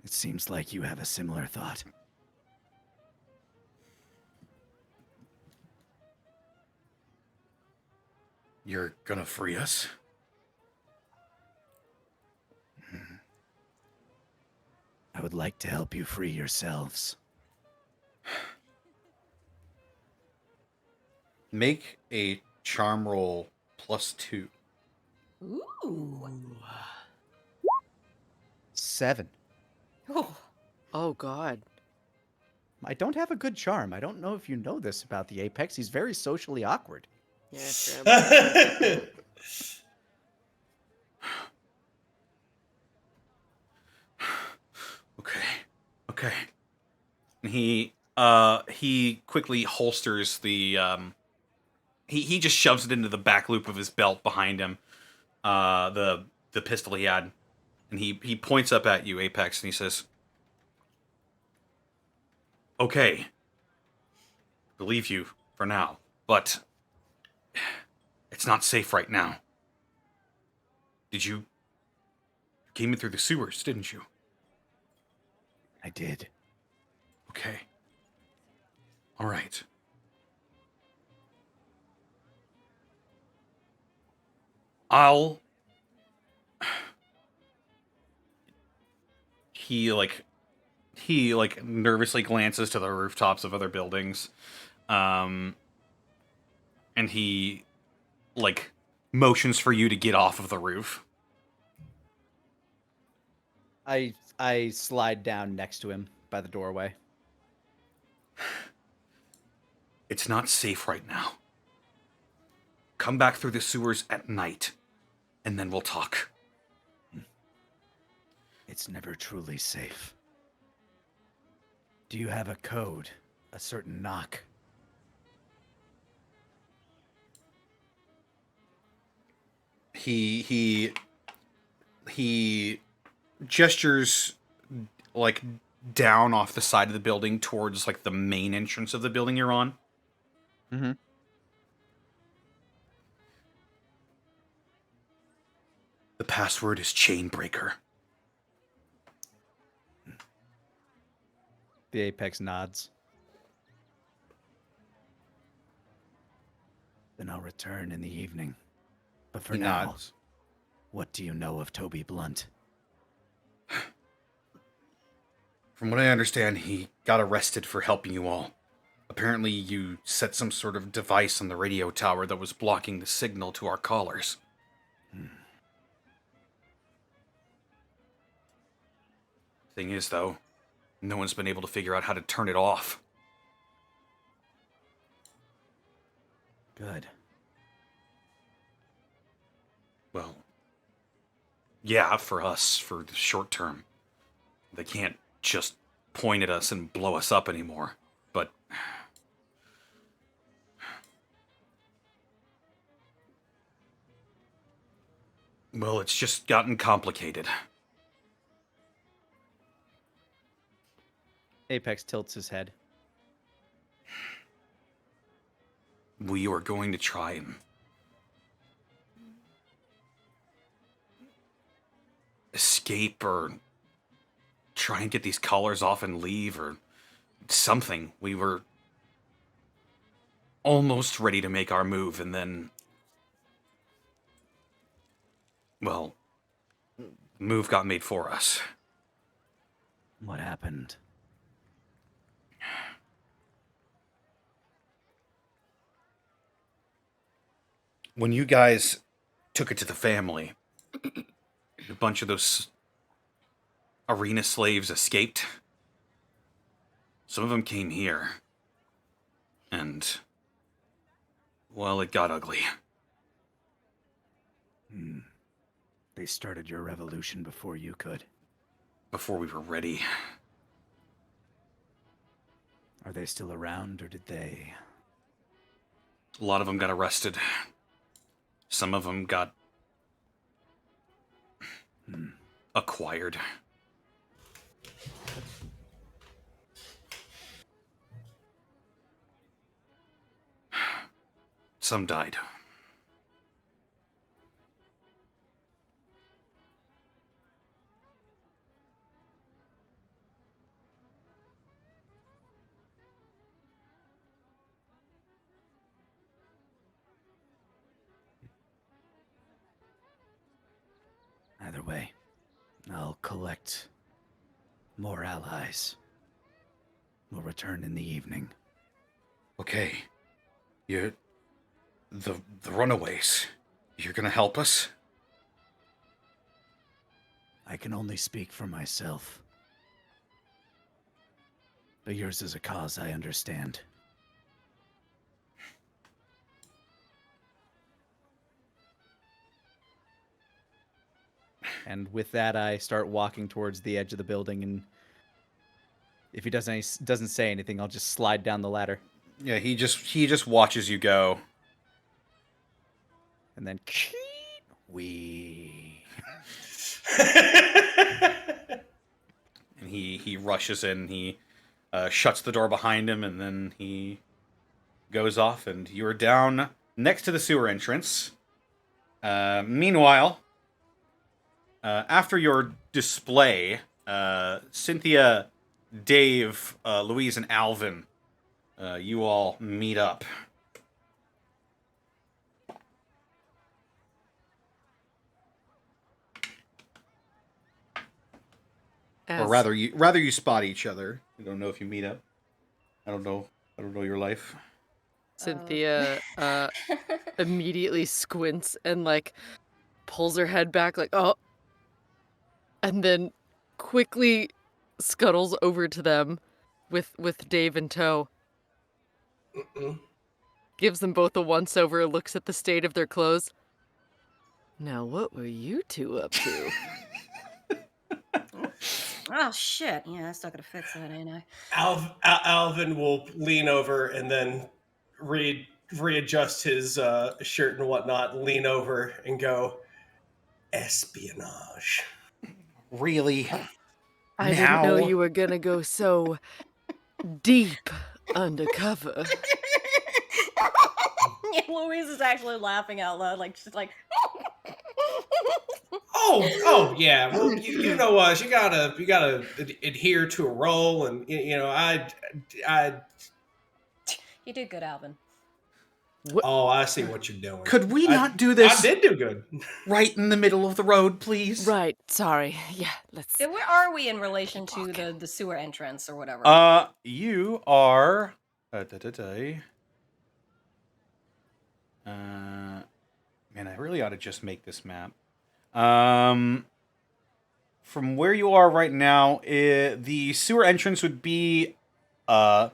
It seems like you have a similar thought. You're gonna free us? I would like to help you free yourselves. Make a charm roll +2. Ooh. 7. Oh. Oh God. I don't have a good charm. I don't know if you know this about the Apex. He's very socially awkward. Yeah, I forgot about that. Okay. And he quickly holsters the he just shoves it into the back loop of his belt behind him. The pistol he had, and he points up at you, Apex, and he says, "Okay, believe you for now, but it's not safe right now. You came in through the sewers, didn't you?" I did. Okay. All right. I'll... He nervously glances to the rooftops of other buildings. And he, motions for you to get off of the roof. I slide down next to him by the doorway. It's not safe right now. Come back through the sewers at night, and then we'll talk. It's never truly safe. Do you have a code? A certain knock? He gestures down off the side of the building towards the main entrance of the building you're on. Mm-hmm. The password is Chainbreaker. The Apex nods. Then I'll return in the evening. But for He now, nods. What do you know of Toby Blunt? From what I understand, he got arrested for helping you all. Apparently, you set some sort of device on the radio tower that was blocking the signal to our callers. Thing is, though, no one's been able to figure out how to turn it off. Good. Well, yeah, for us, for the short term. They can't just point at us and blow us up anymore. But... well, it's just gotten complicated. Apex tilts his head. We were going to try and escape or try and get these collars off and leave or something. We were almost ready to make our move, and then... well, the move got made for us. What happened? When you guys took it to the family, a bunch of those arena slaves escaped. Some of them came here. And, well, it got ugly. They started your revolution before you could. Before we were ready. Are they still around, or did they... A lot of them got arrested. Some of them got... acquired. Some died. Either way, I'll collect more allies. We'll return in the evening. Okay. The runaways. You're gonna help us? I can only speak for myself. But yours is a cause I understand. And with that, I start walking towards the edge of the building, and if he doesn't say anything, I'll just slide down the ladder. Yeah, he just watches you go. And then We... And he rushes in, he shuts the door behind him, and then he goes off, and you're down next to the sewer entrance. Meanwhile, after your display, Cynthia, Dave, Louise, and Alvin, you all meet up. Or rather you spot each other. I don't know if you meet up. I don't know your life. Cynthia immediately squints and like pulls her head back like, oh, and then quickly scuttles over to them with Dave in tow. Gives them both a once over, looks at the state of their clothes. Now what were you two up to? Oh shit! Yeah, I still gotta fix that, ain't I? Alvin will lean over and then readjust his shirt and whatnot, lean over and go, espionage. Really? I didn't know you were gonna go so deep undercover. Yeah, Louise is actually laughing out loud, like she's like. Oh yeah. Well, you know us. You gotta adhere to a role, and you know I. You did good, Alvin. Oh, I see what you're doing. Could we not do this? I did do good. Right in the middle of the road, please. Right. Sorry. Yeah. Let's. Where are we in relation to the sewer entrance or whatever? You are. Man, I really ought to just make this map. From where you are right now, the sewer entrance would be a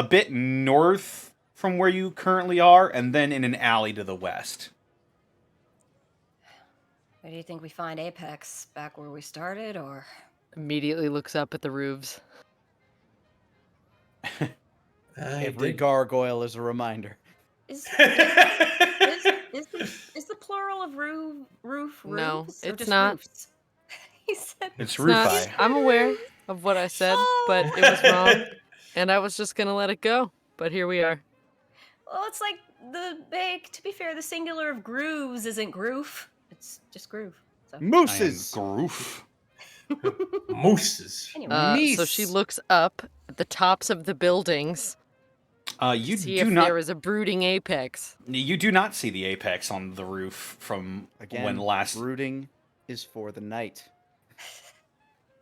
bit north from where you currently are, and then in an alley to the west. Where do you think we find Apex? Back where we started, or? Immediately looks up at the roofs. Every gargoyle is a reminder. Is the plural of roof? No, roofs, or it's just not. Roofs? He said It's Not- roofi. I'm aware of what I said, but it was wrong, and I was just gonna let it go. But here we are. Well, it's like to be fair, the singular of grooves isn't groove. It's just groove. So. Mooses. Groof. Mooses. Anyway. So she looks up at the tops of the buildings. You See do if not. there is a brooding apex. You do not see the apex on the roof from Again, when last. brooding is for the night.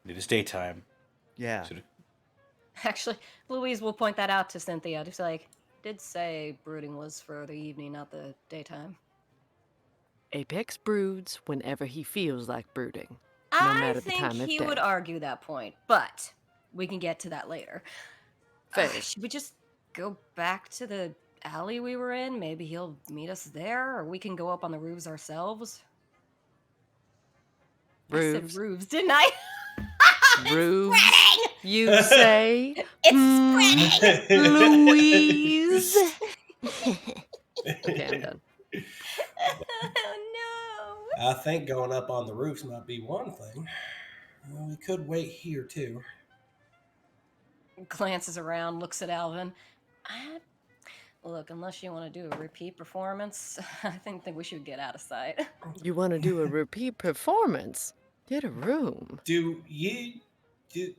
It is daytime. Yeah. So- Actually, Louise will point that out to Cynthia. Just like, did say brooding was for the evening, not the daytime. Apex broods whenever he feels like brooding. No I matter the think time of he day. would argue that point, but we can get to that later. Fair. Should we just go back to the alley we were in? Maybe he'll meet us there, or we can go up on the roofs ourselves. I Roofs. said roofs, didn't I? Roofs. You say, It's spreading. Louise. Okay, I'm done. Oh I think going up on the roofs might be one thing. Well, we could wait here too. no! Glances around, looks at Alvin. Look, unless you want to do a repeat performance, I think we should get out of sight. You want to do a repeat performance? Get a room. Do you do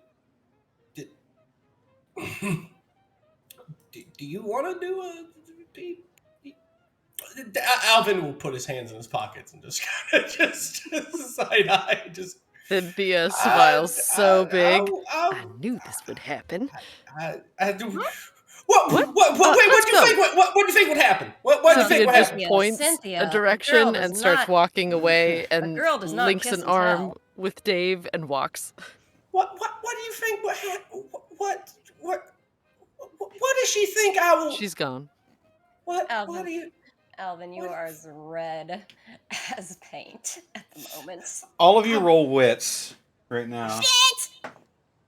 you want to do a repeat? Alvin will put his hands in his pockets and just kind of just side eye, just. Cynthia smiles so big. I I knew this would happen. I do. What? What? Wait, what do Let's you go. think? What do you think would happen? What do you think Cynthia would just happen? points Cynthia, a a girl direction does and starts not- walking away A and girl does not links kiss an and arm tell. with Dave and walks. What do you think would happen? What does she think I will? She's gone. What Alvin. do you? Alvin, you What? are as red as paint at the moment. All of you roll wits right now Shit!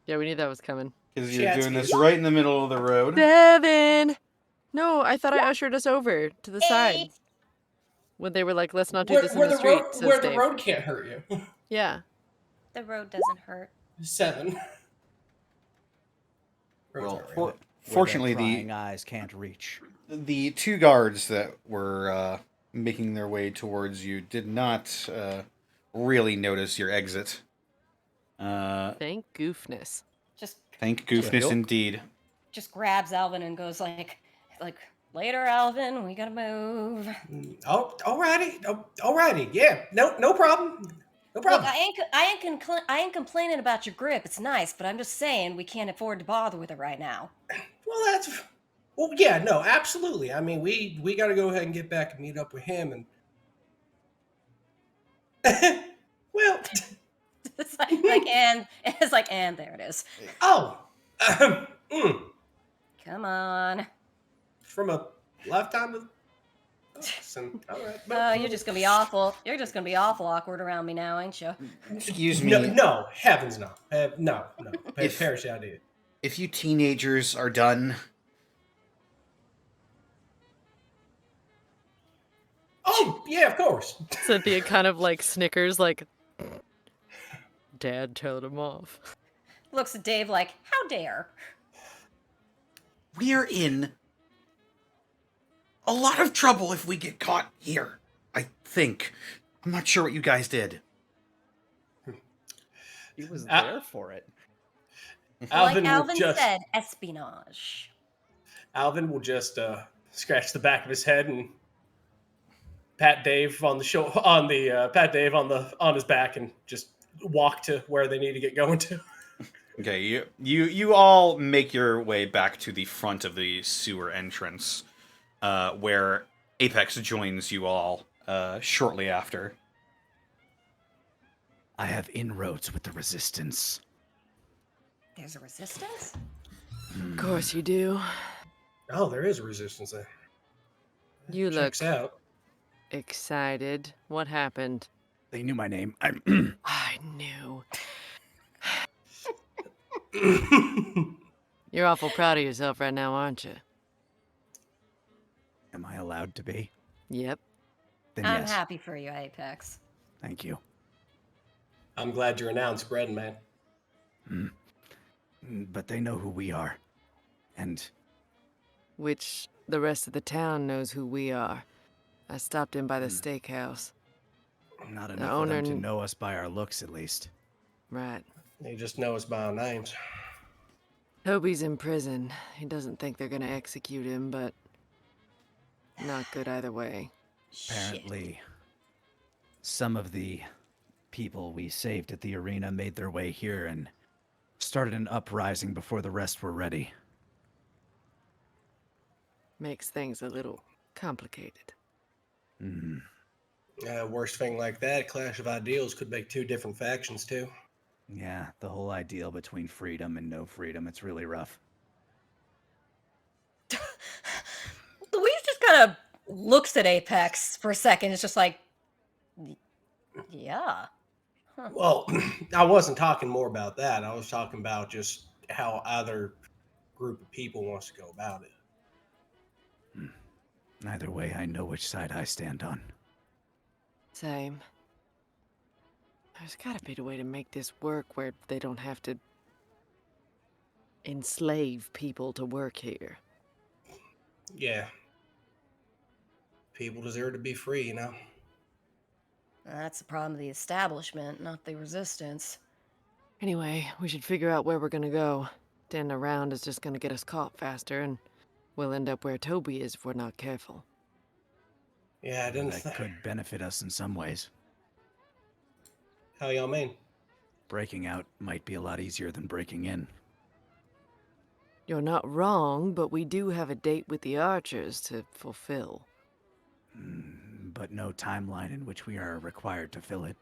Yeah, we knew that was coming. because you're doing this Shit. right in the middle of the road. 7! No, I thought I ushered us over to the side. 8. When they were like, let's not do this in Where the the street, road says where the Dave. road can't hurt you. Yeah. The road doesn't hurt. 7. Well, Roads aren't Where fortunately, their the prying eyes can't reach. the two guards that were making their way towards you did not really notice your exit. Thank goofness. Just Thank goofness Yep. indeed. grabs Alvin and goes like later, Alvin, we gotta move. Oh, alrighty. Yeah, no problem. No Look, problem. I ain't complaining about your grip. It's nice, but I'm just saying we can't afford to bother with it right now. Well, yeah, no, absolutely. I mean, we got to go ahead and get back and meet up with him, and well, It's like and it's like and there it is. oh, Come on. from a lifetime of us, and all right. You're just gonna be awful. You're just gonna be awful awkward around me now, ain't you? Excuse me. No, heavens no, no. If- Perish the idea. If you teenagers are done, Oh, yeah, of course. Cynthia kind of like snickers, like, Dad told him off. Looks at Dave like, how dare? we're in a lot of trouble if we get caught here. I think. I'm not sure what you guys did. He was Ah. there for it. Alvin like Alvin will just said, espionage. Alvin will just scratch the back of his head and pat Dave on the on his back and just walk to where they need to get going to. Okay, you all make your way back to the front of the sewer entrance, where Apex joins you all shortly after. I have inroads with the resistance. There's a resistance? Of course you do. Oh, there is a resistance there. You look Checks out. excited. What happened? They knew my name. I knew. You're awful proud of yourself right now, aren't you? Am I allowed to be? Yep. Then I'm yes. happy for you, Apex. Thank you. I'm glad you're announced, bread man. But they know who we are. And Which the rest of the town knows who we are. I stopped in by the steakhouse. not The enough of them to owner- know us by our looks, at least. Right. They just know us by our names. Toby's in prison. He doesn't think they're gonna execute him, but not good either way. Apparently, some of the people we saved at the arena made their way here and started an uprising before the rest were ready. Makes things a little complicated. Worst thing like that, clash of ideals could make two different factions too. Yeah, the whole ideal between freedom and no freedom, it's really rough. Louise just kind of looks at Apex for a second. It's just like, yeah. Well, I wasn't talking more about that. I was talking about just how either group of people wants to go about it. Either way, I know which side I stand on. Same. There's gotta be a way to make this work where they don't have to enslave people to work here. Yeah. People deserve to be free, you know? That's the problem of the establishment, not the resistance. Anyway, we should figure out where we're gonna go. Standing around is just gonna get us caught faster, and we'll end up where Toby is if we're not careful. Yeah, I didn't That think. could benefit us in some ways. How y'all mean? Breaking out might be a lot easier than breaking in. You're not wrong, but we do have a date with the Archers to fulfill. But no timeline in which we are required to fill it.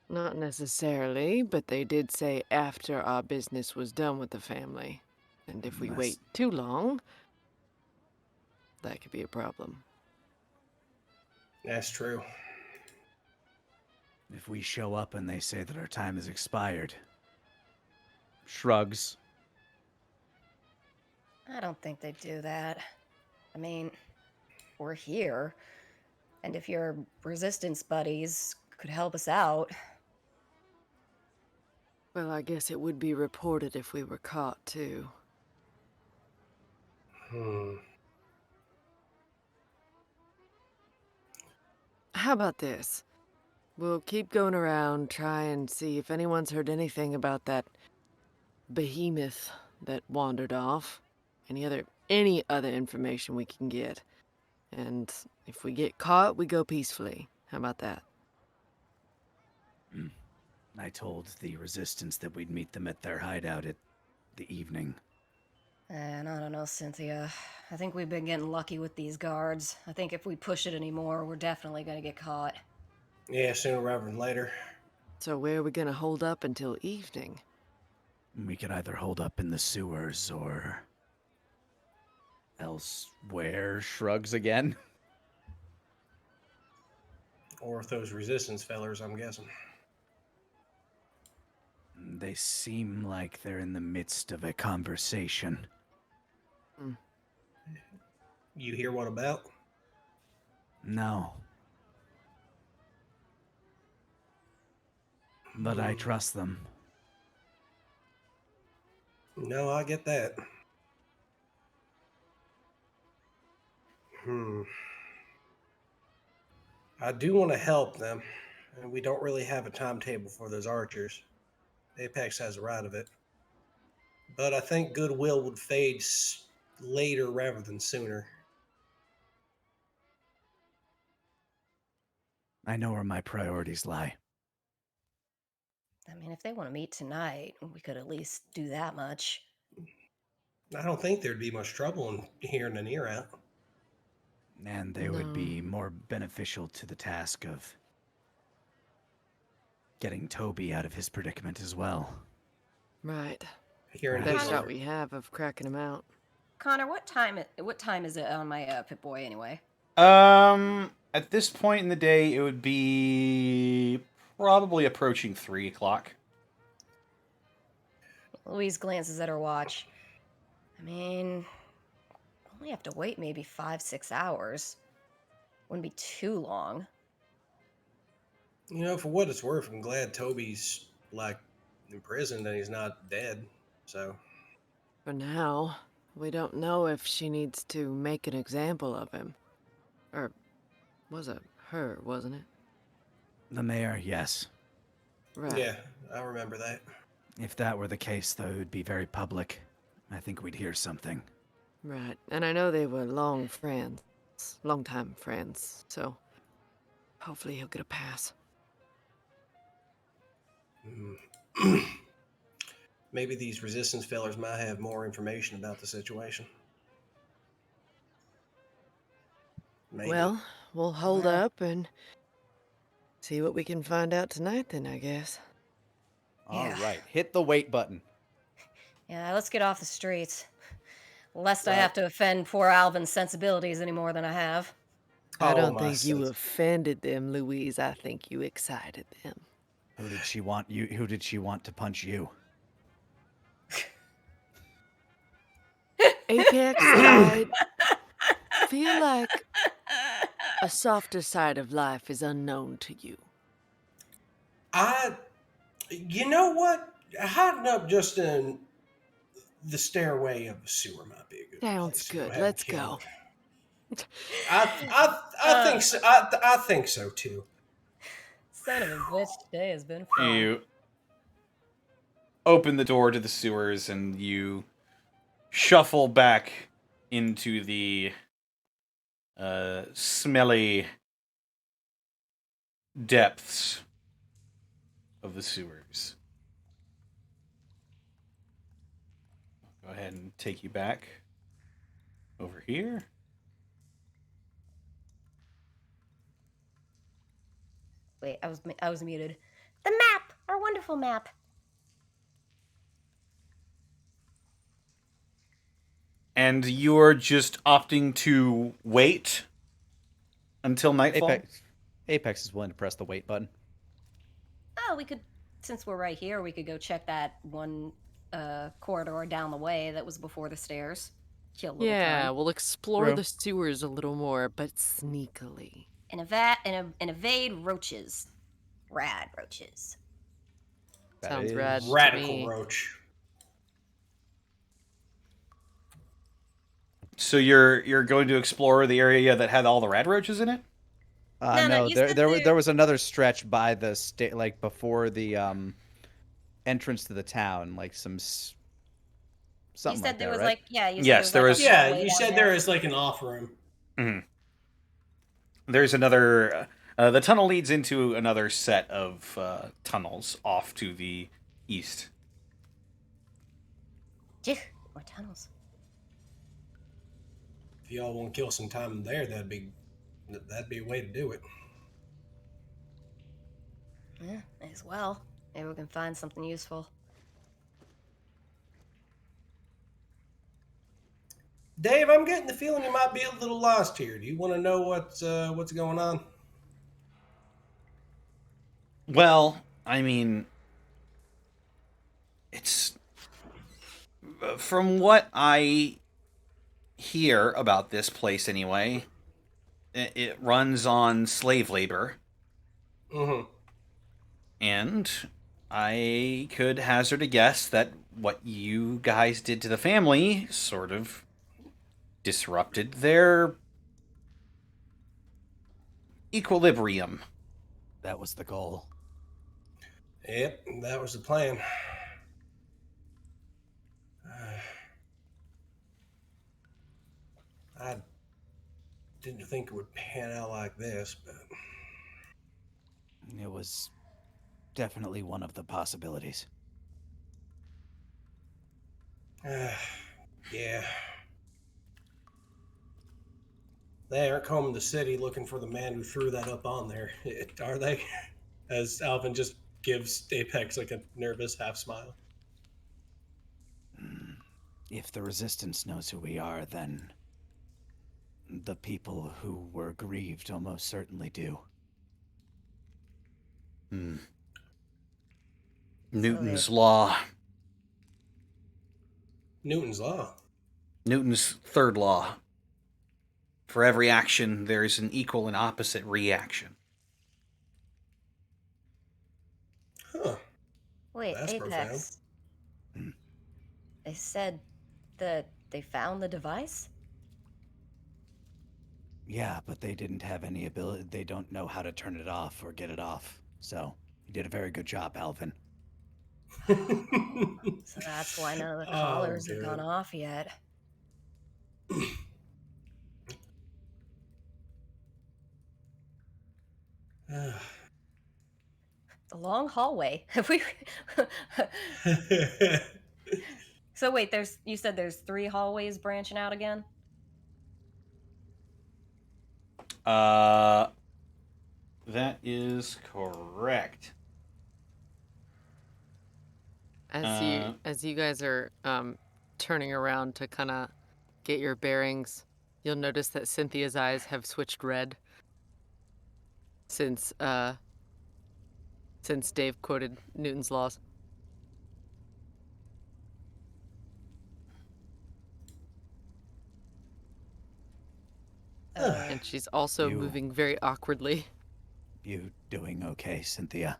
Not necessarily, but they did say after our business was done with the family. And if we wait too long, that could be a problem. That's true. If we show up and they say that our time has expired. Shrugs. I don't think they'd do that. I mean, we're here. And if your resistance buddies could help us out. Well, I guess it would be reported if we were caught, too. How about this? We'll keep going around, try and see if anyone's heard anything about that behemoth that wandered off. Any other information we can get. And if we get caught, we go peacefully. How about that? I told the resistance that we'd meet them at their hideout at the evening. And I don't know, Cynthia. I think we've been getting lucky with these guards. I think if we push it anymore, we're definitely going to get caught. Yeah, sooner rather than later. So where are we gonna hold up until evening? We could either hold up in the sewers or Elsewhere. Shrugs again. Or with those resistance fellers, I'm guessing. They seem like they're in the midst of a conversation. You hear what about? No. But I trust them. No, I get that. I do want to help them, and we don't really have a timetable for those archers. Apex has a right of it. But I think goodwill would fade later rather than sooner. I know where my priorities lie. I mean, if they want to meet tonight, we could at least do that much. I don't think there'd be much trouble in hearing an ear out. And they would be more beneficial to the task of getting Toby out of his predicament as well. Right. Hearing Best his shot we have of cracking him out. Connor, what time is it on my Pip-Boy anyway? At this point in the day, it would be probably approaching 3 o'clock. Louise glances at her watch. I mean, only have to wait maybe 5-6 hours. Wouldn't be too long. You know, for what it's worth, I'm glad Toby's, imprisoned and he's not dead. So, For now, we don't know if she needs to make an example of him. Or was it her, wasn't it? The mayor, yes. Right. yeah, I remember that. If that were the case, though, it would be very public. I think we'd hear something. Right. And I know they were long time friends, so hopefully he'll get a pass. Maybe these resistance fellers might have more information about the situation. Maybe. Well, we'll hold up and see what we can find out tonight then, I guess. All Yeah. right. Hit the wait button. Yeah, let's get off the streets. Lest I have to offend poor Alvin's sensibilities any more than I have. I Oh, don't my think you sense. offended them, Louise. I think you excited them. Who did she want you? Who did she want to punch you? Apex, I feel like a softer side of life is unknown to you. You know what? Hiding up just in the stairway of a sewer might be a good Sounds place. good. Have Let's a kill. go. I think so. I think so too. Son of a bitch, today has been fun. You open the door to the sewers and you shuffle back into the smelly depths of the sewers. Go ahead and take you back over here. Wait, I was muted. The map, our wonderful map. And you're just opting to wait until nightfall? Apex is willing to press the wait button. Oh, we could, since we're right here, we could go check that one corridor down the way that was before the stairs. Kill a little Yeah, time. we'll explore True. the sewers a little more, but sneakily. And evade roaches. Rad roaches. That Sounds is rad. to Radical me. roach. So you're going to explore the area that had all the rad roaches in it? No, you said there was another stretch by the state, like before the entrance to the town, like something You said like there that, was right? like, yeah, you Yes, said there there was- was like a Yeah, hallway you down said there is like an off room. Mm-hmm. There's another... the tunnel leads into another set of tunnels off to the east. Gee, more tunnels. If y'all want to kill some time there, that'd be a way to do it. Yeah, may as well. Maybe we can find something useful. Dave, I'm getting the feeling you might be a little lost here. Do you want to know what's going on? Well, I mean, it's... From what I hear about this place anyway, it runs on slave labor. Mm-hmm. And I could hazard a guess that what you guys did to the family sort of disrupted their equilibrium. That was the goal. Yep, that was the plan. I didn't think it would pan out like this, but It was definitely one of the possibilities. yeah. They aren't combing the city looking for the man who threw that up on there, are they? As Alvin just gives Apex like a nervous half smile. If the Resistance knows who we are, then the people who were grieved almost certainly do. Newton's law. Newton's law. Newton's third law. For every action, there is an equal and opposite reaction. Huh. Wait, That's Apex. They said that they found the device? Yeah, but they didn't have any ability. They don't know how to turn it off or get it off. So, you did a very good job, Alvin. So that's why none of the Oh, collars have dude. gone off yet. The long hallway. Have we? So wait, you said there's 3 hallways branching out again? That is correct. As you guys are turning around to kind of get your bearings, you'll notice that Cynthia's eyes have switched red since Dave quoted Newton's laws. And she's also You- moving very awkwardly. You doing okay, Cynthia?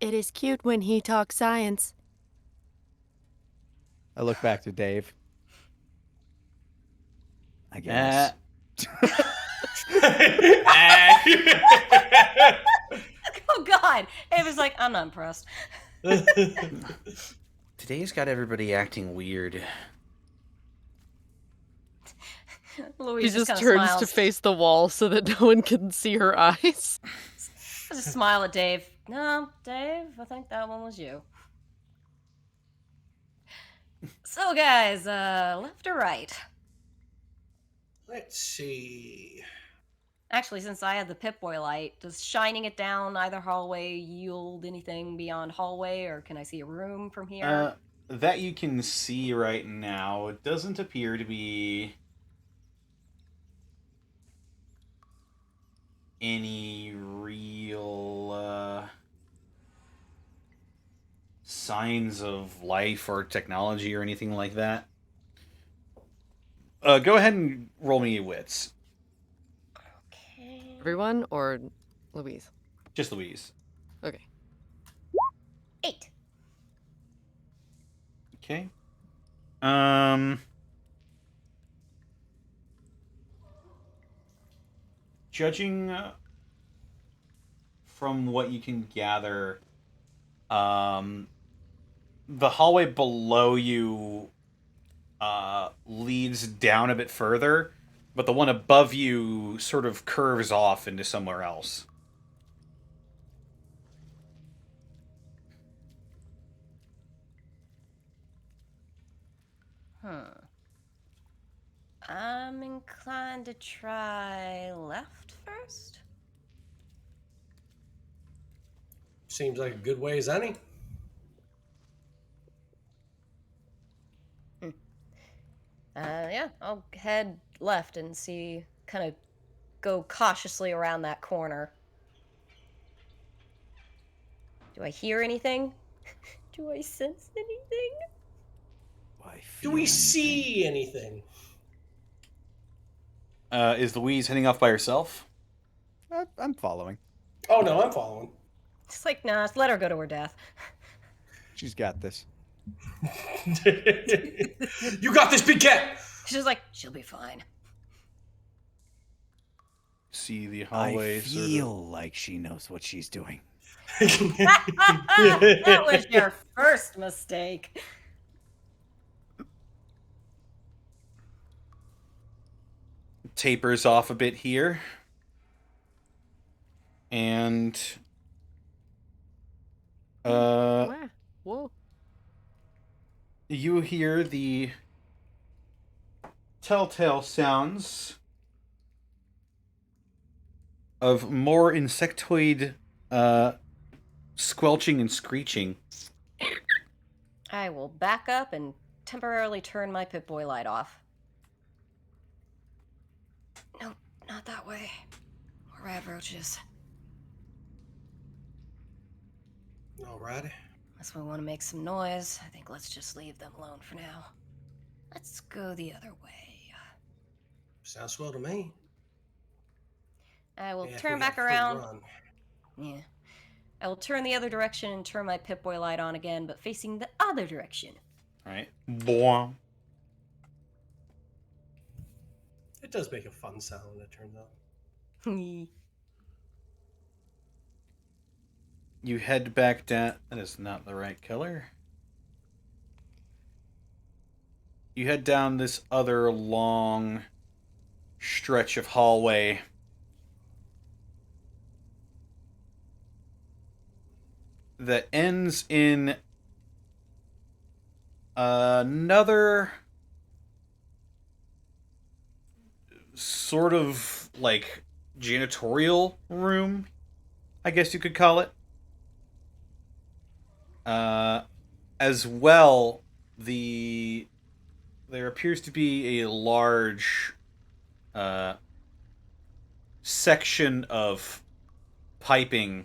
It is cute when he talks science. I look back to Dave. I guess. Oh God! It was like, I'm not impressed. Today's got everybody acting weird. Louise She just kinda turns smiles. to face the wall so that no one can see her eyes. I just smile at Dave. No, Dave, I think that one was you. So, guys, left or right? Let's see. Actually, since I had the Pip-Boy light, does shining it down either hallway yield anything beyond hallway, or can I see a room from here? That you can see right now, it doesn't appear to be any real signs of life or technology or anything like that. Go ahead and roll me wits. Okay. Everyone or Louise? Just Louise. Okay. 8. Okay. Judging from what you can gather, the hallway below you leads down a bit further, but the one above you sort of curves off into somewhere else. I'm inclined to try left first. Seems like a good way as any. Yeah, I'll head left and see, kind of go cautiously around that corner. Do I hear anything? Do I sense anything? Do we see anything? Is Louise heading off by herself? I'm following. Oh no, I'm following. It's like, nah, just let her go to her death. She's got this. You got this, big cat. She's like, she'll be fine. See the I hallway. feel like she knows what she's doing. That was your first mistake. Tapers off a bit here. And Whoa. you hear the telltale sounds of more insectoid squelching and screeching. I will back up and temporarily turn my Pip-Boy light off. Nope, not that way. More radroaches. Alrighty. Unless we want to make some noise, I think let's just leave them alone for now. Let's go the other way. Sounds swell to me. I will Yeah, if turn we back had free around. run. Yeah. I will turn the other direction and turn my Pip-Boy light on again, but facing the other direction. Alright. Boom. It does make a fun sound when it turns out. You head back down. That is not the right color. You head down this other long stretch of hallway. That ends in another sort of like janitorial room, I guess you could call it. As well, there appears to be a large section of piping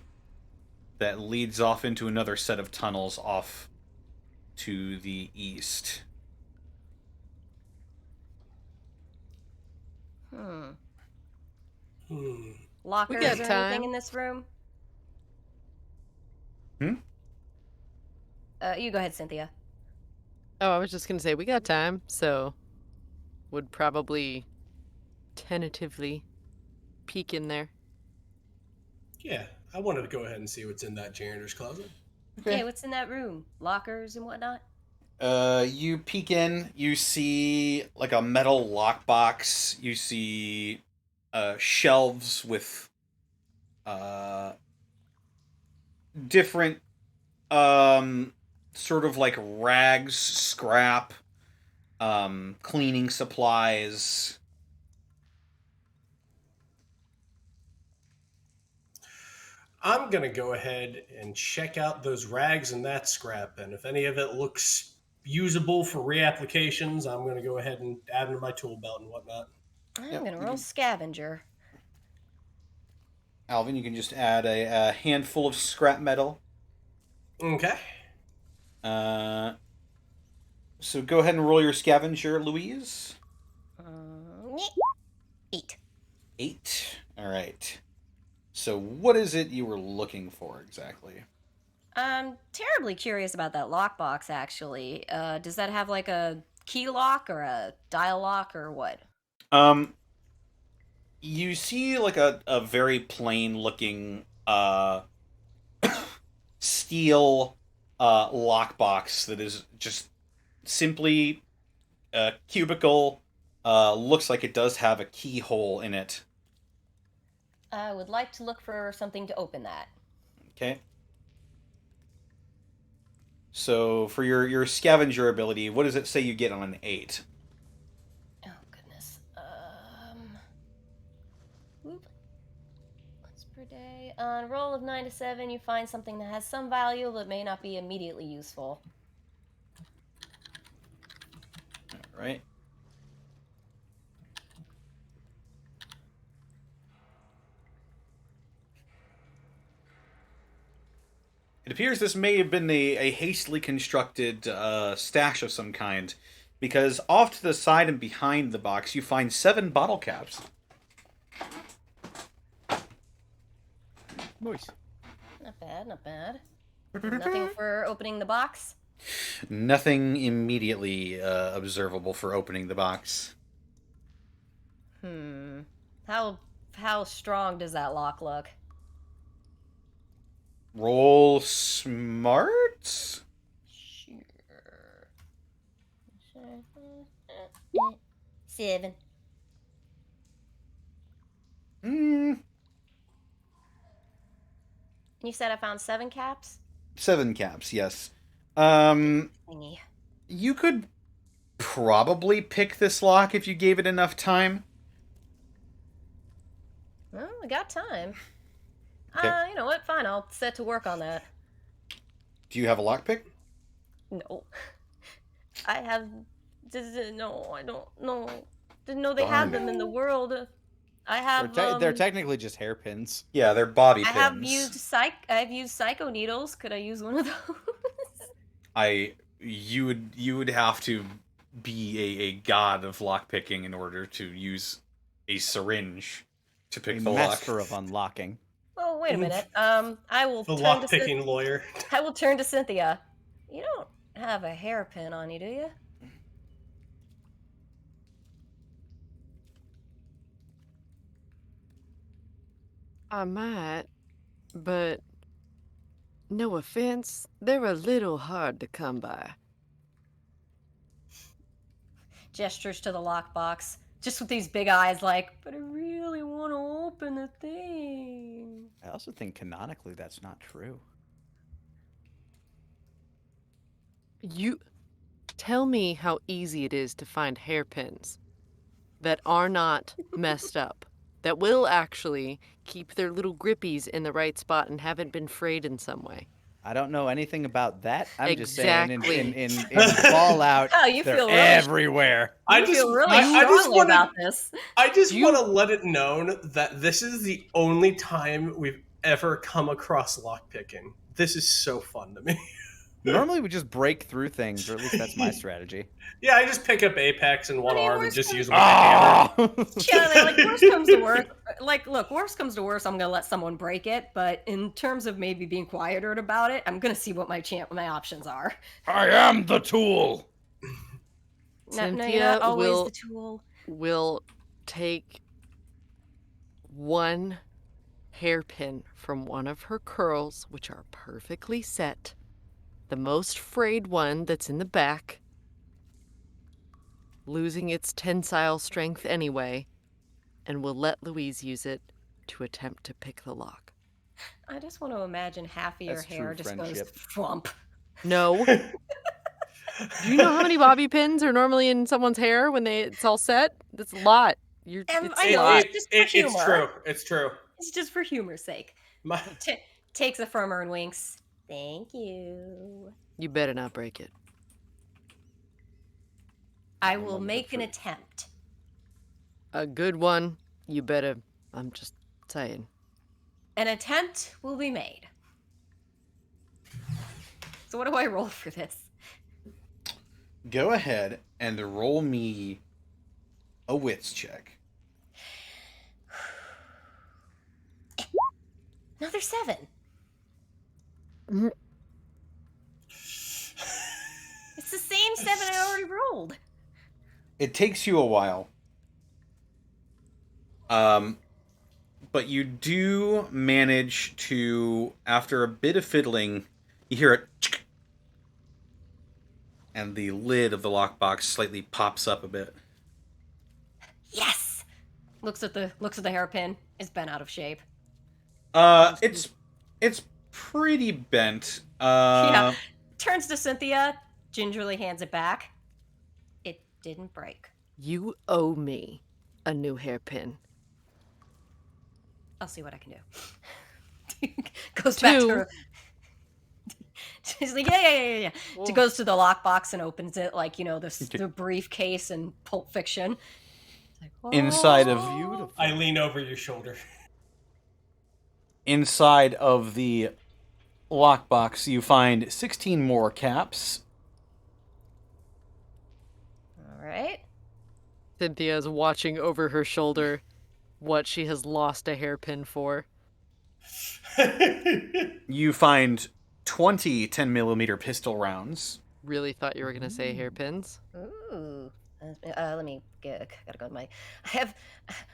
that leads off into another set of tunnels off to the east. Lockers got or time. anything in this room? Hmm? You go ahead, Cynthia. Oh, I was just gonna say we got time, so would probably tentatively peek in there. Yeah, I wanted to go ahead and see what's in that janitor's closet. Okay, what's in that room? Lockers and whatnot? You peek in, you see like a metal lockbox, you see shelves with different sort of like rags, scrap, cleaning supplies. I'm going to go ahead and check out those rags and that scrap. And if any of it looks usable for reapplications, I'm going to go ahead and add them to my tool belt and whatnot. I'm Yep, gonna you roll can- scavenger. Alvin, you can just add a handful of scrap metal. Okay. So go ahead and roll your scavenger, Louise. 8. 8. All right. So what is it you were looking for exactly? I'm terribly curious about that lockbox, actually. Does that have like a key lock or a dial lock or what? You see like a very plain looking steel lockbox that is just simply a cubicle. Looks like it does have a keyhole in it. I would like to look for something to open that. Okay. So for your scavenger ability, what does it say you get on an 8? Oh, goodness. Whoop. Once per day. On a roll of 9 to 7, you find something that has some value but may not be immediately useful. All right. It appears this may have been a hastily constructed stash of some kind, because off to the side and behind the box you find 7 bottle caps. Nice. Not bad, not bad. Nothing for opening the box? Nothing immediately observable for opening the box. How strong does that lock look? Roll smart? Sure. 7. Hmm. You said I found 7 caps? 7 caps, yes. Thingy. You could probably pick this lock if you gave it enough time. Well, we got time. Okay. You know what? Fine, I'll set to work on that. Do you have a lockpick? No. I have... No, I don't know. Didn't know they had them in the world. I have, They're technically just hairpins. Yeah, they're bobby I pins. have used psycho needles. Could I use one of those? You would have to be a god of lockpicking in order to use a syringe to pick A the master lock. of unlocking. Oh, wait a minute. I will The turn to lockpicking lawyer. I will turn to Cynthia. You don't have a hairpin on you, do you? I might, but no offense, they're a little hard to come by. Gestures to the lockbox. Just with these big eyes like, but I really want to open the thing. I also think canonically that's not true. You tell me how easy it is to find hairpins that are not messed up, that will actually keep their little grippies in the right spot and haven't been frayed in some way. I don't know anything about that. I'm just Exactly. saying in Fallout, Oh, you they're feel really- everywhere. I feel really strongly about this. I just want to let it known that this is the only time we've ever come across lockpicking. This is so fun to me. Normally we just break through things, or at least that's my strategy. Yeah, I just pick up Apex in one I mean, arm and worst just comes- use them with a hammer. Yeah, man, like worst comes to worst. Like, look, worst comes to worst, I'm gonna let someone break it. But in terms of maybe being quieter about it, I'm gonna see what my options are. I am the tool. No, you're Cynthia not always will- the tool. Will take one hairpin from one of her curls, which are perfectly set, the most frayed one that's in the back, losing its tensile strength anyway, and will let Louise use it to attempt to pick the lock. I just want to imagine half of your That's hair true just goes friendship. flump. No. Do you know how many bobby pins are normally in someone's hair when it's all set? That's a lot. It's I a know, lot. it's just for humor. It's true. It's true. It's just for humor's sake. My, Takes it from her and winks. Thank you. You better not break it. I will make an attempt. A good one. You better. I'm just saying. An attempt will be made. So what do I roll for this? Go ahead and roll me a wits check. Another 7. It's the same 7 I already rolled. It takes you a while. But you do manage to, after a bit of fiddling, you hear it, and the lid of the lockbox slightly pops up a bit. Yes. Looks at the hairpin. It's bent out of shape. It's pretty bent. Yeah. Turns to Cynthia, gingerly hands it back. It didn't break. You owe me a new hairpin. I'll see what I can do. Goes back to her. She's like, yeah. She goes to the lockbox and opens it like, the briefcase in Pulp Fiction. Like, Inside of Beautiful. I lean over your shoulder. Inside of the lockbox, you find 16 more caps. All right. Cynthia's watching over her shoulder what she has lost a hairpin for. You find 20 10mm pistol rounds. Really thought you were going to say hairpins? Ooh. Let me gotta go to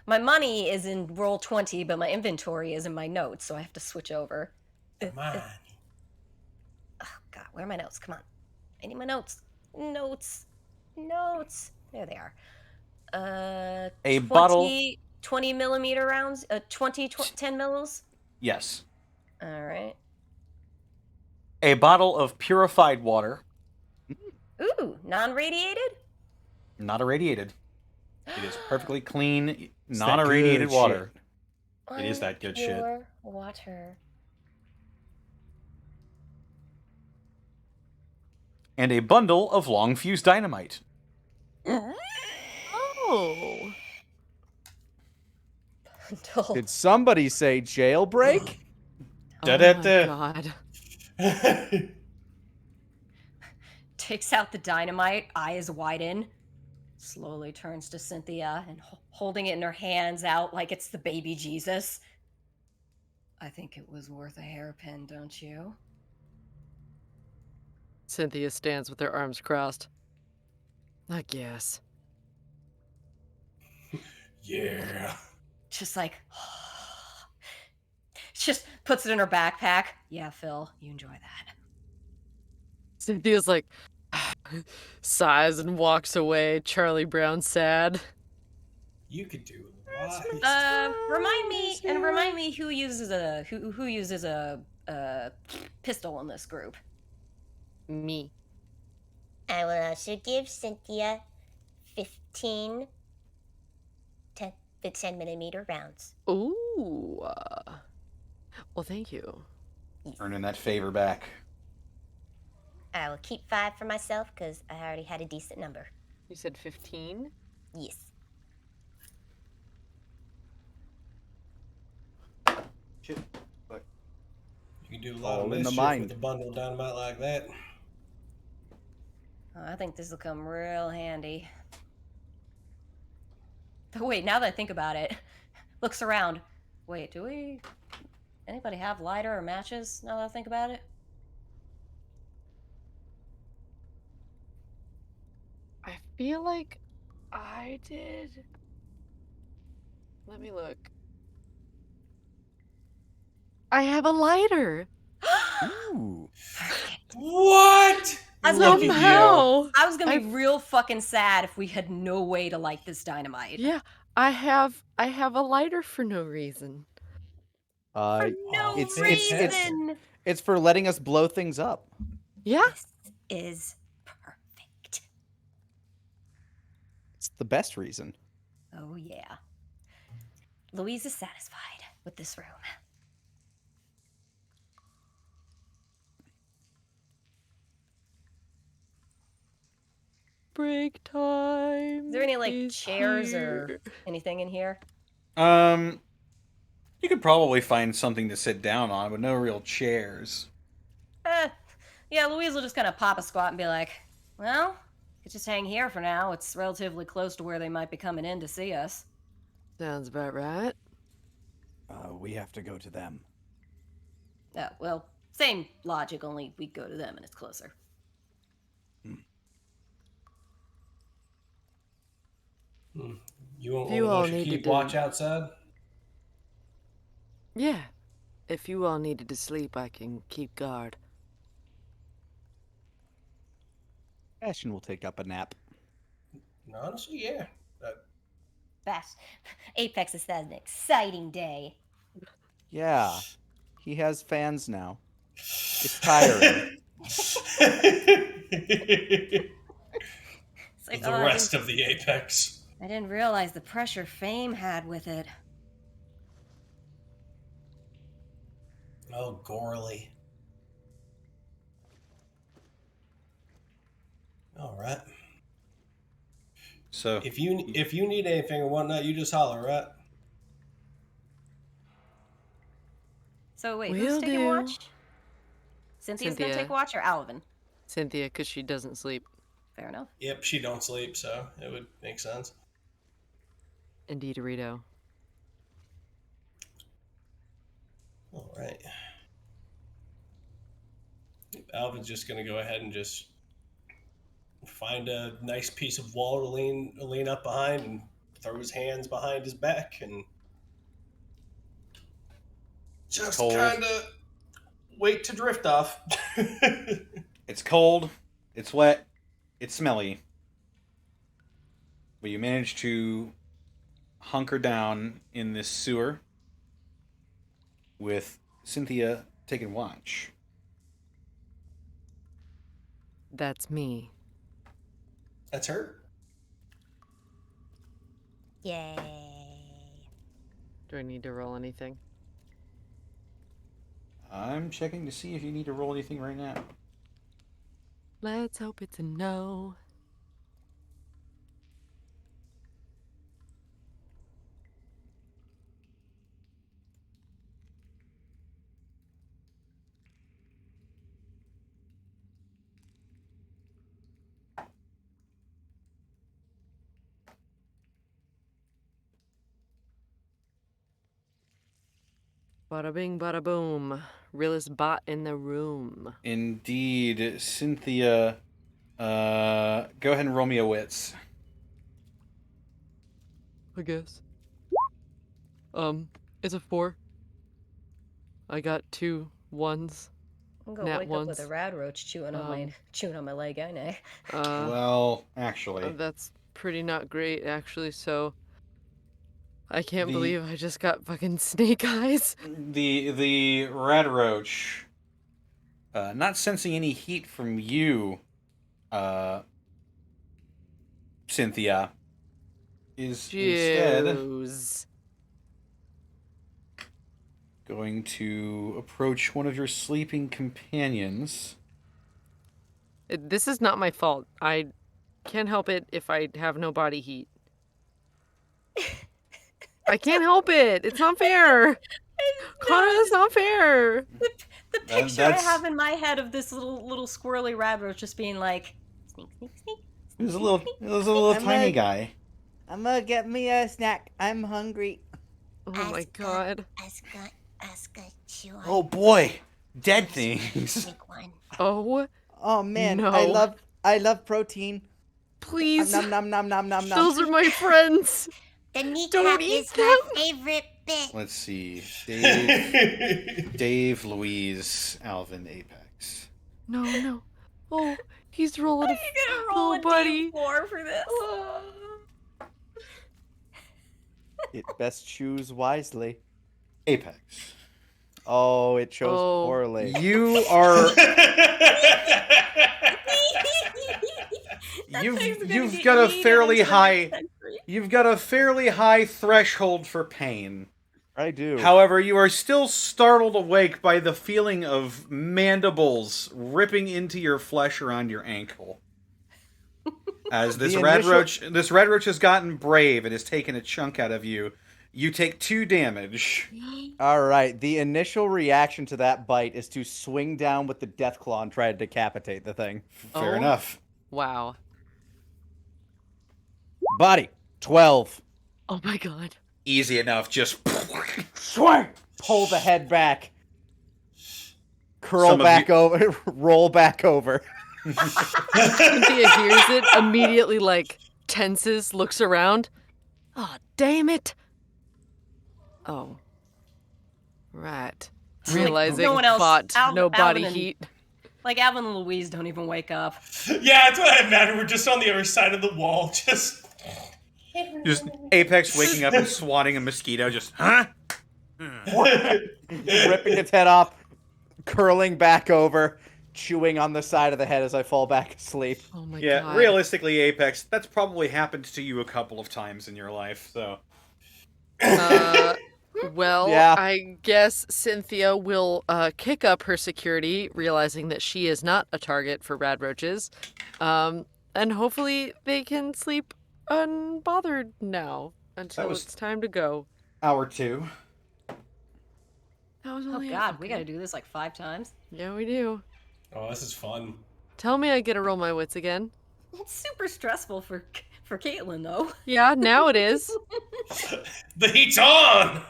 my money is in roll 20, but my inventory is in my notes, so I have to switch over. Come on. Oh God, where are my notes? Come on, I need my notes. Notes. There they are. A 20, bottle. 20 millimeter rounds. 10 mils. Yes. All right. A bottle of purified water. Ooh, non-radiated. Not irradiated. It is perfectly clean, It's not that irradiated good water. It is that good shit. Pure water. And a bundle of long fuse dynamite. Oh. Bundle. Did somebody say jailbreak? Oh Da-da-da. my God. Takes out the dynamite, eyes widen, slowly turns to Cynthia and holding it in her hands out like it's the baby Jesus. I think it was worth a hairpin, don't you? Cynthia stands with her arms crossed. I guess. Yeah. Just like, just puts it in her backpack. Yeah, Phil, you enjoy that. Cynthia's like, sighs and walks away. Charlie Brown sad. You could do a lot. Remind me who uses a pistol in this group. Me. I will also give Cynthia 15 10mm rounds. Ooh. Well, thank you. Earning that favor back. I will keep 5 for myself because I already had a decent number. You said 15? Yes. Shit. But You can do a lot All of in the mischief mind. with a bundle of dynamite like that. I think this will come real handy. Oh, wait, now that I think about it, looks around. Wait, anybody have lighter or matches now that I think about it? I feel like I did. Let me look. I have a lighter. Ooh. What? I was gonna be Somehow. I was gonna be real fucking sad if we had no way to light this dynamite. Yeah, I have a lighter for no reason. For no it's reason. it's for letting us blow things up. Yeah. This is perfect. It's the best reason. Oh, yeah. Louise is satisfied with this room. Break time. Is there any, like, is chairs here. or anything in here? You could probably find something to sit down on, but no real chairs. Yeah, Louise will just kind of pop a squat and be like, well, could just hang here for now. It's relatively close to where they might be coming in to see us. Sounds about right. We have to go to them. Oh, well, same logic, only we go to them and it's closer. You won't You want all us to needed keep to- watch outside? Yeah. If you all needed to sleep, I can keep guard. Ashton will take up a nap. Honestly, yeah. Best. Apex has had an exciting day. Yeah, he has fans now. It's tiring. It's like, The oh, rest of the Apex. I didn't realize the pressure fame had with it. Oh, Gorley. All right. So If you need anything or whatnot, you just holler, right? So wait, Will who's taking do. watch? Cynthia's gonna Cynthia. take watch or Alvin? Cynthia, because she doesn't sleep. Fair enough. Yep, she don't sleep, so it would make sense. Indeed, Dorito. All right. Alvin's just gonna go ahead and just find a nice piece of wall to lean up behind and throw his hands behind his back and just cold. kind of wait to drift off. it's cold, it's wet, it's smelly. But you manage to hunker down in this sewer with Cynthia taking watch. That's me. That's her. Yay. Do I need to roll anything? I'm checking to see if you need to roll anything right now. Let's hope it's a no. Bada bing, bada boom. Realest bot in the room. Indeed, Cynthia. Go ahead and roll me a wits. I guess. It's a 4. I got 2 1s. I'm gonna Nat wake up with a ones. rad roach chewing on my leg, I know. Well, actually, That's pretty not great, actually, so... I can't The- believe I just got fucking snake eyes. the red roach, not sensing any heat from you, Cynthia, is instead Jeez. going to approach one of your sleeping companions. This is not my fault. I can't help it if I have no body heat. I can't help it. It's not fair. Connor, that's not fair. The picture I that's- have in my head of this little squirrely rad roach just being like, sneak, sneak, sneak. It was a little I'm tiny like- guy. I'm gonna get me a snack. I'm hungry. Oh my god. Oh boy, dead things. Make one. Oh, Oh man, No. I love protein. please. Nom nom nom nom nom nom. Those are my friends. The kneecap Don't eat is my favorite bit. Let's see, Dave, Louise, Alvin, Apex. No, no. Oh, he's rolling a You're gonna roll Oh, a buddy. D4 for this. It best choose wisely. Apex. Oh, it chose Oh. poorly. You are you've got a fairly high threshold for pain. I do. However, you are still startled awake by the feeling of mandibles ripping into your flesh around your ankle. As this red roach has gotten brave and has taken a chunk out of you. You take 2 damage. All right. The initial reaction to that bite is to swing down with the death claw and try to decapitate the thing. Fair enough. Wow. Body 12. Oh my god. Easy enough. Just Swing. Pull the head back. Curl back over. Roll back over. Cynthia hears it, immediately like tenses, looks around. Oh, damn it. Oh. Right. Realizing no one else, no body Alvin heat. Like Alvin and Louise don't even wake up. Yeah, that's what I imagine. We're just on the other side of the wall, just Apex waking up and swatting a mosquito, just, huh? Ripping its head off, curling back over, chewing on the side of the head as I fall back asleep. Oh my god. Yeah, realistically, Apex, that's probably happened to you a couple of times in your life, so. Well, Yeah. I guess Cynthia will kick up her security, realizing that she is not a target for rad roaches. And hopefully they can sleep unbothered now until it's time to go. Hour 2. That was Oh only god, we gotta do this like 5 times. Yeah, we do. Oh, this is fun. Tell me I get to roll my wits again. It's super stressful for Caitlin though. Yeah, now it is. The heat's on!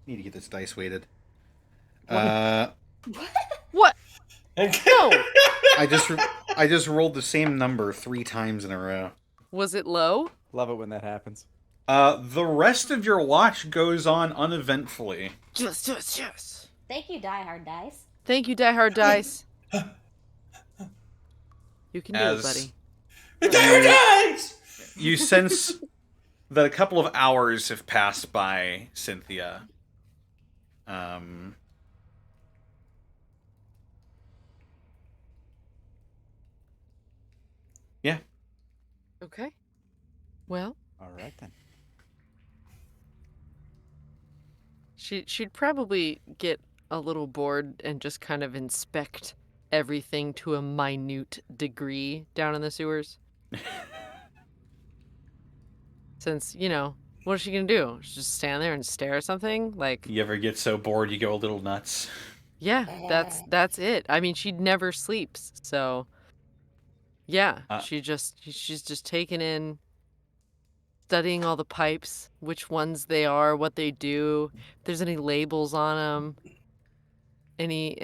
Need to get this dice weighted. What? No! I just rolled the same number 3 times in a row. Was it low? Love it when that happens. The rest of your watch goes on uneventfully. Yes. Thank you, Die Hard Dice. Thank you, Die Hard Dice. You can do it, buddy. You sense that a couple of hours have passed by, Cynthia. Yeah. Okay. Well. All right then. She'd probably get a little bored and just kind of inspect everything to a minute degree down in the sewers. Since, what is she gonna do? She's just stand there and stare at something? Like, You ever get so bored you go a little nuts? yeah, that's it. I mean, she never sleeps, so yeah, she's just taking in, studying all the pipes, which ones they are, what they do, if there's any labels on them, any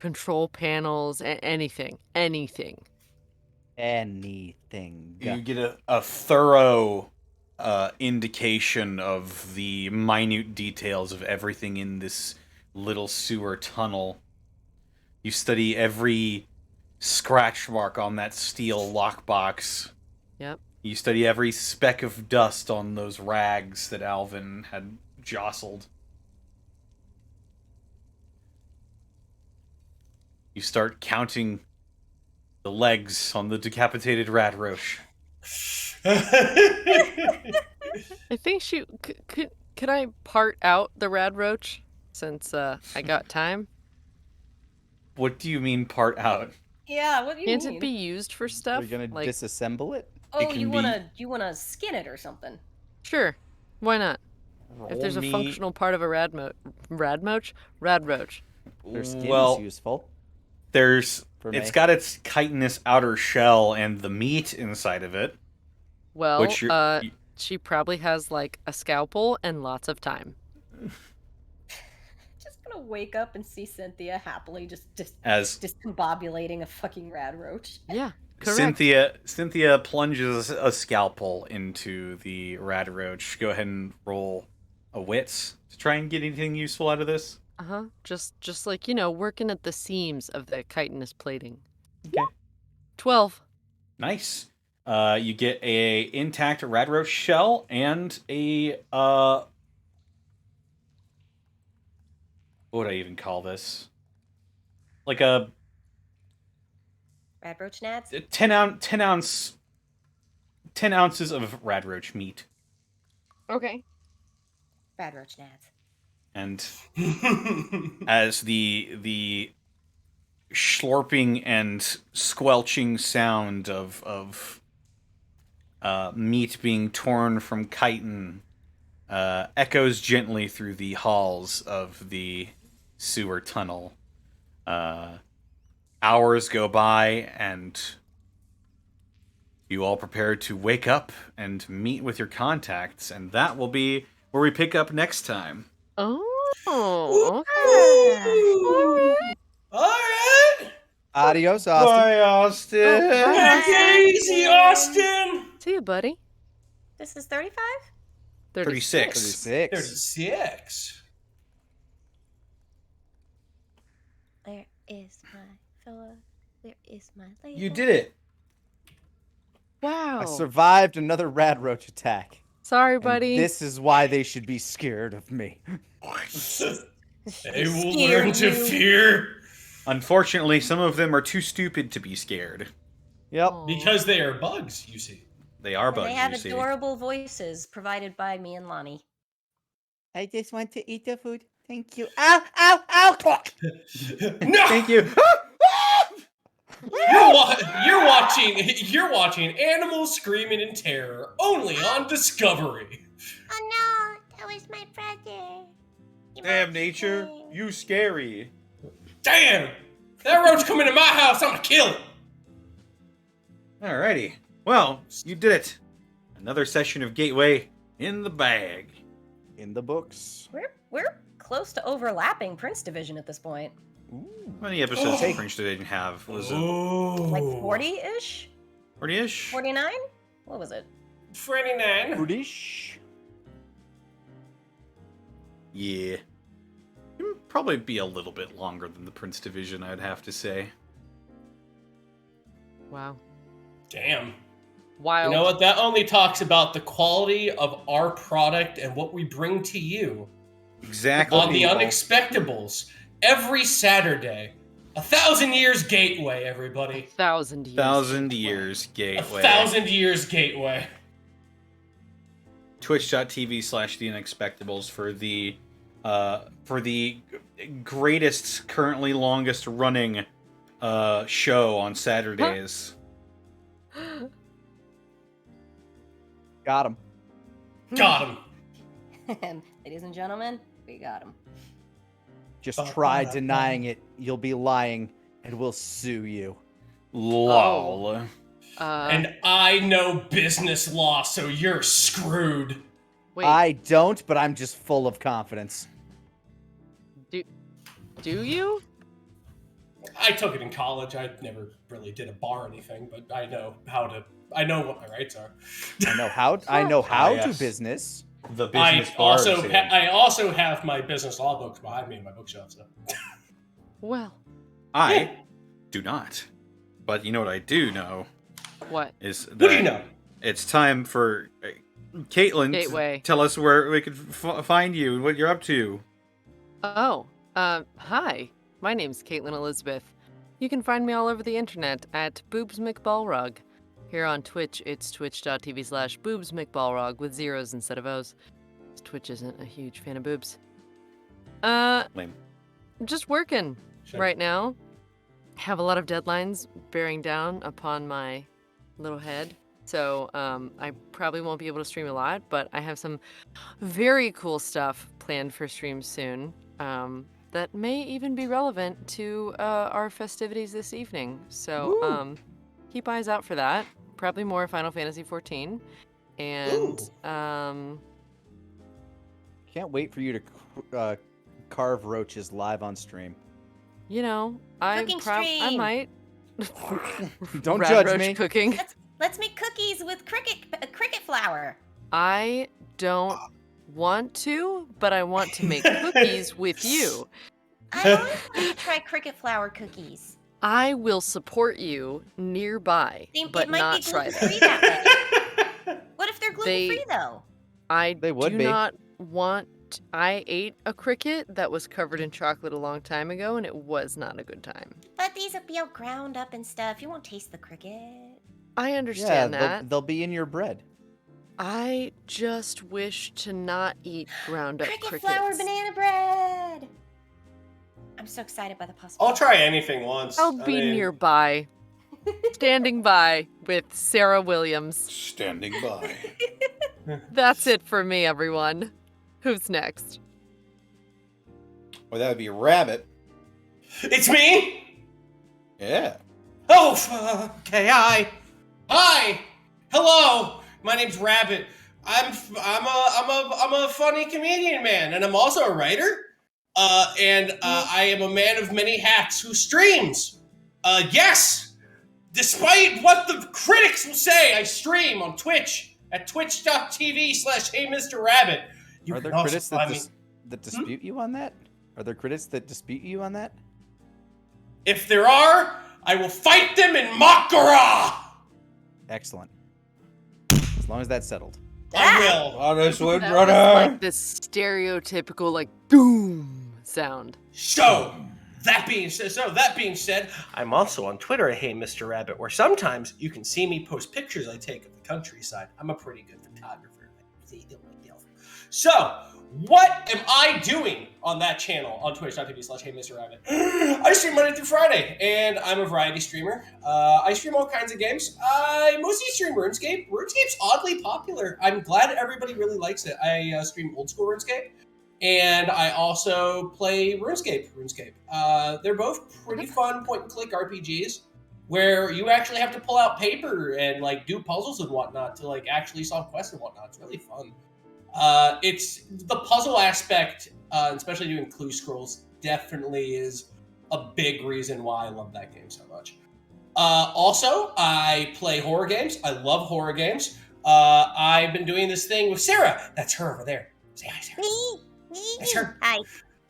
control panels, anything. You get a thorough indication of the minute details of everything in this little sewer tunnel. You study every scratch mark on that steel lockbox. Yep. You study every speck of dust on those rags that Alvin had jostled. You start counting the legs on the decapitated rat roach. I think could I part out the rad roach since I got time? What do you mean part out? Yeah, what do you Can't mean? it be used for stuff? Are you gonna disassemble it? Oh, it can you wanna skin it or something? Sure. Why not? Roll If there's a me- functional part of a rad roach. Their skin Well, is useful. it's me. got its chitinous outer shell and the meat inside of it. Well, Which you're- she probably has like a scalpel and lots of time. Just gonna wake up and see Cynthia happily just discombobulating a fucking rad roach. Yeah, correct. Cynthia plunges a scalpel into the rat roach. Go ahead and roll a wits to try and get anything useful out of this. Just like, working at the seams of the chitinous plating. Okay. 12. Nice. You get a intact rat roach shell and a what would I even call this? Like a Radroach nads? 10 ounces of radroach meat. Okay. Radroach nads. And as the slurping and squelching sound of meat being torn from chitin echoes gently through the halls of the sewer tunnel. Hours go by, and you all prepare to wake up and meet with your contacts, and that will be where we pick up next time. Oh, okay. All right. Adios, Austin. Bye, Austin. bye. Take it easy, Austin. See you, buddy. This is 35? 36. 36. 36. Where is my fella? Where is my lady? You did it. Wow. I survived another rad roach attack. Sorry, And buddy. this is why they should be scared of me. They will Scare learn to you. fear Unfortunately, some of them are too stupid to be scared. Yep. Aw. because they are bugs, you see. They are And bugs, they have you see. adorable voices provided by me and Lanie. I just want to eat the food. Thank you. Ow, ow, ow. No! Thank you. You're watching animals screaming in terror only on Discovery. Oh no, that was my brother. Damn nature, you scary. Damn! That roach coming to my house, I'm gonna kill it. Alrighty. Well, you did it. Another session of Gateway in the bag. In the books. We're close to overlapping Prince Division at this point. Ooh. How many episodes Oh. did Fringe Division have? Was it Like Oh. 40-ish? 40-ish? 49? What was it? 49. Brutish. Yeah. It would probably be a little bit longer than the Prince Division, I'd have to say. Wow. Damn. Wild. You know what? That only talks about the quality of our product and what we bring to you Exactly. on the Unexpectables every Saturday. 1,000 years gateway, everybody. 1,000 years. 1,000 years A Gateway. 1,000 years gateway. Twitch.tv/The Unexpectables for the greatest, currently longest running show on Saturdays. Got him. Got him. Ladies and gentlemen, we got him. Just try denying it. You'll be lying, and we'll sue you. Lol. And I know business law, so you're screwed. Wait, I don't, but I'm just full of confidence. do you? I took it in college. I never really did a bar or anything, but I know what my rights are. I know how yes. to business. The business bar exam. I also have my business law books behind me in my bookshelf. So. Well, I do not. But you know what I do know what? is that What do you know? it's time for Caitlin Gateway. to tell us where we could find you and what you're up to. Oh, hi. My name's Caitlin Elizabeth. You can find me all over the internet at Boobs McBallrug. Here on Twitch, it's twitch.tv/Boobs McBallrug with zeros instead of O's. Twitch isn't a huge fan of boobs. Lame. Just working Sure. right now. Have a lot of deadlines bearing down upon my little head. So I probably won't be able to stream a lot, but I have some very cool stuff planned for streams soon that may even be relevant to our festivities this evening. So keep eyes out for that. Probably more Final Fantasy XIV. And Can't wait for you to carve roaches live on stream. you know, I Cooking I stream. might. Don't Rad judge roach me. Cooking. Let's make cookies with cricket flour. I don't want to, but I want to make cookies with you. I always want to try cricket flour cookies. I will support you nearby, but It might not be try gluten-free that. that way. What if they're gluten-free, though? I They would do be. not want I ate a cricket that was covered in chocolate a long time ago, and it was not a good time. But these will be all ground up and stuff. You won't taste the cricket. I understand that. They'll be in your bread. I just wish to not eat ground up Cricket crickets. flour banana bread. I'm so excited by the possibility. I'll try anything once. I'll be nearby, standing by with Sarah Williams. Standing by. That's it for me, everyone. Who's next? Well, that would be Rabbit. It's me. Yeah. Oh, okay. Hi. Hello. My name's Rabbit. I'm a funny comedian, man, and I'm also a writer. I am a man of many hats who streams. Yes. Despite what the critics will say, I stream on Twitch at twitch.tv/HeyMrRabbit. Are there critics that dispute you on that? Are there critics that dispute you on that? If there are, I will fight them in Makara! Excellent. As long as that's settled. I will. Honest wood That runner. was like this stereotypical, like, boom sound. So, that being said, I'm also on Twitter at HeyMrRabbit, where sometimes you can see me post pictures I take of the countryside. I'm a pretty good photographer. So, what am I doing on that channel on twitch.tv/HeyMrRabbit? I stream Monday through Friday, and I'm a variety streamer. I stream all kinds of games. I mostly stream RuneScape. RuneScape's oddly popular. I'm glad everybody really likes it. I stream old school RuneScape, and I also play RuneScape. They're both pretty fun point-and-click RPGs where you actually have to pull out paper and like do puzzles and whatnot to like actually solve quests and whatnot. It's really fun. It's the puzzle aspect, especially doing clue scrolls, definitely is a big reason why I love that game so much. Also, I play horror games. I love horror games. I've been doing this thing with Sarah. That's her over there. Say hi, Sarah. That's her. Hi.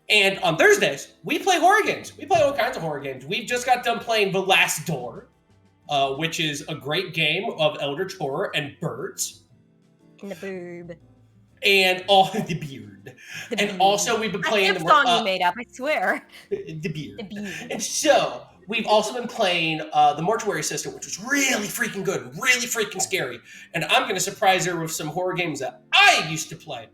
And on Thursdays, we play horror games. We play all kinds of horror games. We've just got done playing The Last Door, which is a great game of eldritch horror and birds. And the boob. And all the beard. Also we've been playing the song you made up, I swear. The beard. The beard. And so we've also been playing the Mortuary System, which was really freaking good, really freaking scary. And I'm going to surprise her with some horror games that I used to play.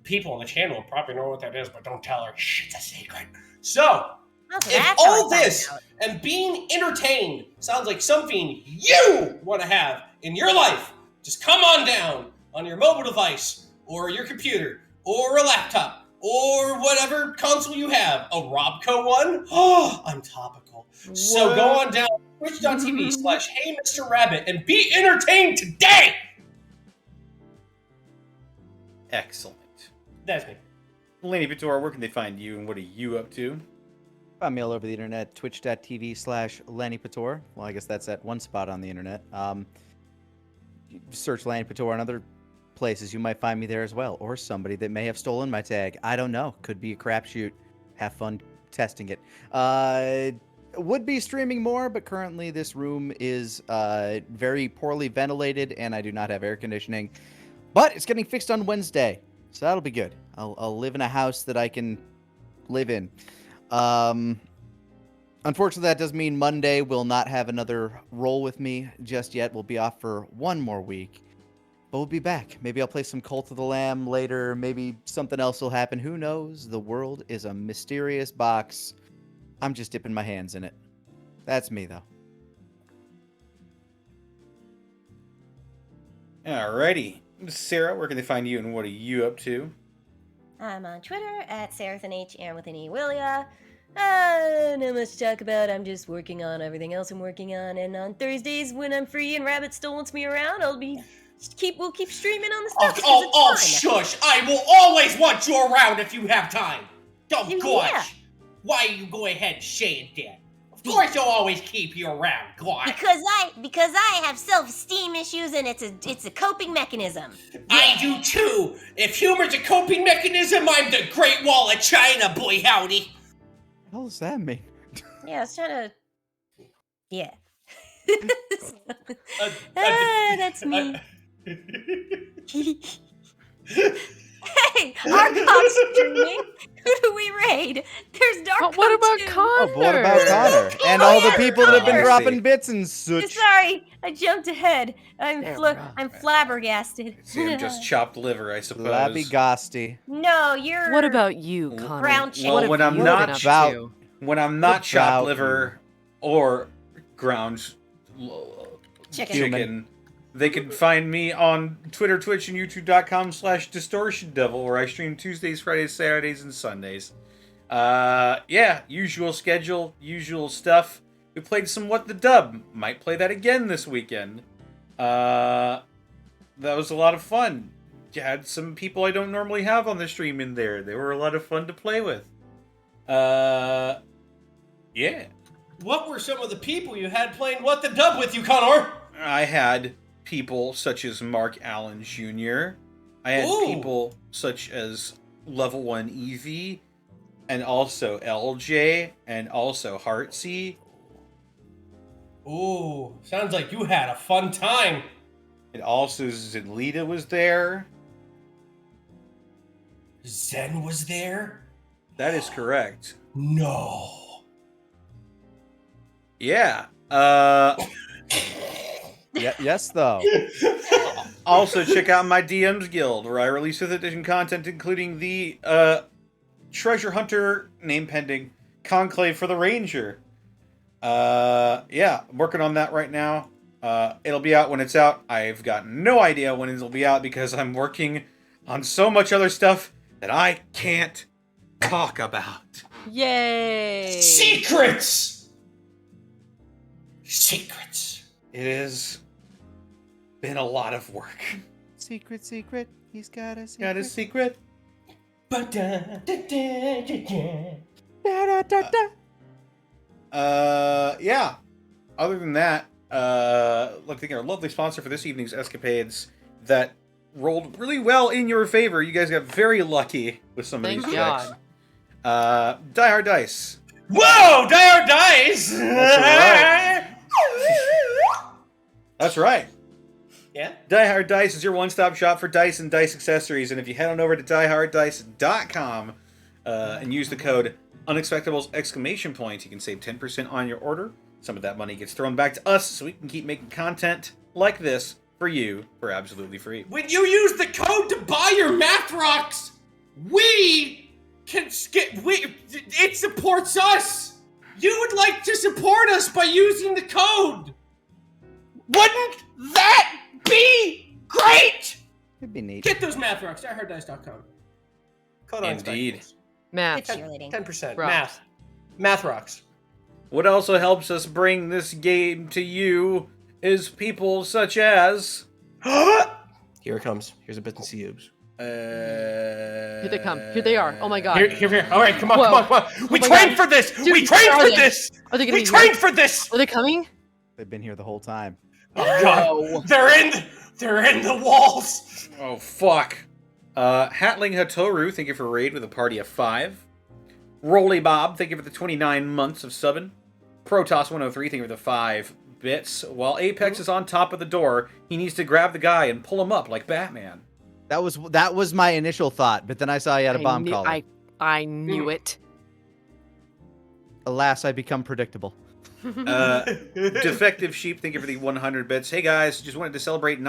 People on the channel probably know what that is, but don't tell her. Shh, it's a secret. So, if all this and being entertained sounds like something you want to have in your life, just come on down on your mobile device or your computer or a laptop or whatever console you have. A Robco one? Oh, I'm topical. What? So go on down to twitch.tv/HeyMrRabbit and be entertained today! Excellent. That's me. Lanie Pator, where can they find you and what are you up to? Find me all over the internet, twitch.tv/Lanie Pator. Well, I guess that's at one spot on the internet. Search Lanie Pator on other places. You might find me there as well. Or somebody that may have stolen my tag. I don't know. Could be a crapshoot. Have fun testing it. Would be streaming more, but currently this room is very poorly ventilated and I do not have air conditioning. But it's getting fixed on Wednesday. So that'll be good. I'll live in a house that I can live in. Unfortunately, that does mean Monday will not have another roll with me just yet. We'll be off for one more week. But we'll be back. Maybe I'll play some Cult of the Lamb later. Maybe something else will happen. Who knows? The world is a mysterious box. I'm just dipping my hands in it. That's me, though. Alrighty. Sarah, where can they find you and what are you up to? I'm on Twitter at SarahThanH and with an E Willia. Not much to talk about. I'm just working on everything else I'm working on. And on Thursdays when I'm free and Rabbit still wants me around, we'll keep streaming on the stuff. Shush! I will always want you around if you have time. Don't gosh. Yeah. Why you go ahead saying that? Of course I'll always keep you around, gosh. Because I have self-esteem issues and it's a coping mechanism. I do too. If humor's a coping mechanism, I'm the Great Wall of China, boy howdy. What the hell does that mean? Yeah, I was trying to... Yeah. That's me. Hey, our cop's streaming. Who do we raid? There's Dark But what about too. Connor? Oh, but what about Connor? And Oh, all the yeah, people that have been Connor. dropping bits and such. Sorry, I jumped ahead. I'm There we go. I'm flabbergasted. See, I'm just chopped liver, I suppose. Labby-gosty. No, you're. What about you, Well, Connor? brown well, chicken? What when have I'm you not been up about- to? When I'm not What chopped about liver or ground Chicken. they can find me on Twitter, Twitch, and YouTube.com/Distortion Devil, where I stream Tuesdays, Fridays, Saturdays, and Sundays. Yeah, usual schedule, usual stuff. We played some What the Dub. Might play that again this weekend. That was a lot of fun. You had some people I don't normally have on the stream in there. They were a lot of fun to play with. Yeah. What were some of the people you had playing What the Dub with you, Connor? I had people such as Mark Allen Jr. I had Ooh. people such as Level 1 Eevee, and also LJ, and also Heartsy. Ooh, sounds like you had a fun time. And also Zenlita was there. Zen was there? That is correct. No. Yeah. Yes, though. Also, check out my DMs Guild, where I release 5th edition content, including the Treasure Hunter, name pending, Conclave for the Ranger. Yeah, I'm working on that right now. It'll be out when it's out. I've got no idea when it'll be out because I'm working on so much other stuff that I can't talk about. Yay! Secrets! Secrets. It has been a lot of work. Secret, he's got a secret. Got a secret? Yeah. Other than that, let's think our lovely sponsor for this evening's escapades that rolled really well in your favor. You guys got very lucky with some of Thank these God. checks. Die Hard Dice. Whoa! Die or Dice! That's right. Yeah? Die Hard Dice is your one-stop shop for dice and dice accessories. And if you head on over to dieharddice.com and use the code Unexpectables ! You can save 10% on your order. Some of that money gets thrown back to us so we can keep making content like this for you for absolutely free. When you use the code to buy your math rocks, we can it supports us. You would like to support us by using the code. Wouldn't that be great? It'd be neat. Get those math rocks, dieharddice.com. Code Indeed. Math. Cheerleading. 10%. Rocks. Math rocks. What also helps us bring this game to you is people such as... Here it comes. Here's a bit to see you. Here they come. Here they are. Oh my God. Here. All right, come on, Whoa. come on. We my trained God. for this. Dude, We trained where for are they? this. Are they gonna We be trained here? for this. Are they coming? They've been here the whole time. Oh, God. They're in the walls. Oh, fuck. Hatling Hatoru, thank you for raid with a party of 5. Rolly Bob, thank you for the 29 months of subbing. Protoss103, thank you for the 5 bits. While Apex is on top of the door, he needs to grab the guy and pull him up like Batman. That was my initial thought, but then I saw you had a bomb collar. I knew it. Alas, I become predictable. Defective Sheep, thank you for the 100 bits. Hey guys, just wanted to celebrate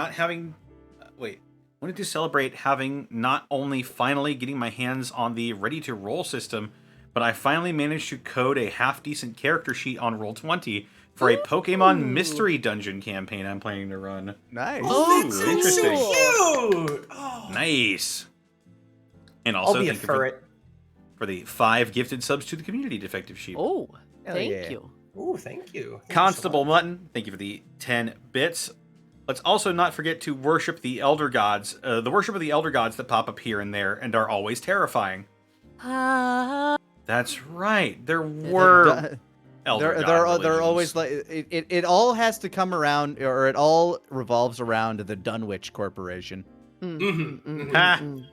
having not only finally getting my hands on the Ready to Roll system, but I finally managed to code a half-decent character sheet on Roll20 for a Pokemon Mystery Dungeon campaign I'm planning to run. Nice. Ooh, That's interesting. so cute. Oh. Nice. And I'll also be a thank you ferret. for the 5 gifted subs to the community, Defective Sheep. Oh, Hell thank yeah. you. Ooh, thank you. Constable Mutton, thank you for the 10 bits. Let's also not forget to worship the Elder Gods, the worship of the Elder Gods that pop up here and there and are always terrifying. That's right. There were Elder God they're always religions. like it all has to come around, or it all revolves around the Dunwich Corporation. Ha. I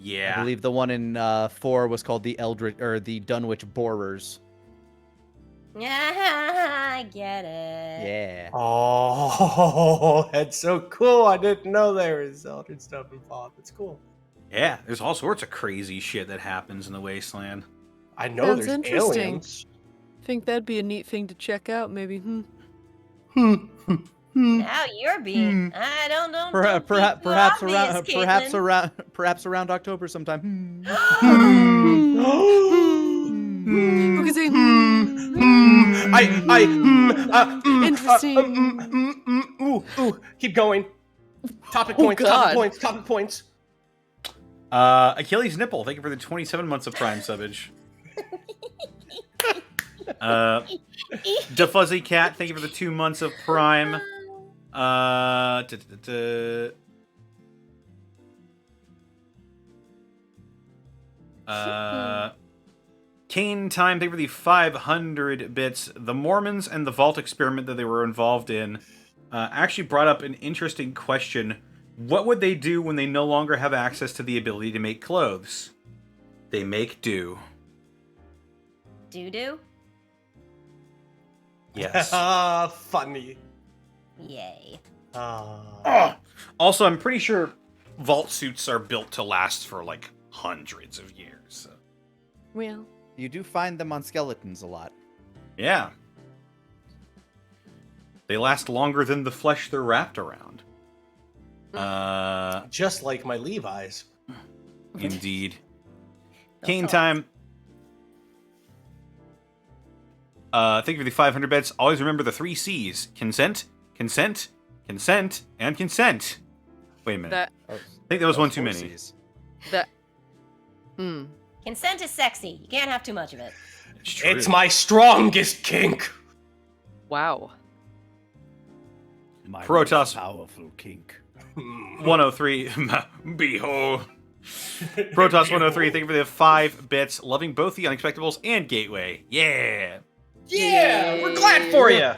Yeah. believe the one in 4 was called the Eldritch or the Dunwich Borers. I get it. Yeah. Oh, that's so cool. I didn't know there was altered stuff involved. That's cool. Yeah, there's all sorts of crazy shit that happens in the Wasteland. I know Sounds there's interesting. aliens. Think that'd be a neat thing to check out, maybe. Now you're being. I don't be Perhaps too obvious, perhaps around October sometime. Who can say interesting? Keep going. Topic Oh, points. God. Topic points. Achilles Nipple, thank you for the 27 months of Prime subbage. Da Fuzzy Cat, thank you for the 2 months of Prime. Kane Time, thank you for the 500 bits. The Mormons and the Vault experiment that they were involved in actually brought up an interesting question. What would they do when they no longer have access to the ability to make clothes? They make do. Doo-doo? Yes. Funny. Yay. Also, I'm pretty sure vault suits are built to last for like hundreds of years. So. Well, You do find them on skeletons a lot. Yeah. They last longer than the flesh they're wrapped around. Just like my Levi's. Indeed. That's Kane all. Time. Thank you for the 500 bits. Always remember the 3 C's. Consent, consent, consent, and consent. Wait a minute. that I think that was one too many. that. Hmm. Consent is sexy. You can't have too much of it. It's true. It's my strongest kink. Wow. My Protoss. most powerful kink. 103. Behold. Protoss 103, thank you for the 5 bits. Loving both the Unexpectables and Gateway. Yeah. Yeah, we're glad for you.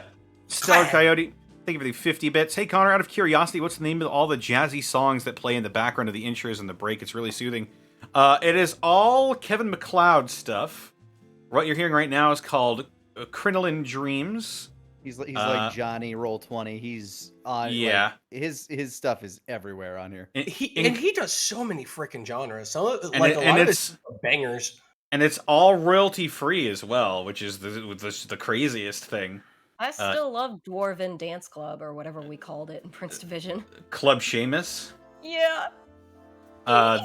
Stellar Coyote, thank you for the 50 bits. Hey Connor, out of curiosity, what's the name of all the jazzy songs that play in the background of the intros and the break? It's really soothing. It is all Kevin MacLeod stuff. What you're hearing right now is called Crinoline Dreams. He's like Johnny Roll 20. He's on. Yeah. Like, his stuff is everywhere on here. He does so many freaking genres. So And like it- a and lot of it's- his bangers. And it's all royalty free as well, which is the craziest thing. I still love Dwarven Dance Club or whatever we called it in Prince Division. Club Seamus. Yeah.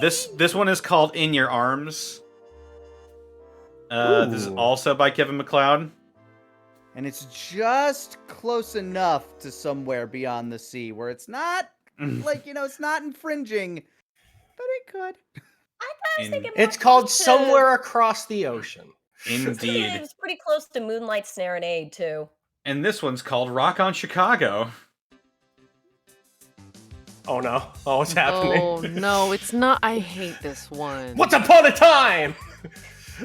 This one is called In Your Arms. This is Ooh. also by Kevin MacLeod. And it's just close enough to Somewhere Beyond the Sea where it's not like, it's not infringing, but it could. I was thinking more It's called close to- Somewhere Across the Ocean. It Indeed. was pretty close to Moonlight Serenade too. And this one's called Rock on Chicago. Oh no. Oh, what's happening? Oh no, it's not. I hate this one. Once upon a time!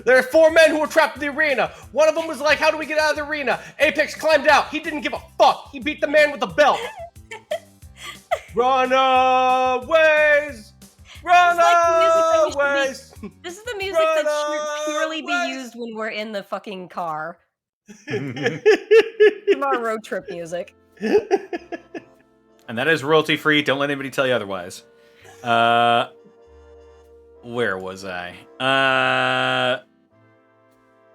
There are 4 men who were trapped in the arena. One of them was like, how do we get out of the arena? Apex climbed out. He didn't give a fuck. He beat the man with the belt. Runaways! Runaways! This is the music that should purely be used when we're in the fucking car. From our road trip music. And that is royalty free. Don't let anybody tell you otherwise. Where was I?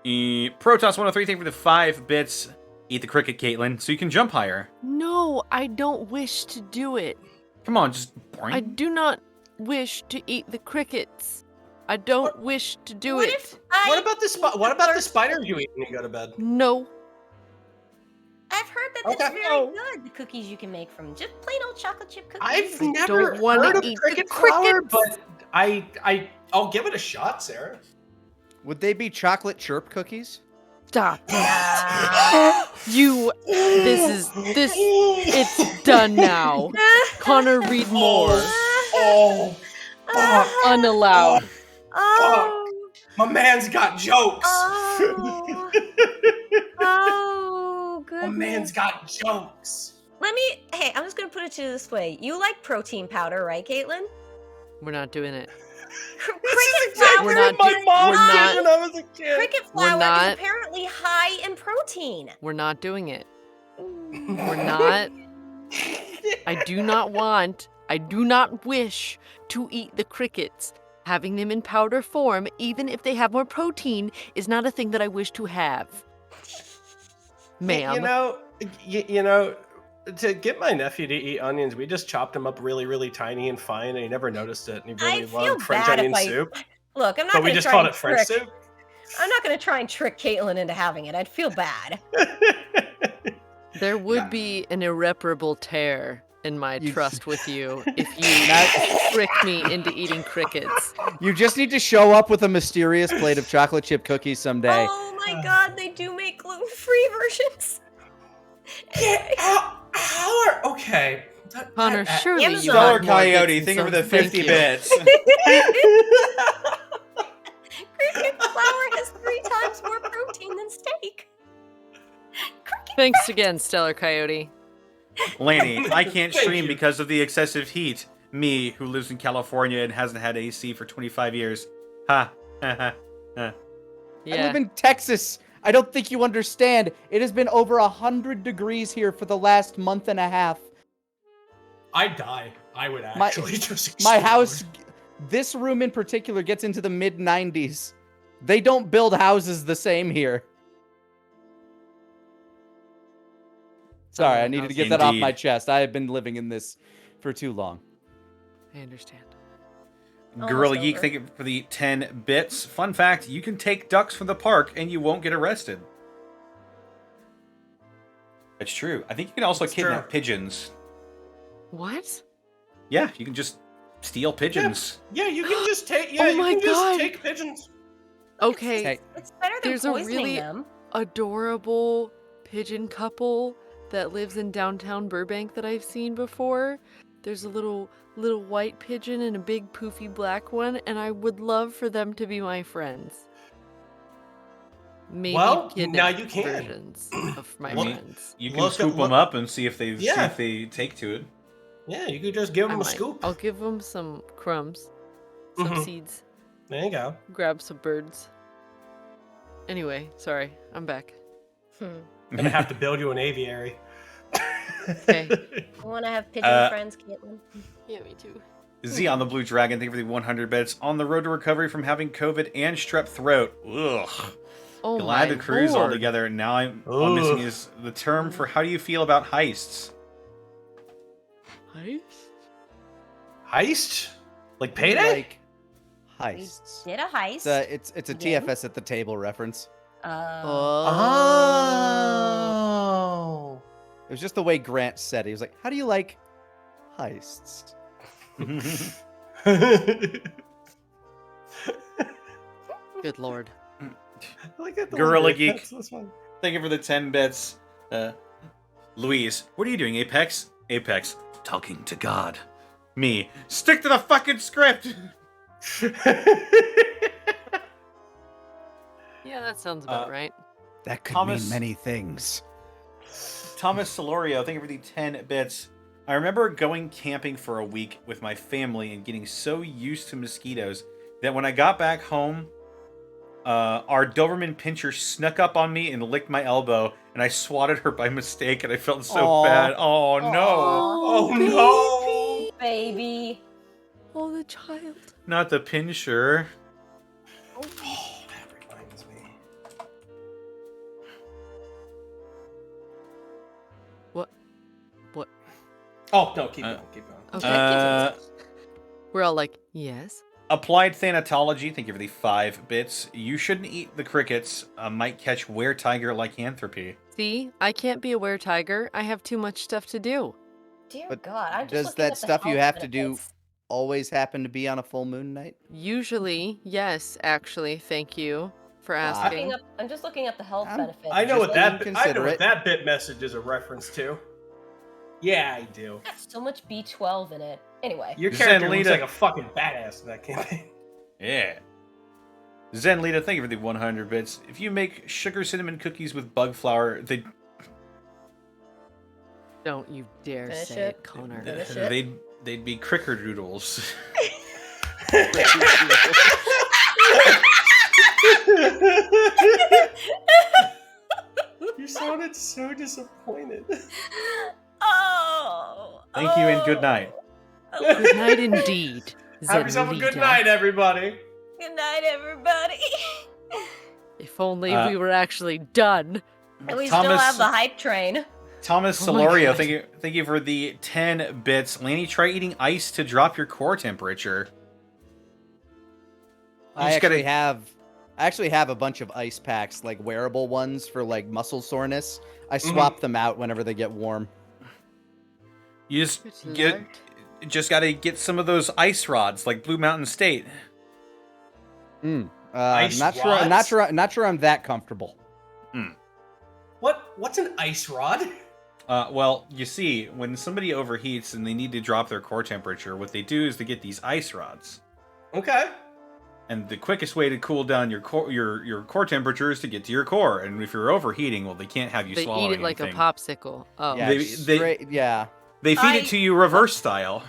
Protoss 103, thank you for the 5 bits. Eat the cricket, Caitlin, so you can jump higher. No, I don't wish to do it. Come on, just boring. I do not wish to eat the crickets. I don't wish to do What it. if I What about the spider you eat when you go to bed? No. I've heard that that's Okay. very good, the cookies you can make from just plain old chocolate chip cookies. I've I never don't wanna heard of eat the cricket flour, crickets. but I'll give it a shot, Sarah. Would they be chocolate chirp cookies? Stop. You. It's done now. Connor, read more. Oh, fuck. Unallowed. Oh, My man's got jokes. oh, oh, My goodness. man's got jokes. Hey, I'm just gonna put it to you this way. You like protein powder, right, Caitlin? We're not doing it. Cricket Exactly We're flour, not what do- my mom we're did not- when I was a kid. cricket We're flour not- is apparently high in protein. We're not doing it. We're not. I do not wish to eat the crickets. Having them in powder form, even if they have more protein, is not a thing that I wish to have. Ma'am. You know, to get my nephew to eat onions, we just chopped them up really, really tiny and fine, and he never noticed it. And he really I feel loved French bad onion if I soup. look. I'm not But going we to just try called and it French trick. soup. I'm not going to try and trick Caitlin into having it. I'd feel bad. There would be an irreparable tear in my You- trust with you if you tricked me into eating crickets. You just need to show up with a mysterious plate of chocolate chip cookies someday. Oh my god, they do make gluten-free versions. Yeah, how are okay? Connor, surely you Amazon. have Stellar more Coyote, bits think than of the some. Thank 50 you. bits. Cricket flour has 3 times more protein than steak. Thanks again, Stellar Coyote. Lanie, I can't Thank stream you. because of the excessive heat. Me, who lives in California and hasn't had AC for 25 years. Ha. Ha ha. Ha. Yeah. I live in Texas. I don't think you understand. It has been over 100 degrees here for the last month and a half. I'd die. I would My- actually just My explode. house, this room in particular, gets into the mid 90s. They don't build houses the same here. Sorry, I needed to get that off my Indeed. chest. I have been living in this for too long. I understand. Gorilla Almost Geek, over. thank you for the 10 bits. Fun fact, you can take ducks from the park and you won't get arrested. It's true. I think you can also It's kidnap true. pigeons. What? Yeah, you can just steal pigeons. Yeah, you can just take. Yeah, Oh you my can God. just take pigeons. Okay, Hey, It's better than There's a poisoning really- them. adorable pigeon couple that lives in downtown Burbank that I've seen before. There's a little white pigeon and a big poofy black one, and I would love for them to be my friends. Maybe Well, now kidnapped you can. versions of my Look- friends. You can Look scoop at- them up and see if they Yeah. take to it. Yeah, you could just give I them a might. scoop. I'll give them some crumbs, some Mhm. seeds, There you go. grab some birds. Anyway, sorry, I'm back. I'm gonna have to build you an aviary. Okay. I want to have pigeon Uh, friends, Caitlin. Yeah, me too. Z on the Blue Dragon, thank you for the 100 bits. On the road to recovery from having COVID and strep throat. Ugh. Oh Glad my to cruise all lord. together. And now I'm missing Ugh. is the term for how do you feel about heists? Heist? Heist? Like payday? like heists. Did a heist. It's a Again? TFS at the table reference. Oh. It was just the way Grant said it. He was like, "How do you like heists?" Good lord. Like that Gorilla delivery. Geek. That's fine. Thank you for the 10 bits. Louise, what are you doing, Apex? Apex, talking to God. Me, stick to the fucking script! Yeah, that sounds about right. That could Thomas- mean many things. Thomas Solorio, thank you for the 10 bits. I remember going camping for a week with my family and getting so used to mosquitoes that when I got back home, our Doberman Pinscher snuck up on me and licked my elbow, and I swatted her by mistake, and I felt so Aw. bad. Oh no! Oh no! Baby. Oh, the child. Not the Pinscher. Oh, that reminds me. What? Oh no! Keep going. Keep going. Okay. Uh, We're all like, yes. Applied Thanatology, thank you for the 5 bits. You shouldn't eat the crickets. Might catch were-tiger lycanthropy. See, I can't be a were-tiger. I have too much stuff to do. Dear But God, I'm just does looking that at the stuff you health have to do benefits. always happen to be on a full moon night? Usually, yes, actually. Thank you for asking. I'm just looking up the health I'm- benefits. I know Just what that. being I know what considerate. that bit message is a reference to. Yeah, I do. Got so much B12 in it. Anyway. Your Zen character looks Lita. like a fucking badass in that campaign. Yeah. Zen Lita, thank you for the 100 bits. If you make sugar cinnamon cookies with bug flour, Don't you dare Finish say it. it, Connor. Finish it. they'd be crickerdoodles. You sounded so disappointed. Oh. Thank you and good night. Good night indeed. Have yourself a good Zenlita. night, everybody. Good night, everybody. If only we were actually done. And we still have the hype train. Thomas Oh my Solorio, God. thank you for the 10 bits. Lanie, try eating ice to drop your core temperature. I just gotta- actually have a bunch of ice packs, like wearable ones for like muscle soreness. I swap them out whenever they get warm. You just gotta get some of those ice rods, like Blue Mountain State. Ice Not rods? sure I'm that comfortable. What's an ice rod? Well, you see, when somebody overheats and they need to drop their core temperature, what they do is they get these ice rods. Okay. And the quickest way to cool down your core temperature is to get to your core. And if you're overheating, well, they can't have you They swallow eat it like a anything. popsicle. Oh. Yeah, They- They feed it to you reverse style.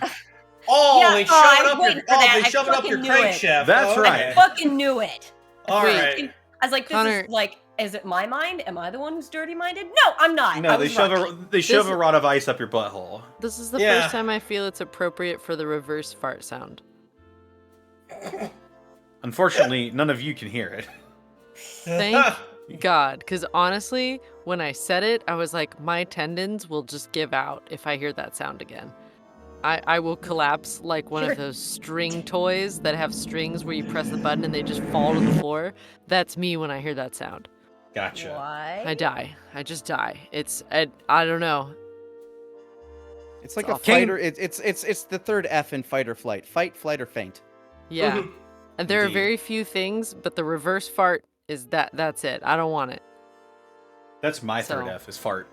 Oh, Yeah, they oh, shove I it was up waiting your for that. I they shove it up your fucking knew it. crankshaft. That's Oh, right. I fucking knew it. All Wait. right. I was like, this Connor- is like, is it my mind? Am I the one who's dirty-minded? No, I'm not. No, I they was shove right. a This- rod of ice up your butthole. This is the Yeah. first time I feel it's appropriate for the reverse fart sound. Unfortunately, none of you can hear it. Thank God, because honestly, when I said it, I was like, my tendons will just give out if I hear that sound again. I will collapse like one of those string toys that have strings where you press the button and they just fall to the floor. That's me when I hear that sound. Gotcha. Why? I die. I just die. I don't know. It's like It's a awful. fighter. It's the third F in fight or flight. Fight, flight, or faint. Yeah. Mhm. And there are Indeed. very few things, but the reverse fart is that's it. I don't want it. That's my third So- F, is fart.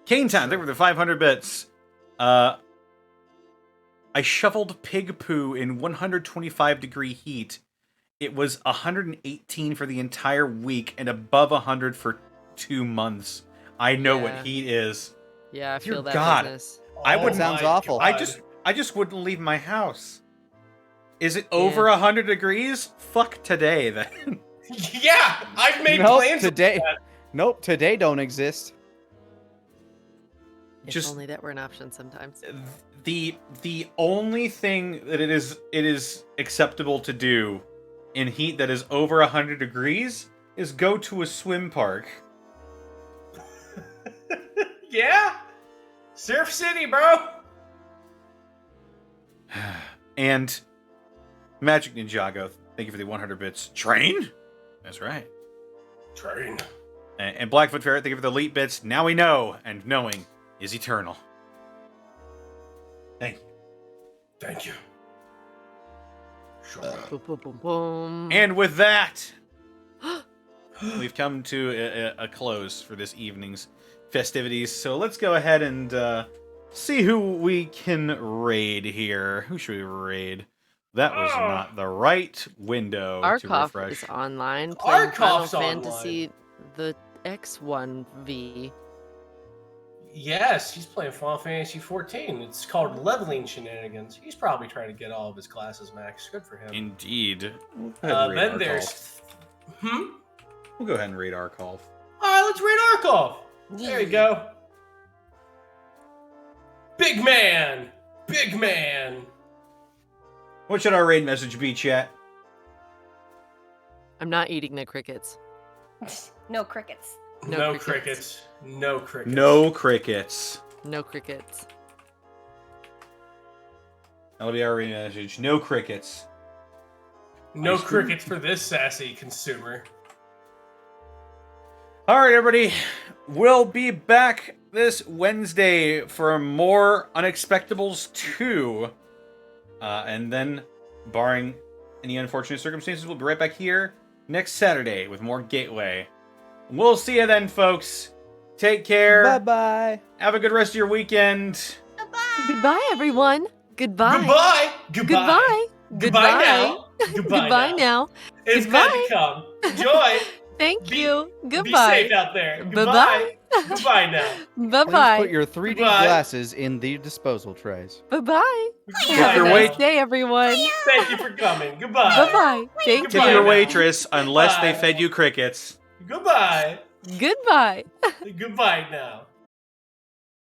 Kane time, thank you for the 500 bits. I shoveled pig poo in 125-degree heat. It was 118 for the entire week and above 100 for 2 months. I know Yeah. what heat is. Yeah, I Dear feel that God. business. I Oh wouldn't- Sounds my awful. God. I just wouldn't leave my house. Is it over 100 degrees? Fuck today, then. Yeah, I've made Nope, plans. today. Nope, today don't exist. If Just- only that were an option sometimes. The only thing that it is acceptable to do in heat that is over 100 degrees is go to a swim park. Yeah, Surf City, bro. And Magic Ninjago, thank you for the 100 bits. Train? That's right. Train. And Blackfoot Ferret, thank you for the elite bits. Now we know, and knowing is eternal. Thank you. Thank you. Shut up. Boom, boom, boom, boom. And with that, we've come to a close for this evening's festivities. So let's go ahead and see who we can raid here. Who should we raid? That was not the right window to Arkoff refresh. is online playing Arkoff's Final online. Fantasy the X1V. Yes, he's playing Final Fantasy 14. It's called Leveling Shenanigans. He's probably trying to get all of his classes max. Good for him. Indeed. We'll go ahead and raid Then Arkoff. there's. We'll go ahead and raid Arkoff. All right, let's raid Arkoff. There you go. Big man. Big man. What should our raid message be, chat? I'm not eating the crickets. No crickets. No crickets. No crickets. No crickets. No crickets. That'll be our raid message. No crickets. No Ice cream? crickets for this sassy consumer. All right, everybody. We'll be back this Wednesday for more Unexpectables 2. And then, barring any unfortunate circumstances, we'll be right back here next Saturday with more Gateway. We'll see you then, folks. Take care. Bye-bye. Have a good rest of your weekend. Goodbye, everyone. Goodbye. Goodbye. Goodbye. Goodbye. Goodbye now. Goodbye Goodbye now. now. It's Goodbye. glad to come. Enjoy. Thank you. Be Goodbye. safe out there. Bye-bye. Goodbye. Goodbye now. Please Bye-bye. put your 3D Goodbye. glasses in the disposal trays. Bye-bye. Goodbye Have a your now. wait- nice day, everyone. Thank you for coming. Goodbye. Bye-bye. Thank Tip Goodbye your now. waitress unless they Goodbye. fed you crickets. Goodbye. you. Goodbye. Goodbye now.